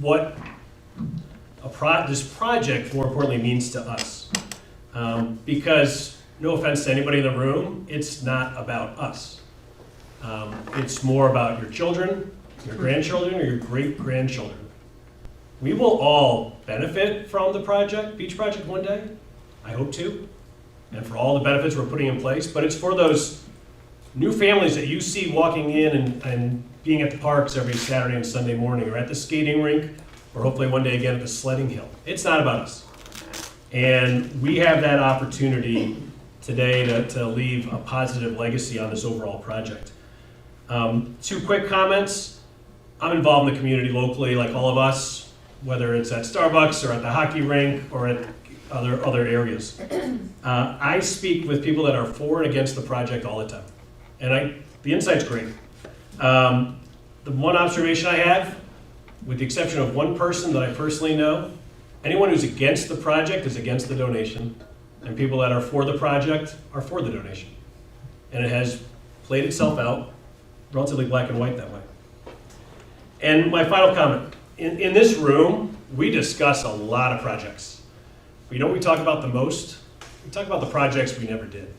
what this project, more importantly, means to us. Because, no offense to anybody in the room, it's not about us. It's more about your children, your grandchildren, or your great-grandchildren. We will all benefit from the project, beach project, one day. I hope to. And for all the benefits we're putting in place, but it's for those new families that you see walking in and being at the parks every Saturday and Sunday morning, or at the skating rink, or hopefully one day again at the sledding hill. It's not about us. And we have that opportunity today to leave a positive legacy on this overall project. 2 quick comments. I'm involved in the community locally, like all of us, whether it's at Starbucks or at the hockey rink or at other areas. I speak with people that are for and against the project all the time. And the insight's great. The one observation I have, with the exception of one person that I personally know, anyone who's against the project is against the donation, and people that are for the project are for the donation. And it has played itself out relatively black and white that way. And my final comment, in this room, we discuss a lot of projects. But you know what we talk about the most? We talk about the projects we never did.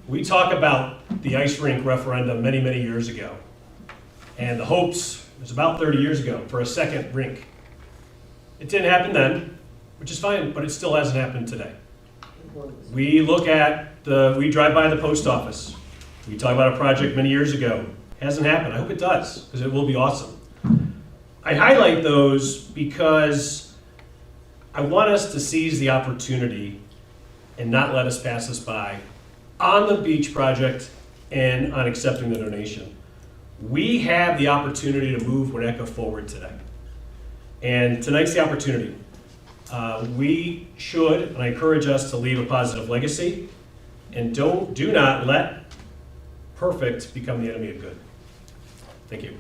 We talk about the ice rink referendum many, many years ago. And the hopes, it was about 30 years ago, for a second rink. It didn't happen then, which is fine, but it still hasn't happened today. We we drive by the post office. We talk about a project many years ago. Hasn't happened. I hope it does, because it will be awesome. I highlight those because I want us to seize the opportunity and not let us pass us by on the beach project and on accepting the donation. We have the opportunity to move Winnetka forward today. And tonight's the opportunity. We should, and I encourage us to leave a positive legacy, and do not let perfect become the enemy of good. Thank you.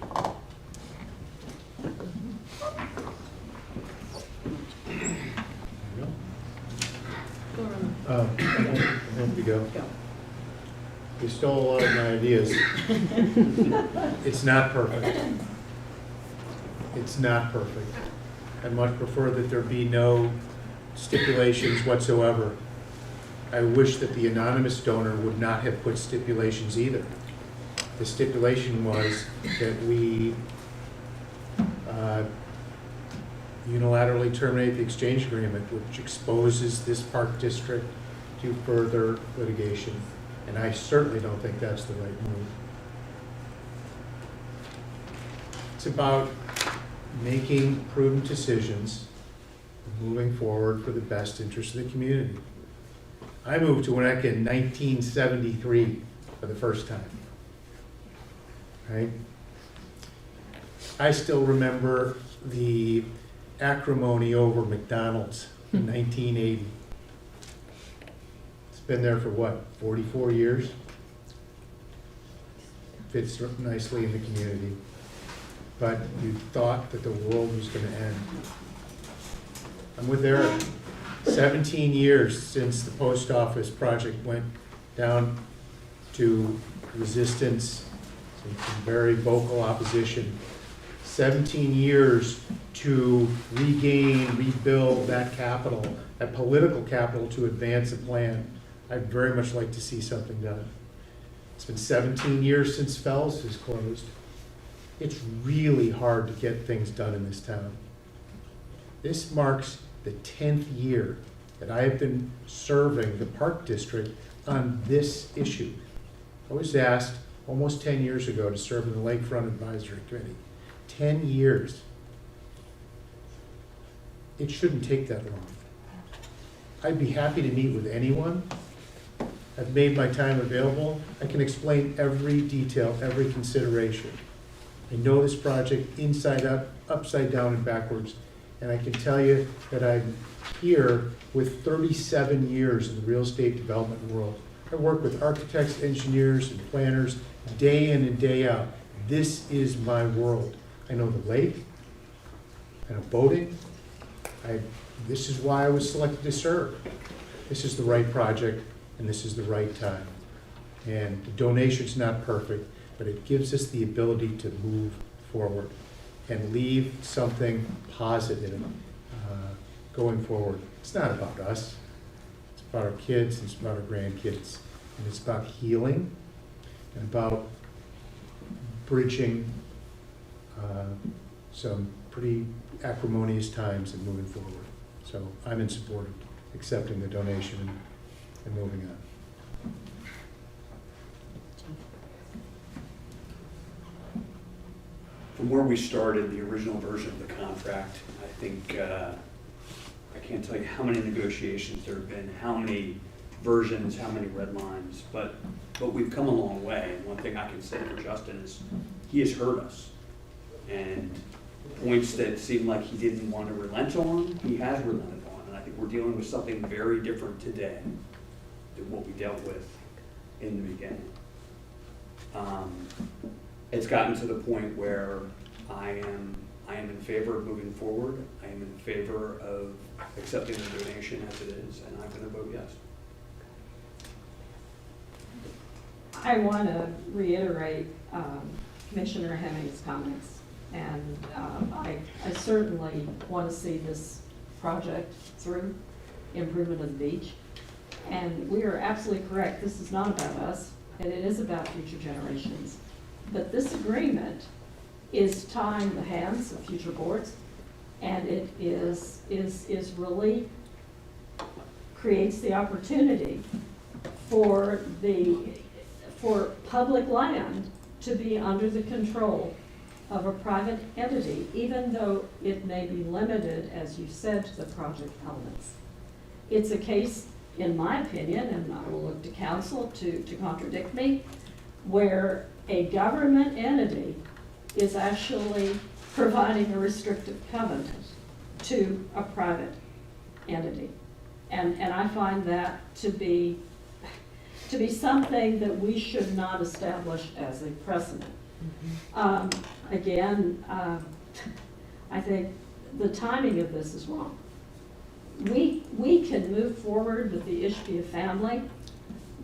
I hope you go. You stole a lot of my ideas. It's not perfect. It's not perfect. I'd much prefer that there be no stipulations whatsoever. I wish that the anonymous donor would not have put stipulations either. The stipulation was that we unilaterally terminate the exchange agreement, which exposes this park district to further litigation. And I certainly don't think that's the right move. It's about making prudent decisions, moving forward for the best interest of the community. I moved to Winnetka in 1973. for the first time. Right? I still remember the acrimony over McDonald's in 1980. It's been there for what, 44 years? Fits nicely in the community. But you thought that the world was going to end. I'm with Eric. 17 years since the post office project went down to resistance, some very vocal opposition. 17 years to regain, rebuild that capital, that political capital to advance a plan. I'd very much like to see something done. It's been 17 years since Fells has closed. It's really hard to get things done in this town. This marks the 10th year that I have been serving the Park District on this issue. I was asked almost 10 years ago to serve in the Lakefront Advisory Committee. 10 years. It shouldn't take that long. I'd be happy to meet with anyone. I've made my time available. I can explain every detail, every consideration. I know this project inside out, upside down, and backwards. And I can tell you that I'm here with 37 years in the real estate development world. I work with architects, engineers, and planners day in and day out. This is my world. I know the lake, I know boating. This is why I was selected to serve. This is the right project, and this is the right time. And the donation's not perfect, but it gives us the ability to move forward and leave something positive going forward. It's not about us. It's about our kids, and it's about our grandkids. And it's about healing and about bridging some pretty acrimonious times and moving forward. So I'm in support of accepting the donation and moving on. From where we started, the original version of the contract, I think, I can't tell you how many negotiations there have been, how many versions, how many red lines, but we've come a long way. And one thing I can say for Justin is he has heard us. And points that seemed like he didn't want to relent on, he has relented on. And I think we're dealing with something very different today than what we dealt with in the beginning. It's gotten to the point where I am in favor of moving forward. I am in favor of accepting the donation as it is, and I'm going to vote yes. I want to reiterate Commissioner Hemming's comments, and I certainly want to see this project through, improvement of the beach. And we are absolutely correct, this is not about us, and it is about future generations. But this agreement is tying the hands of future boards, and it is really creates the opportunity for public land to be under the control of a private entity, even though it may be limited, as you said, to the project elements. It's a case, in my opinion, and I will look to council to contradict me, where a government entity is actually providing a restrictive covenant to a private entity. And I find that to be something that we should not establish as a precedent. Again, I think the timing of this is wrong. We can move forward with the Ishbia family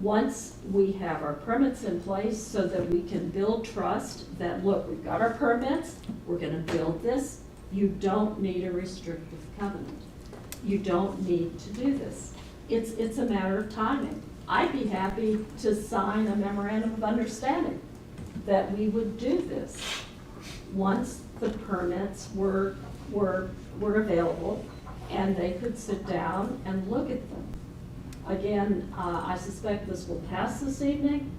once we have our permits in place so that we can build trust that, look, we've got our permits, we're going to build this. You don't need a restrictive covenant. You don't need to do this. It's a matter of timing. I'd be happy to sign a memorandum of understanding that we would do this once the permits were available and they could sit down and look at them. Again, I suspect this will pass this evening.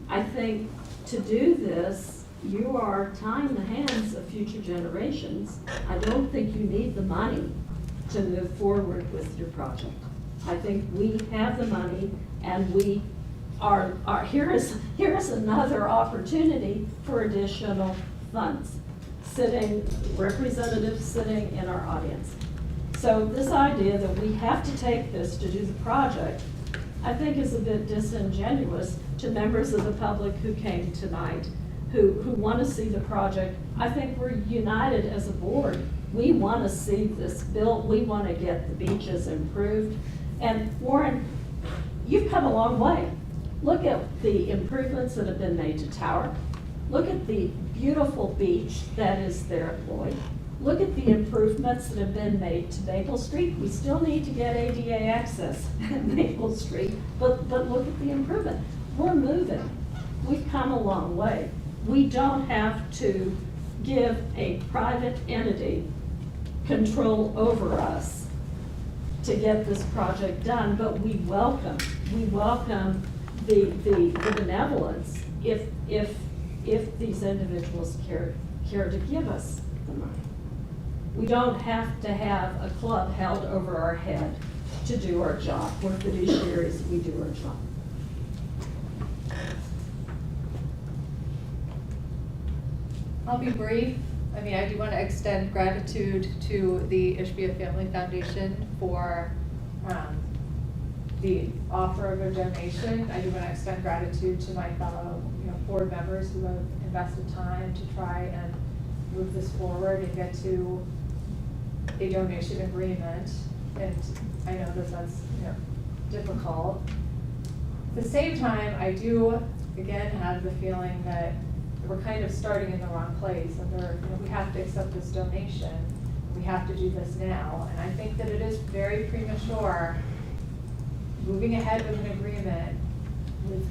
I think to do this, you are tying the hands of future generations. I don't think you need the money to move forward with your project. I think we have the money and we here is another opportunity for additional funds, representatives sitting in our audience. So this idea that we have to take this to do the project, I think is a bit disingenuous to members of the public who came tonight, who want to see the project. I think we're united as a board. We want to see this built. We want to get the beaches improved. And Warren, you've come a long way. Look at the improvements that have been made to Tower. Look at the beautiful beach that is there at Lloyd. Look at the improvements that have been made to Maple Street. We still need to get ADA access at Maple Street, but look at the improvement. We're moving. We've come a long way. We don't have to give a private entity control over us to get this project done, but we welcome the benevolence if these individuals care to give us the money. We don't have to have a club held over our head to do our job. We're fiduciaries, we do our job. I'll be brief. I mean, I do want to extend gratitude to the Ishbia Family Foundation for the offer of a donation. I do want to extend gratitude to my fellow board members who have invested time to try and move this forward and get to a donation agreement. And I know that that's difficult. At the same time, I do again have the feeling that we're kind of starting in the wrong place, and we have to accept this donation. We have to do this now, and I think that it is very premature moving ahead with an agreement with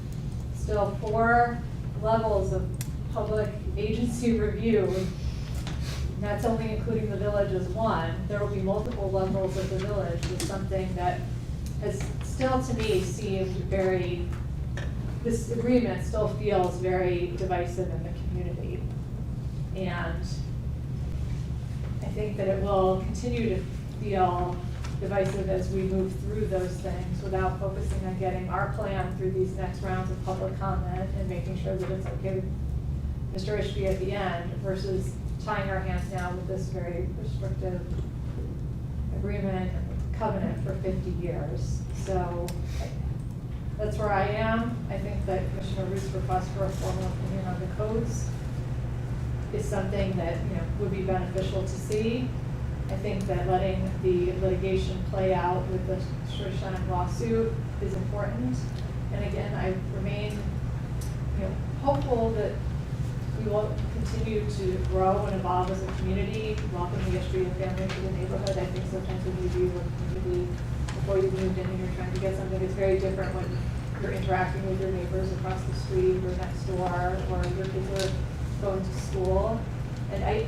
still 4 levels of public agency review. And that's only including the village as one. There will be multiple levels of the village with something that has still to me seemed very, this agreement still feels very divisive in the community. And I think that it will continue to feel divisive as we move through those things without focusing on getting our plan through these next rounds of public comment and making sure that it's okay with Mr. Ishbia at the end versus tying our hands now with this very restrictive agreement and covenant for 50 years. So that's where I am. I think that Commissioner Root's request for a formal opinion on the codes is something that would be beneficial to see. I think that letting the litigation play out with the Shoshone lawsuit is important. And again, I remain hopeful that we will continue to grow and evolve as a community, welcome the Ishbia family to the neighborhood. I think sometimes when you view a community before you've moved in and you're trying to get something, it's very different when you're interacting with your neighbors across the street or next door, or your kids are going to school. And I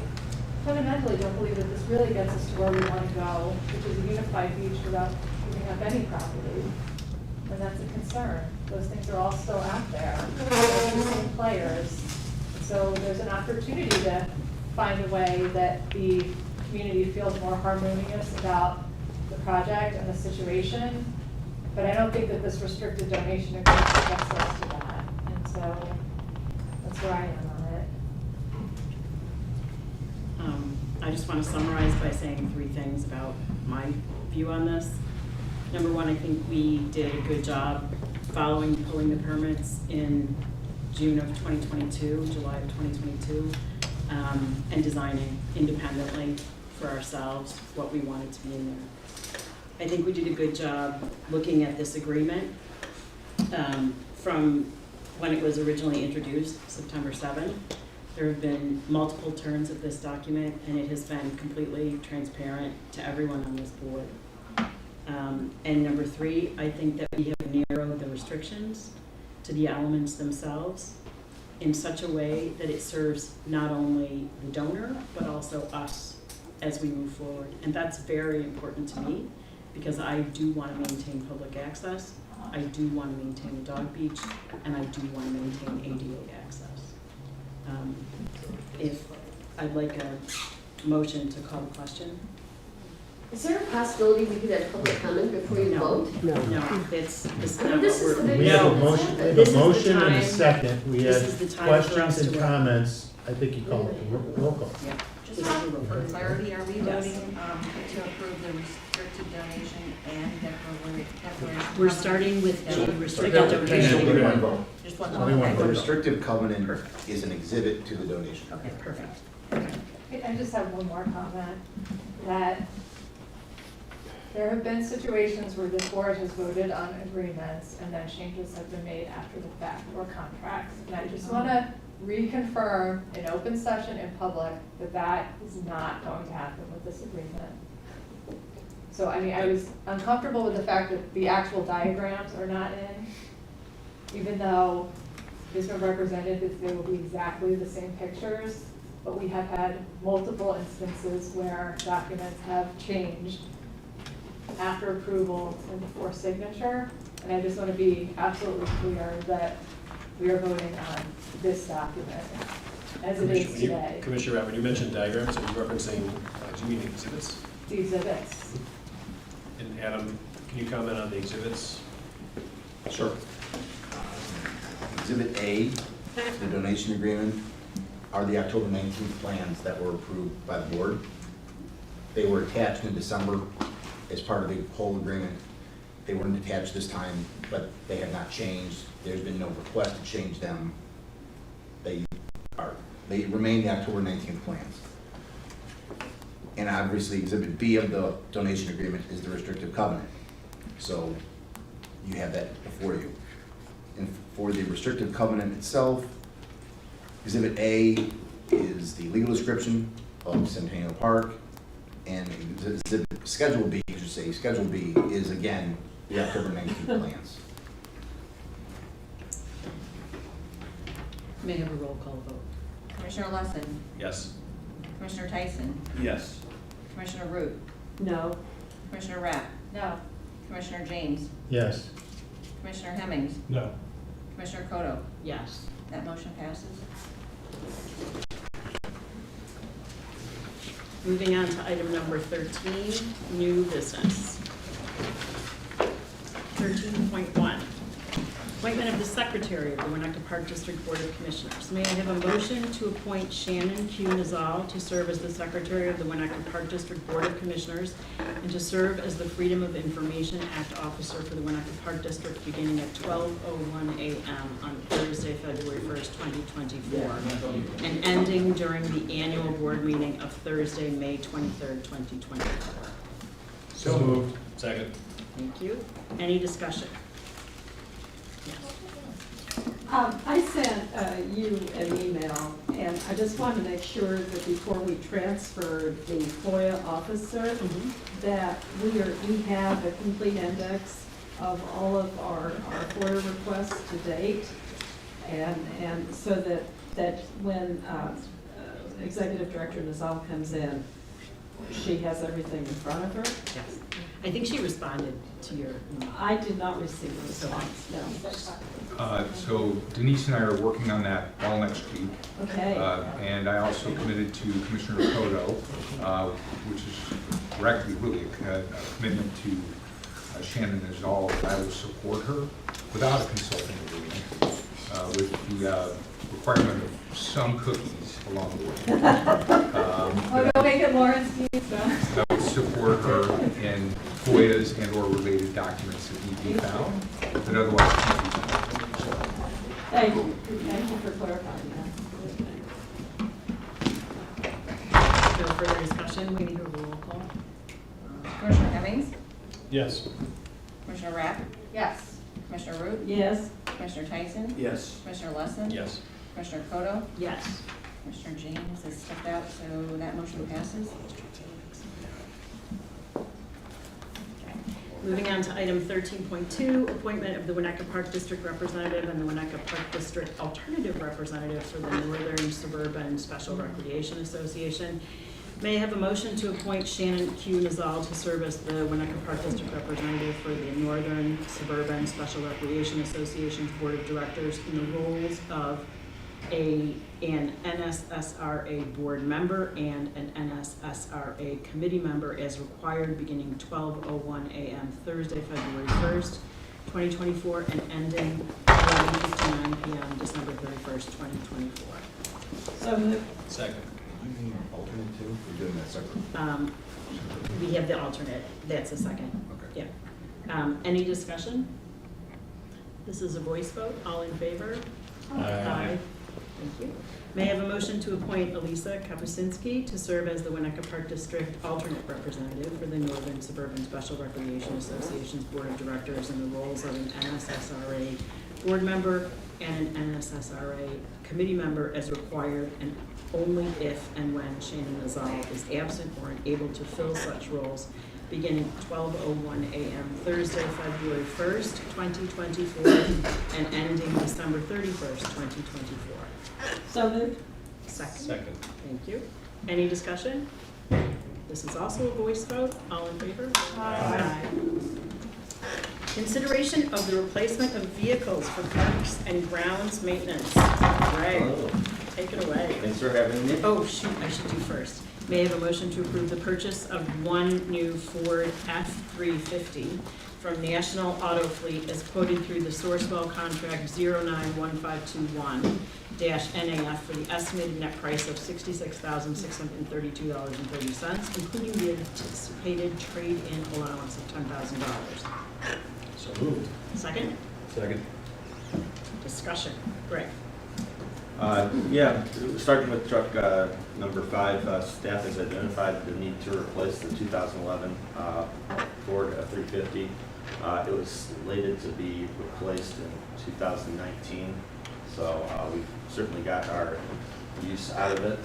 fundamentally don't believe that this really gets us to where we want to go, which is a unified beach without giving up any property. And that's a concern. Those things are all still out there. They're the same players. So there's an opportunity to find a way that the community feels more harmonious about the project and the situation. But I don't think that this restricted donation agreement gets us to that. And so that's where I am on it. I just want to summarize by saying 3 things about my view on this. Number 1, I think we did a good job pulling the permits in June of 2022, July of 2022, and designing independently for ourselves what we wanted to be in there. I think we did a good job looking at this agreement from when it was originally introduced, September 7th. There have been multiple turns of this document, and it has been completely transparent to everyone on this board. And number 3, I think that we have narrowed the restrictions to the elements themselves in such a way that it serves not only the donor, but also us as we move forward. And that's very important to me, because I do want to maintain public access, I do want to maintain the dog beach, and I do want to maintain ADA access. If I'd like a motion to call the question. Is there a possibility we could have public comment before you vote? No, it's I mean, this is the big We have a deal. motion, we have This a is the motion and a time- second. We this had is the time for us questions and to- comments. I think you called it roll call. Just for clarity, are we voting to approve the restricted donation and declaration? We're starting with the restricted Just donation. one vote. Just one Only one vote. The vote. restrictive covenant is an exhibit to the donation. Okay, perfect. I just have one more comment, that there have been situations where this board has voted on agreements and then changes have been made after the fact or contracts. And I just want to reconfirm in open session in public that that is not going to happen with this agreement. So, I mean, I was uncomfortable with the fact that the actual diagrams are not in, even though it's been represented that they will be exactly the same pictures. But we have had multiple instances where documents have changed after approval and before signature. And I just want to be absolutely clear that we are voting on this document as it is today. Commissioner Rapp, when you mentioned diagrams, are you referencing, do you mean exhibits? The exhibits. And Adam, can you comment on the exhibits? Sure. Exhibit A, the donation agreement, are the October 19th plans that were approved by the board. They were attached in December as part of the whole agreement. They weren't attached this time, but they have not changed. There's been no request to change them. They remain the October 19th plans. And obviously, Exhibit B of the donation agreement is the restrictive covenant. So you have that before you. And for the restrictive covenant itself, Exhibit A is the legal description of Centennial Park, and Schedule B, I should say, Schedule B is again the October 19th plans. May I have a roll call vote? Commissioner Lesson, Yes. Commissioner Tyson, Yes. Commissioner Root, No. Commissioner Rapp, No. Commissioner James, Yes. Commissioner Hemmings, No. Commissioner Kodo. Yes. That motion passes. Moving on to item number 13, new business. 13.1, appointment of the secretary of the Winnetka Park District Board of Commissioners. May I have a motion to appoint Shannon Q. Nazal to serve as the secretary of the Winnetka Park District Board of Commissioners and to serve as the Freedom of Information Act officer for the Winnetka Park District beginning at 12:01 a.m. on Thursday, February 1st, 2024, and ending during the annual board meeting of Thursday, May 23rd, 2024. So moved. Second. Thank you. Any discussion? Yes. I sent you an email, and I just wanted to make sure that before we transfer the FOIA officer, that we have a complete index of all of our FOIA requests to date, and so that when Executive Director Nazal comes in, she has everything in front of her. Yes. I think she responded to your email. I did not receive a response, no. So Denise and I are working on that all next week. Okay. And I also committed to Commissioner Kodo, which is directly really a commitment to Shannon Nazal. I will support her without a consulting agreement, with the requirement of some cookies along the way. Oh, don't make it Lauren's pizza. I would support her in FOIAs and or related documents that need to be found, but otherwise can't be found. So, Thank you for clarifying that. No further discussion, we need a roll call. Commissioner Hemmings, Yes. Commissioner Rapp, Yes. Commissioner Root, Yes. Commissioner Tyson, Yes. Commissioner Lesson, Yes. Commissioner Kodo, Yes. Commissioner James has stepped out, so that motion passes. Moving on to item 13.2, appointment of the Winnetka Park District Representative and the Winnetka Park District Alternative Representative for the Northern Suburban Special Recreation Association. May I have a motion to appoint Shannon Q. Nazal to serve as the Winnetka Park District Representative for the Northern Suburban Special Recreation Association's Board of Directors in the roles of an NSSRA board member and an NSSRA committee member as required beginning 12:01 a.m. Thursday, February 1st, 2024, and ending 11:59 p.m. December 31st, 2024. So moved. Second. Alternate two, we're doing that separate. We have the alternate, that's the second. Okay. Yeah. Any discussion? This is a voice vote, all in favor? Aye. Thank you. May I have a motion to appoint Elisa Kapusinski to serve as the Winnetka Park District alternate representative for the Northern Suburban Special Recreation Association's Board of Directors in the roles of an NSSRA board member and an NSSRA committee member as required, and only if and when Shannon Nazal is absent or unable to fill such roles, beginning 12:01 a.m. Thursday, February 1st, 2024, and ending December 31st, 2024. So moved. Second. Thank you. Any discussion? This is also a voice vote. All in favor? Aye. Consideration of the replacement of vehicles for parks and grounds maintenance. Greg, take it away. Thanks for having me. Oh, shoot, I should do first. May I have a motion to approve the purchase of one new Ford F-350 from National Auto Fleet as quoted through the Sourcewell contract 091521-NAF for the estimated net price of $66,632.30, including the anticipated trade-in allowance of $10,000. So moved. Second? Second. Discussion. Greg? Yeah, starting with truck number 5, staff has identified the need to replace the 2011 Ford F-350. It was slated to be replaced in 2019, so we've certainly got our use out of it.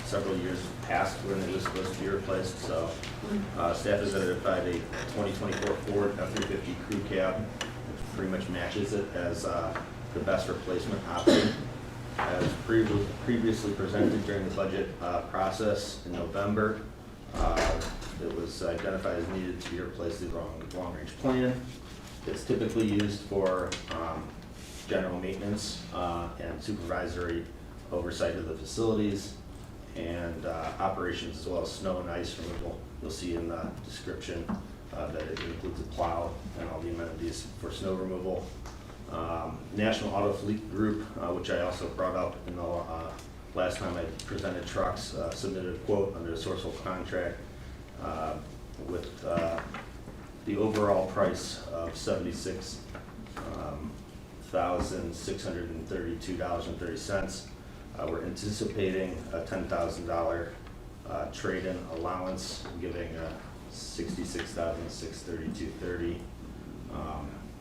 Several years passed when it was supposed to be replaced, so staff has identified a 2024 Ford F-350 crew cab, which pretty much matches it as the best replacement option. As previously presented during the budget process in November, it was identified as needed to be replaced through the long-range plan. It's typically used for general maintenance and supervisory oversight of the facilities and operations, as well as snow and ice removal. You'll see in the description that it includes a plow and all the amenities for snow removal. National Auto Fleet Group, which I also brought up in the last time I presented trucks, submitted a quote under a Sourcewell contract with the overall price of $76,632.30. We're anticipating a $10,000 trade-in allowance, giving $66,632.30.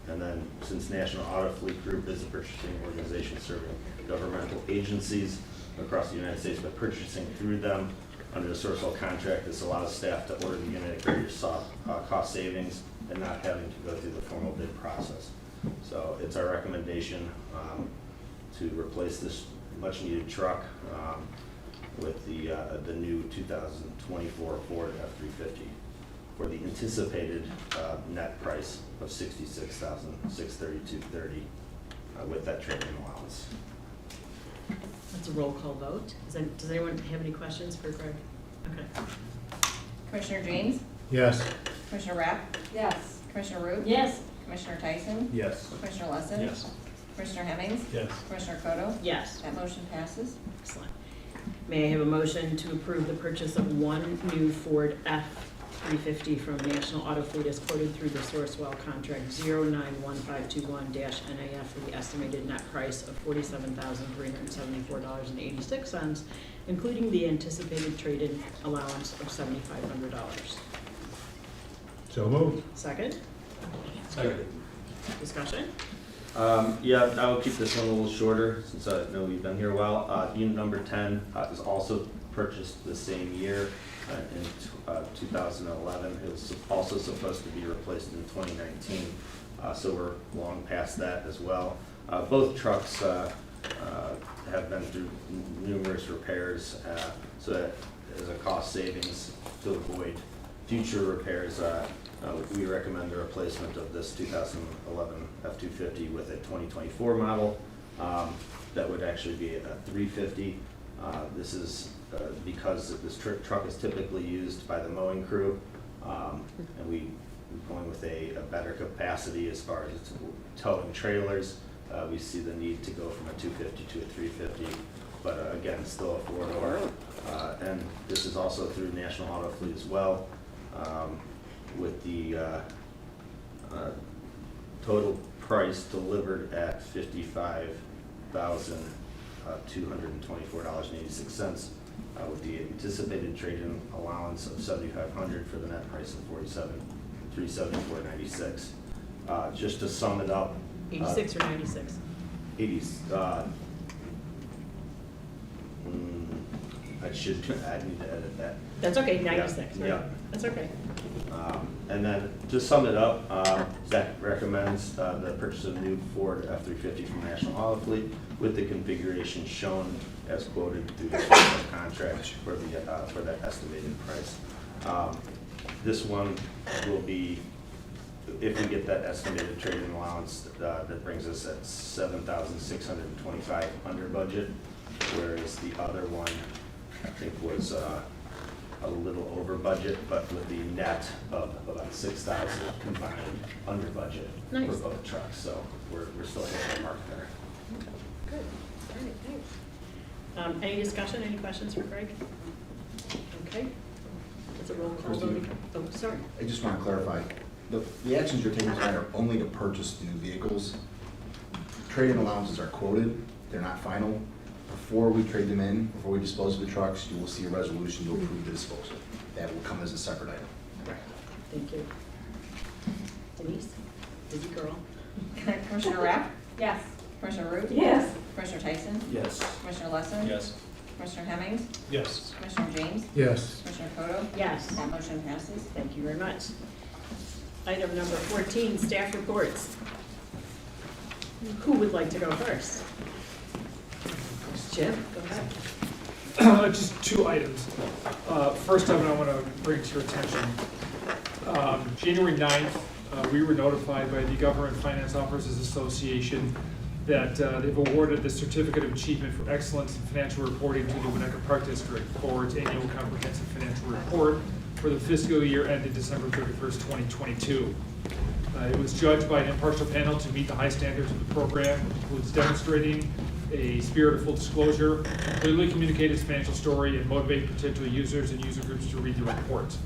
And then, since National Auto Fleet Group is a purchasing organization serving governmental agencies across the United States, but purchasing through them under the Sourcewell contract, this allows staff to order the unit at greater cost savings and not having to go through the formal bid process. So it's our recommendation to replace this much-needed truck with the new 2024 Ford F-350. For the anticipated net price of $66,632.30 with that trade-in allowance. That's a roll call vote. Does anyone have any questions for Greg? Okay. Commissioner James? Yes. Commissioner Rapp? Yes. Commissioner Root? Yes. Commissioner Tyson? Yes. Commissioner Lesson? Yes. Commissioner Hemmings? Yes. Commissioner Koto? Yes. That motion passes. Excellent. May I have a motion to approve the purchase of one new Ford F-350 from National Auto Fleet as quoted through the Sourcewell contract 091521-NAF for the estimated net price of $47,374.86, including the anticipated trade-in allowance of $7,500. So moved. Second? Second. Discussion? Yeah, I will keep this one a little shorter since I know we've been here a while. Unit number 10 is also purchased the same year in 2011. It was also supposed to be replaced in 2019, so we're long past that as well. Both trucks have been through numerous repairs, so that as a cost savings to avoid future repairs, we recommend the replacement of this 2011 F-250 with a 2024 model. that would actually be a 350. This is because this truck is typically used by the mowing crew, and we're going with a better capacity as far as towing trailers. We see the need to go from a 250 to a 350, but again, still a 4-door. And this is also through National Auto Fleet as well, with the total price delivered at $55,224.86, with the anticipated trade-in allowance of $7,500 for the net price of $47,374.96. Just to sum it up. 86 or 96? 80s. I need to edit that. That's okay, 96, right? Yeah. That's okay. And then to sum it up, Zach recommends the purchase of a new Ford F-350 from National Auto Fleet with the configuration shown as quoted through the contract for that estimated price. This one will be, if we get that estimated trade-in allowance, that brings us at $7,625 under budget, whereas the other one I think was a little over budget, but with the net of about $6,000 combined under budget for Nice. both trucks. So we're still hitting the mark there. Good. All right, thanks. Any discussion, any questions for Greg? Okay. It's a roll call vote. Oh, sorry. I just want to clarify, the actions you're taking tonight are only to purchase the new vehicles. Trade-in allowances are quoted, they're not final. Before we trade them in, before we dispose of the trucks, you will see a resolution to approve the disposal. That will come as a separate item. Thank you. Denise? Busy girl. Commissioner Rapp? Yes. Commissioner Root? Yes. Commissioner Tyson? Yes. Commissioner Lesson? Yes. Commissioner Hemmings? Yes. Commissioner James? Yes. Commissioner Kodo? Yes. That motion passes. Thank you very much. Item number 14, staff reports. Who would like to go first? Jim, go ahead. Just two items. First of all, I want to bring to your attention, January 9th, we were notified by the Government Finance Officers Association that they've awarded the Certificate of Achievement for Excellence in Financial Reporting to the Winnetka Park District for its annual comprehensive financial report for the fiscal year ended December 31st, 2022. It was judged by an impartial panel to meet the high standards of the program, which includes demonstrating a spirit of full disclosure, clearly communicate its financial story, and motivate potential users and user groups to read the report.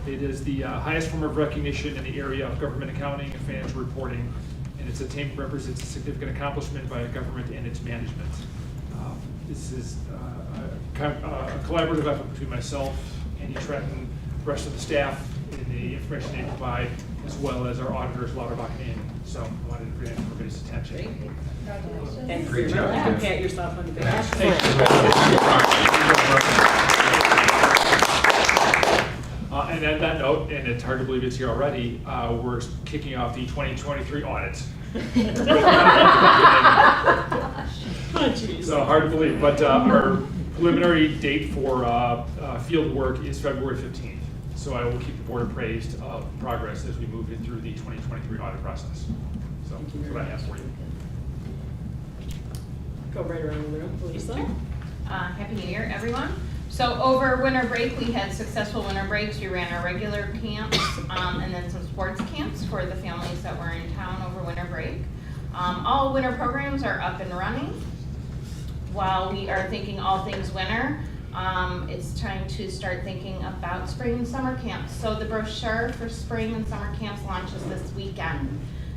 It is the highest form of recognition in the area of government accounting and financial reporting, and its attainment represents a significant accomplishment by a government and its management. This is a collaborative effort between myself, Andy Trenton, the rest of the staff, in the information they provide, as well as our auditors, Lauterbach and Amy. So I wanted to bring everybody's attention. And Great job, relax, Jim. pat yourself on the back. And on that note, and it's hard to believe it's here already, we're kicking off the 2023 audit. Oh, geez. So hard to believe, but our preliminary date for field work is February 15th. So I will keep the board appraised of progress as we move in through the 2023 audit process. So that's what I have for you. Go right around the room, Lisa. Happy New Year, everyone. So over winter break, we had successful winter breaks. We ran our regular camps and then some sports camps for the families that were in town over winter break. All winter programs are up and running. While we are thinking all things winter, it's time to start thinking about spring and summer camps. So the brochure for spring and summer camps launches this weekend.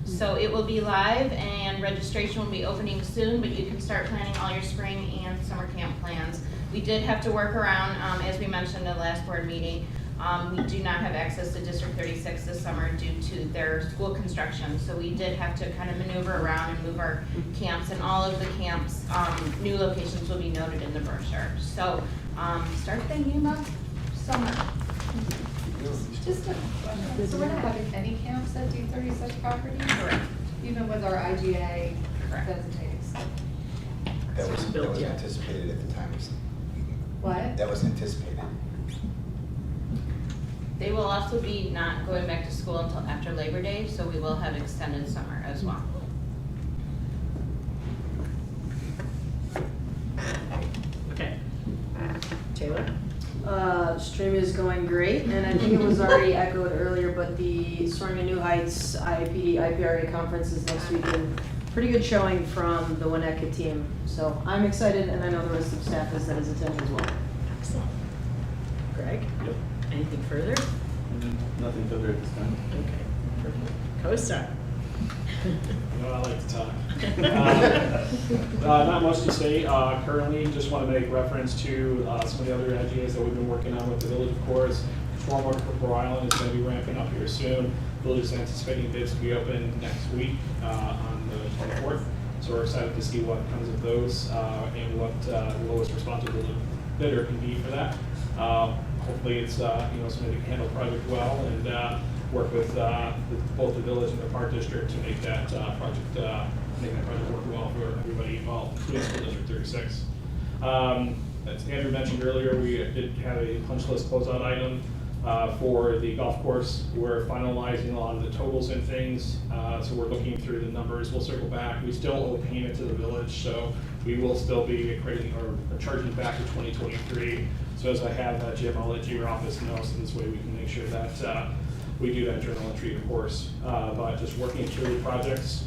So it will be live and registration will be opening soon, but you can start planning all your spring and summer camp plans. We did have to work around, as we mentioned in the last board meeting, we do not have access to District 36 this summer due to their school construction. So we did have to kind of maneuver around and move our camps, and all of the camps, new locations will be noted in the brochure. So start thinking about summer. Just a question, so we're not having any camps at D36 property? Correct. Even with our IGA designated stuff? That was anticipated at the time. What? That was anticipated. They will also be not going back to school until after Labor Day, so we will have extended summer as well. Taylor? Stream is going great, and I think it was already echoed earlier, but the Soaring to New Heights IPD IPRA conference is next week, and pretty good showing from the Winnetka team. So I'm excited, and I know the rest of staff that is attending as well. Excellent. Greg? Anything further? Nothing further at this time. Okay, perfect. Co-star? I like to talk. Not much to say. Currently, just want to make reference to some of the other ideas that we've been working on with the village, of course. Stormwater for Pearl Island is going to be ramping up here soon. Village is anticipating bids to be open next week on the 24th. So we're excited to see what comes of those and what the lowest responsible bidder can be for that. Hopefully, it's somebody that can handle the project well and work with both the village and the park district to make that project work well for everybody involved, including School District 36. As Andrew mentioned earlier, we did have a punch list closeout item for the golf course. We're finalizing a lot of the totals and things, so we're looking through the numbers. We'll circle back. We still owe payment to the village, so we will still be accrediting or charging back to 2023. So as I have that, Jim, I'll let your office know, so this way we can make sure that we do that journal entry, of course. But just working through the projects,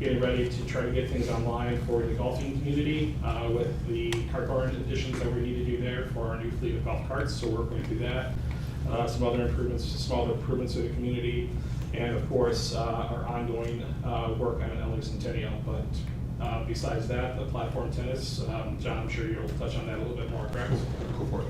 getting ready to try to get things online for the golfing community with the cart barn additions that we need to do there for our new fleet of golf carts. So we're going through that. Some other improvements, smaller improvements to the community, and of course our ongoing work on LA Centennial. But besides that, the platform tennis, John, I'm sure you'll touch on that a little bit more, correct? Go for it.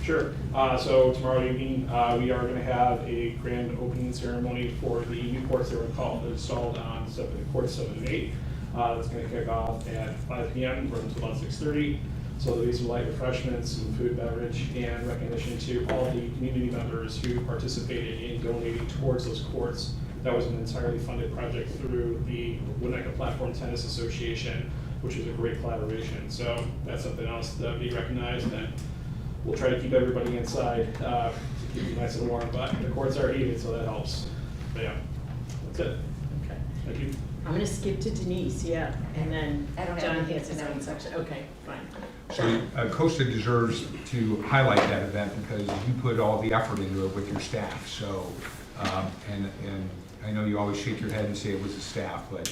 Sure. So tomorrow evening, we are going to have a grand opening ceremony for the new courts that were installed on courts 7 and 8. That's going to kick off at 5 p.m. Run until about 6:30. So there'll be some light refreshments, some food, beverage, and recognition to all the community members who participated in donating towards those courts. That was an entirely funded project through the Winnetka Platform Tennis Association, which was a great collaboration. So that's something else that be recognized, and we'll try to keep everybody inside to keep it nice and warm, but the courts are heated, so that helps. But yeah, that's it. Okay. Thank you. I'm gonna skip to Denise, yeah, and then I don't have John anything has his own section. Okay, fine. So Costa deserves to highlight that event because you put all the effort into it with your staff. So, and I know you always shake your head and say it was the staff, but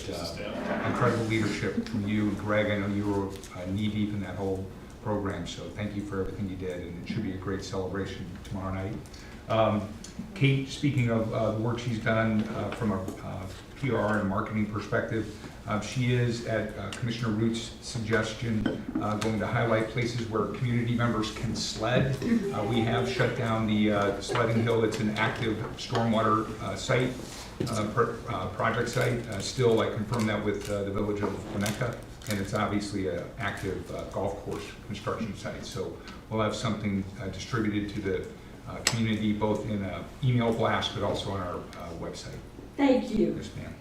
incredible leadership from you and Greg. I know you were knee deep in that whole program, so thank you for everything you did, and it should be a great celebration tomorrow night. Kate, speaking of the work she's done from a PR and marketing perspective, she is, at Commissioner Root's suggestion, going to highlight places where community members can sled. We have shut down the sledding hill. It's an active stormwater site, project site. Still, I confirmed that with the village of Winnetka, and it's obviously an active golf course construction site. So we'll have something distributed to the community, both in an email blast, but also on our website. Thank you. Yes, ma'am.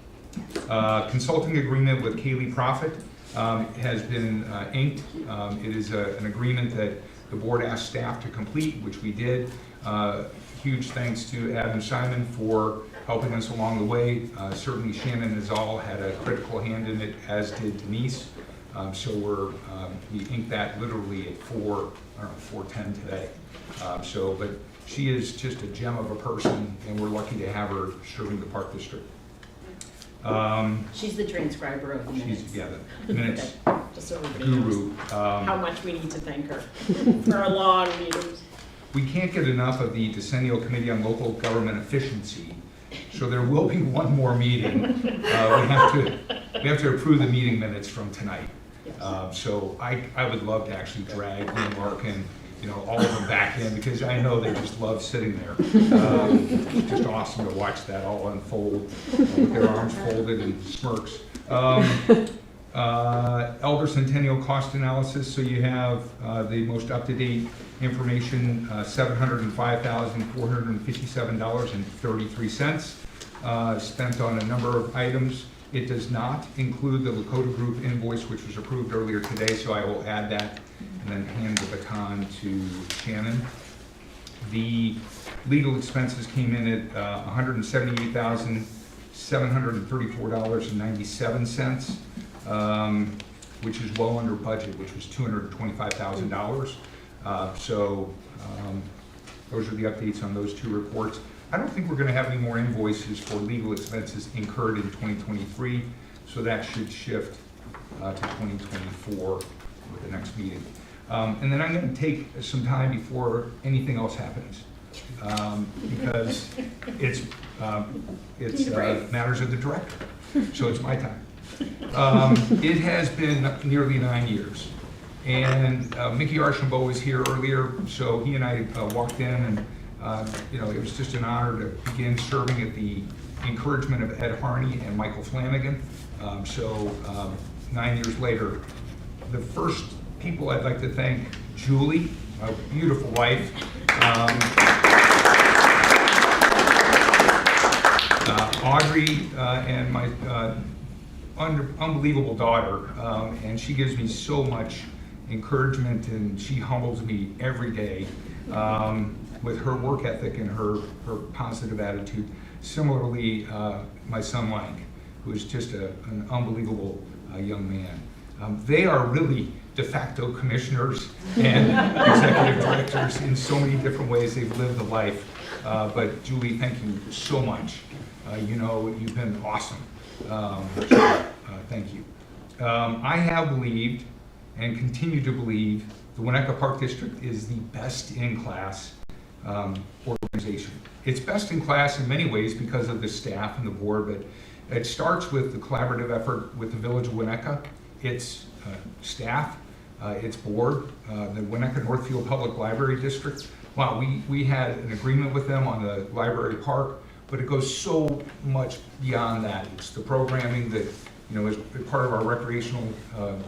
Consulting agreement with Kaylee Profit has been inked. It is an agreement that the board asked staff to complete, which we did. Huge thanks to Adam Simon for helping us along the way. Certainly Shannon Azal had a critical hand in it, as did Denise. So we inked that literally at 4:10 today. But she is just a gem of a person, and we're lucky to have her serving the Park District. She's the transcriber of the minutes. She's, yeah, the minutes Okay, just so everybody guru. knows how much we need to thank her for our long meetings. We can't get enough of the Decennial Committee on Local Government Efficiency, so there will be one more meeting. We have to approve the meeting minutes from tonight. So I would love to actually drag Lynn Larkin, all of them back in, because I know they just love sitting there. Just awesome to watch that all unfold with their arms folded and smirks. Elder Centennial cost analysis. So you have the most up-to-date information, $705,457.33 spent on a number of items. It does not include the Lakota Group invoice, which was approved earlier today, so I will add that and then hand the baton to Shannon. The legal expenses came in at $178,734.97. which is well under budget, which was $225,000. Those are the updates on those two reports. I don't think we're going to have any more invoices for legal expenses incurred in 2023, so that should shift to 2024 with the next meeting. And then I'm going to take some time before anything else happens, because it's matters of the director, so it's my time. It has been nearly 9 years, and Mickey Archambault was here earlier, so he and I walked in, and it was just an honor to begin serving at the encouragement of Ed Harney and Michael Flanagan. 9 years later, the first people I'd like to thank: Julie, my beautiful wife, Audrey, and my unbelievable daughter, and she gives me so much encouragement, and she humbles me every day with her work ethic and her positive attitude. Similarly, my son Mike, who is just an unbelievable young man. They are really de facto commissioners and executive directors in so many different ways. They've lived a life. But Julie, thank you so much. You've been awesome. Thank you. I have believed and continue to believe the Winnetka Park District is the best in class organization. It's best in class in many ways because of the staff and the board, but it starts with the collaborative effort with the Village of Winnetka, its staff, its board, the Winnetka Northfield Public Library District. Wow, we had an agreement with them on the library park, but it goes so much beyond that. It's the programming that is part of our recreational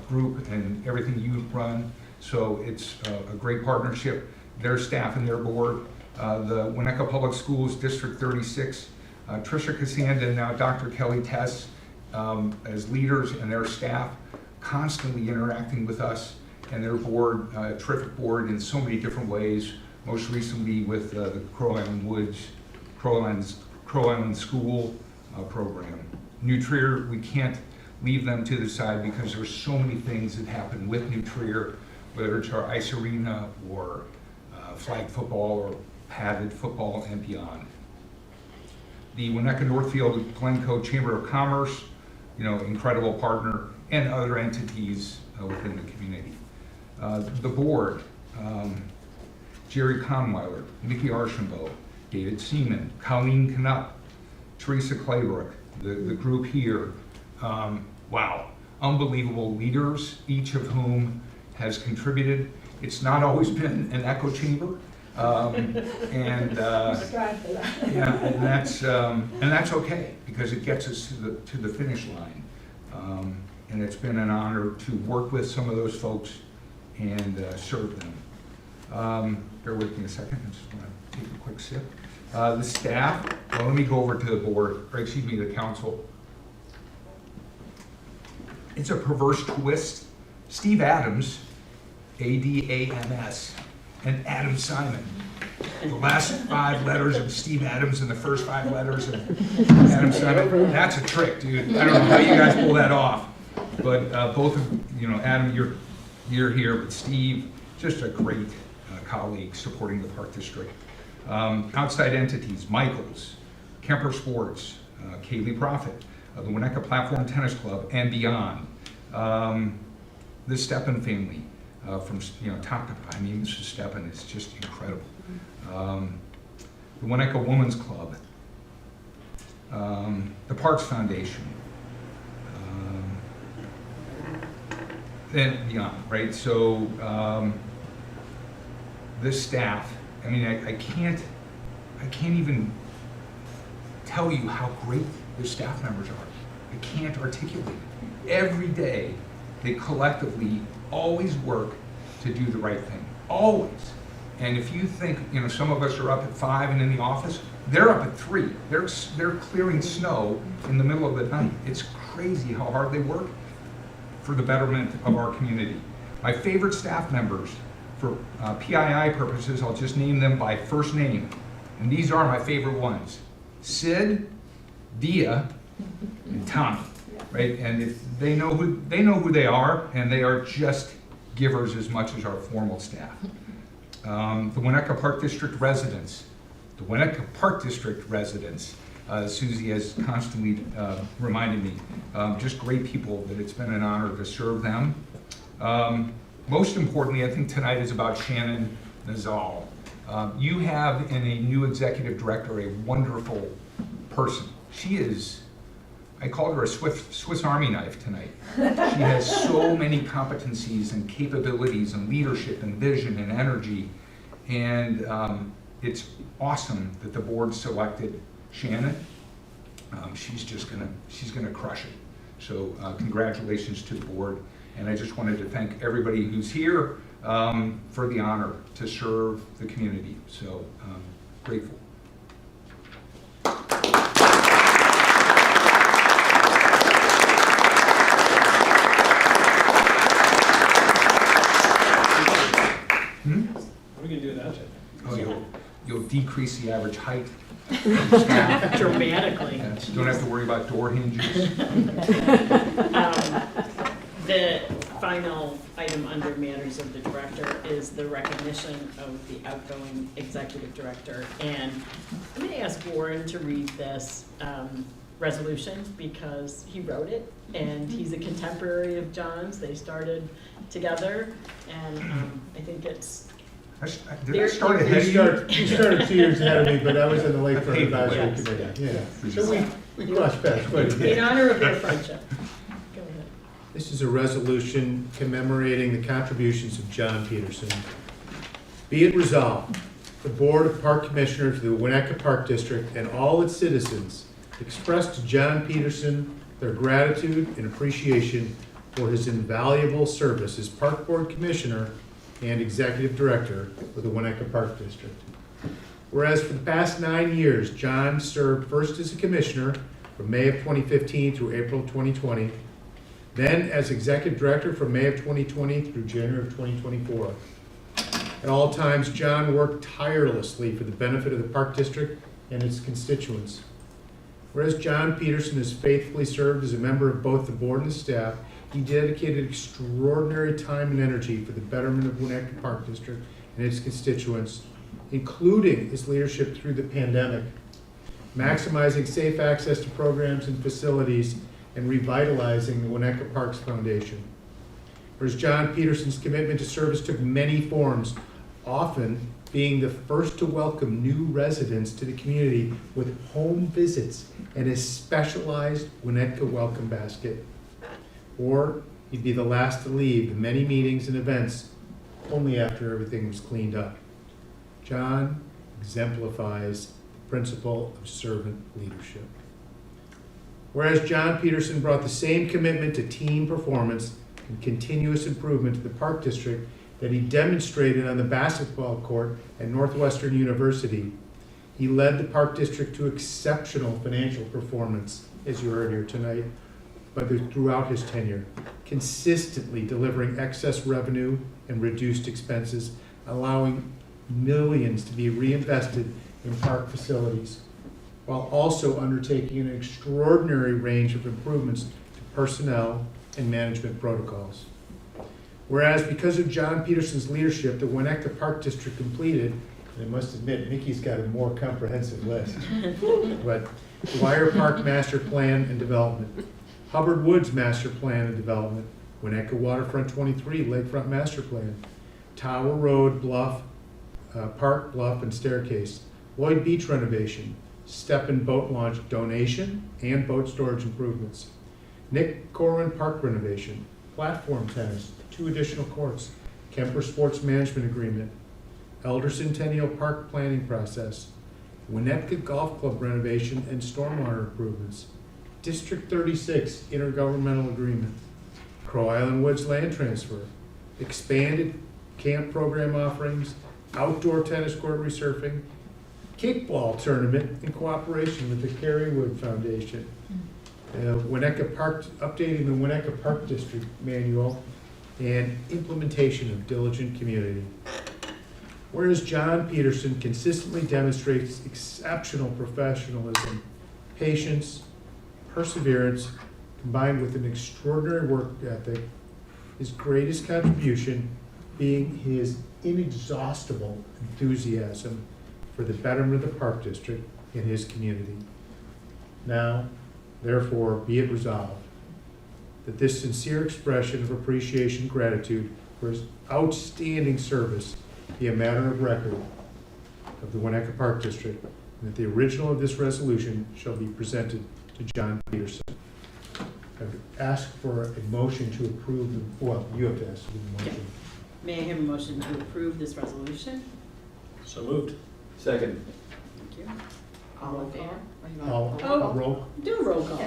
group and everything you run. So it's a great partnership. Their staff and their board, the Winnetka Public Schools District 36, Tricia Cassanda and now Dr. Kelly Tess as leaders, and their staff constantly interacting with us and their board, terrific board in so many different ways. Most recently with the Crow Island School program. New Trier, we can't leave them to the side because there's so many things that happen with New Trier, whether it's our ice arena or flag football or padded football and beyond. The Winnetka Northfield Glencoe Chamber of Commerce, incredible partner, and other entities within the community. The board, Jerry Conweiler, Mickey Archambault, David Seaman, Colleen Knupp, Teresa Claybrook, the group here. Wow, unbelievable leaders, each of whom has contributed. It's not always been an echo chamber, and that's okay because it gets us to the finish line. And it's been an honor to work with some of those folks and serve them. Bear with me a second, I just want to take a quick sip. The staff, well, let me go over to the board, or excuse me, the council. It's a perverse twist. Steve Adams, A-D-A-M-S, and Adam Simon. The last 5 letters of Steve Adams and the first 5 letters of Adam Simon. That's a trick, dude. I don't know how you guys pull that off. But both of, Adam, you're here, but Steve, just a great colleague supporting the Park District. Outside entities, Michaels, Kemper Sports, Kaylee Profit, the Winnetka Platform Tennis Club, and beyond. The Steppen family, from top to bottom. Mrs. Steppen is just incredible. The Winnetka Women's Club, the Parks Foundation, and beyond, right? So this staff, I can't even tell you how great the staff members are. I can't articulate it. Every day, they collectively always work to do the right thing, always. And if you think, some of us are up at 5 and in the office, they're up at 3. They're clearing snow in the middle of the night. It's crazy how hard they work for the betterment of our community. My favorite staff members, for PII purposes, I'll just name them by first name. And these are my favorite ones: Sid, Dia, and Tommy. right? And they know who they are, and they are just givers as much as our formal staff. The Winnetka Park District residents, Susie has constantly reminded me, just great people, that it's been an honor to serve them. Most importantly, I think tonight is about Shannon Nazal. You have in a new executive director a wonderful person. She is, I called her a Swiss Army knife tonight. She has so many competencies and capabilities and leadership and vision and energy. And it's awesome that the board selected Shannon. She's gonna crush it. So congratulations to the board. And I just wanted to thank everybody who's here for the honor to serve the community. So grateful. What are we gonna do without you? Oh, you'll decrease the average height. Dramatically. Yeah, don't have to worry about door hinges. The final item under matters of the director is the recognition of the outgoing executive director. And I'm going to ask Warren to read this resolution because he wrote it and he's a contemporary of John's. They started together, and I think it's... Did I start ahead of you? You started 2 years ahead of me, but I was in the Lakefront Advisory Committee. Yeah. So we crossed paths quite a bit. In honor of their friendship. Go ahead. This is a resolution commemorating the contributions of John Peterson. Be it resolved, the Board of Park Commissioners of the Winnetka Park District and all its citizens express to John Peterson their gratitude and appreciation for his invaluable service as Park Board Commissioner and Executive Director for the Winnetka Park District. Whereas for the past 9 years, John served first as a Commissioner from May of 2015 through April 2020, then as Executive Director from May of 2020 through January of 2024. At all times, John worked tirelessly for the benefit of the Park District and its constituents. Whereas John Peterson has faithfully served as a member of both the board and the staff, he dedicated extraordinary time and energy for the betterment of Winnetka Park District and its constituents, including his leadership through the pandemic, maximizing safe access to programs and facilities, and revitalizing the Winnetka Parks Foundation. Whereas John Peterson's commitment to service took many forms, often being the first to welcome new residents to the community with home visits and his specialized Winnetka Welcome Basket. Or he'd be the last to leave the many meetings and events only after everything was cleaned up. John exemplifies the principle of servant leadership. Whereas John Peterson brought the same commitment to team performance and continuous improvement to the Park District that he demonstrated on the basketball court at Northwestern University, he led the Park District to exceptional financial performance, as you heard here tonight, but throughout his tenure, consistently delivering excess revenue and reduced expenses, allowing millions to be reinvested in park facilities, while also undertaking an extraordinary range of improvements to personnel and management protocols. Whereas because of John Peterson's leadership, the Winnetka Park District completed, and I must admit, Mickey's got a more comprehensive list, but Dwyer Park Master Plan and Development, Hubbard Woods Master Plan and Development, Winnetka Waterfront 23 Lakefront Master Plan, Tower Road Bluff, Park Bluff and Staircase, Lloyd Beach renovation, Step and Boat Launch donation and boat storage improvements, Nick Corwin Park renovation, platform tennis, 2 additional courts, Kemper Sports Management Agreement, Elder Centennial Park planning process, Winnetka Golf Club renovation and stormwater improvements, District 36 intergovernmental agreement, Crow Island Woods land transfer, expanded camp program offerings, outdoor tennis court resurfacing, kickball tournament in cooperation with the Cary Wood Foundation, Winnetka Park, updating the Winnetka Park District manual, and implementation of diligent community. Whereas John Peterson consistently demonstrates exceptional professionalism, patience, perseverance, combined with an extraordinary work ethic, his greatest contribution being his inexhaustible enthusiasm for the betterment of the Park District and his community. Now, therefore, be it resolved that this sincere expression of appreciation and gratitude for his outstanding service be a matter of record of the Winnetka Park District, and that the original of this resolution shall be presented to John Peterson. I would ask for a motion to approve, well, you have to ask for the motion. May I have a motion to approve this resolution? So moved. Second. Thank you. All in favor? Roll. Do a roll call.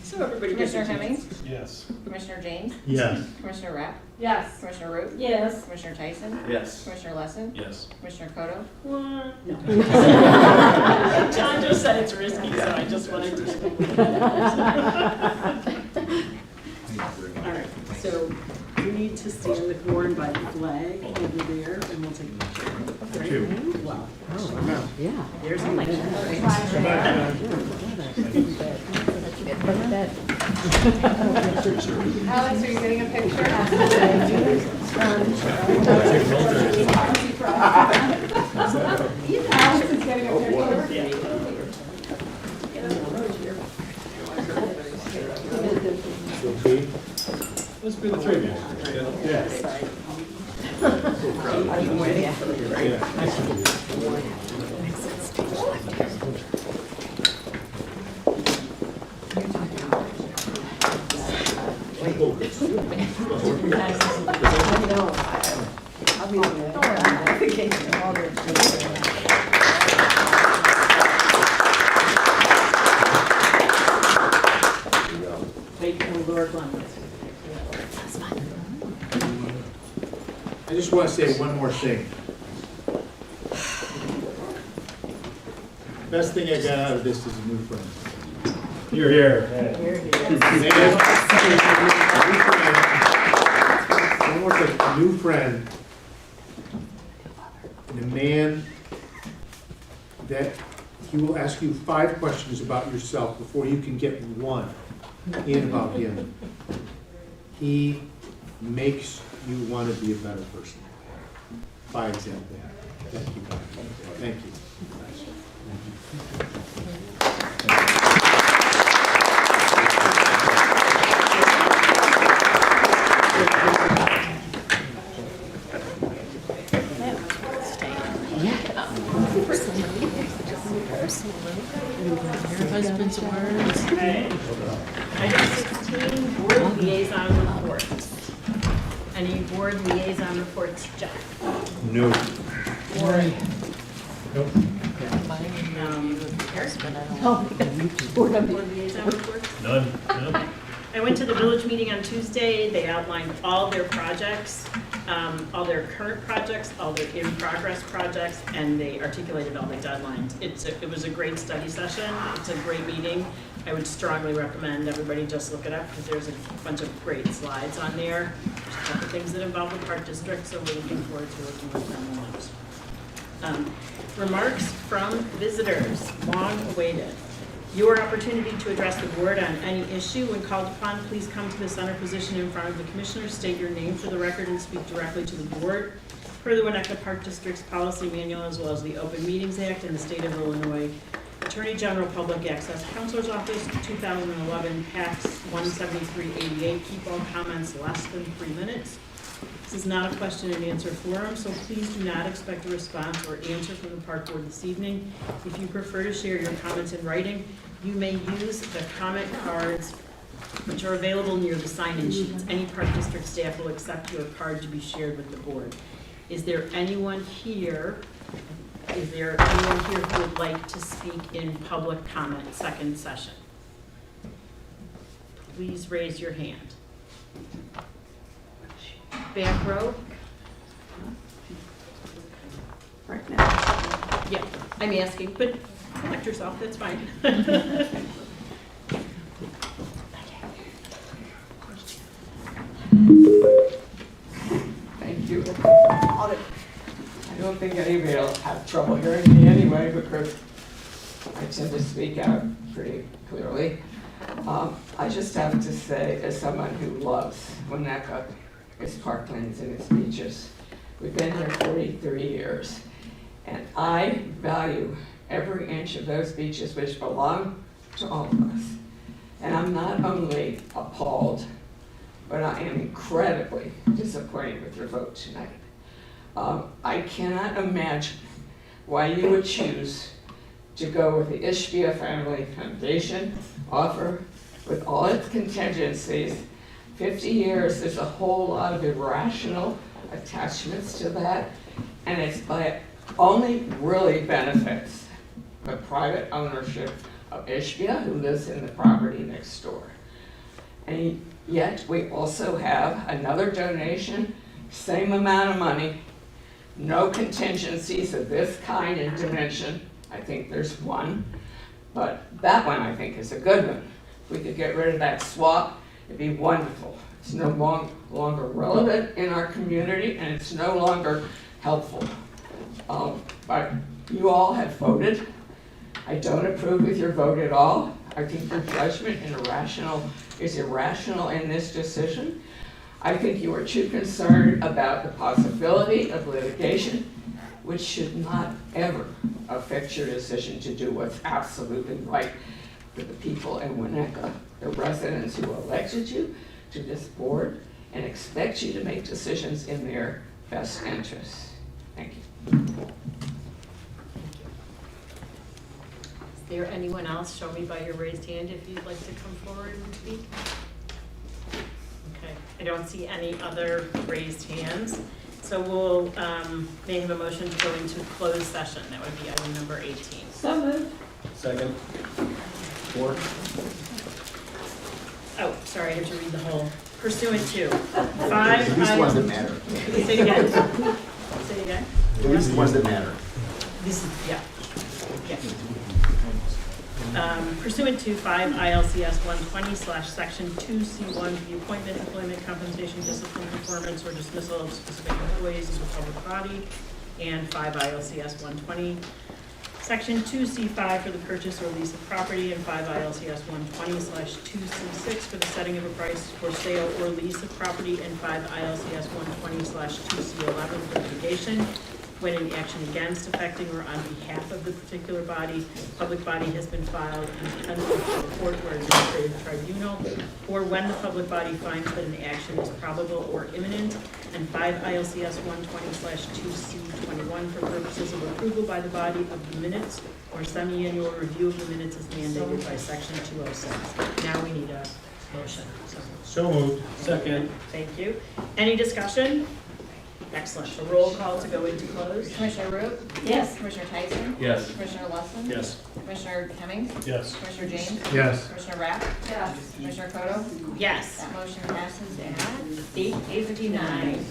So everybody gets Commissioner a chance. Hemmings? Yes. Commissioner James? Yes. Commissioner Rapp? Yes. Commissioner Root? Yes. Commissioner Tyson? Yes. Commissioner Lesson? Yes. Commissioner Koto? No. John just said it's risky, so I just wanted to. All right, so we need to stand with Warren by the flag over there, and we'll take a picture. Right? Two. Wow. Yeah. There's a picture. Alex, are you getting a picture? Alex is getting a picture. Let's be the three of you. Yes. I just want to say one more thing. Best thing I got out of this is a new friend. You're here. A new friend, and a man that he will ask you 5 questions about yourself before you can get one in about him. He makes you want to be a better person. By example. Thank you. Thank you. Husband's words. Okay. Item 16, board liaison reports. Any board liaison reports, Jeff? No. Warren? Nope. Eric? Board liaison reports? None. No. I went to the village meeting on Tuesday. They outlined all their projects, all their current projects, all their in-progress projects, and they articulated all the deadlines. It was a great study session. It's a great meeting. I would strongly recommend everybody just look it up because there's a bunch of great slides on there. There's a couple things that involve the Park District, so we're looking forward to working with them on those. Remarks from visitors, long awaited. Your opportunity to address the board on any issue. When called upon, please come to the center position in front of the commissioner, state your name for the record, and speak directly to the board. Per the Winnetka Park District's policy manual, as well as the Open Meetings Act and the State of Illinois Attorney General Public Access Counselor's Office, 2011 Pax 17388. Keep all comments less than 3 minutes. This is not a question and answer forum, so please do not expect a response or answer from the park board this evening. If you prefer to share your comments in writing, you may use the comment cards which are available near the sign-in sheets. Any Park District staff will accept your card to be shared with the board. Is there anyone here who would like to speak in public comment, second session? Please raise your hand. Back row? Right now. Yeah, I'm asking, but elect yourself, that's fine. Thank you. I don't think anybody will have trouble hearing me anyway because I tend to speak out pretty clearly. I just have to say, as someone who loves Winnetka, its parklands and its beaches, we've been here 43 years, and I value every inch of those beaches which belong to all of us. And I'm not only appalled, but I am incredibly disappointed with your vote tonight. I cannot imagine why you would choose to go with the Ishbia Family Foundation offer with all its contingencies. 50 years, there's a whole lot of irrational attachments to that, and it's by only really benefits the private ownership of Ishbia, who lives in the property next door. And yet we also have another donation, same amount of money, no contingencies of this kind and dimension. I think there's one, but that one I think is a good one. If we could get rid of that swap, it'd be wonderful. It's no longer relevant in our community, and it's no longer helpful. But you all have voted. I don't approve with your vote at all. I think your judgment is irrational in this decision. I think you are too concerned about the possibility of litigation, which should not ever affect your decision to do what's absolutely right for the people in Winnetka, the residents who elected you to this board and expect you to make decisions in their best interests. Thank you. Is there anyone else? Show me by your raised hand if you'd like to come forward and speak. Okay, I don't see any other raised hands. So we'll, may I have a motion to go into closed session. That would be item number 18. So moved. Second. Four. Oh, sorry, I have to read the whole. Pursuant to 5. These ones that matter. Say it again. Say it again. These are the ones that matter. This is, yeah. Pursuant to 5 ILCS 120/section 2C1, the appointment, employment, compensation, discipline, performance, or dismissal of specific employees of the public body, and 5 ILCS 120, section 2C5 for the purchase or lease of property, and 5 ILCS 120/2C6 for the setting of a price for sale or lease of property, and 5 ILCS 120/2C11 for litigation. When an action against, affecting, or on behalf of the particular body, public body has been filed in contempt of the court or administrative tribunal, or when the public body finds that an action is probable or imminent, and 5 ILCS 120/2C21 for purposes of approval by the body of the minutes or semi-annual review of the minutes as mandated by section 206. Now we need a motion. So moved. Second. Thank you. Any discussion? Excellent. So roll call to go into close. Commissioner Root? Yes. Commissioner Tyson? Yes. Commissioner Lesson? Yes. Commissioner Hemmings? Yes. Commissioner James? Yes. Commissioner Rapp? Yes. Commissioner Koto? Yes. That motion passes at 8:59.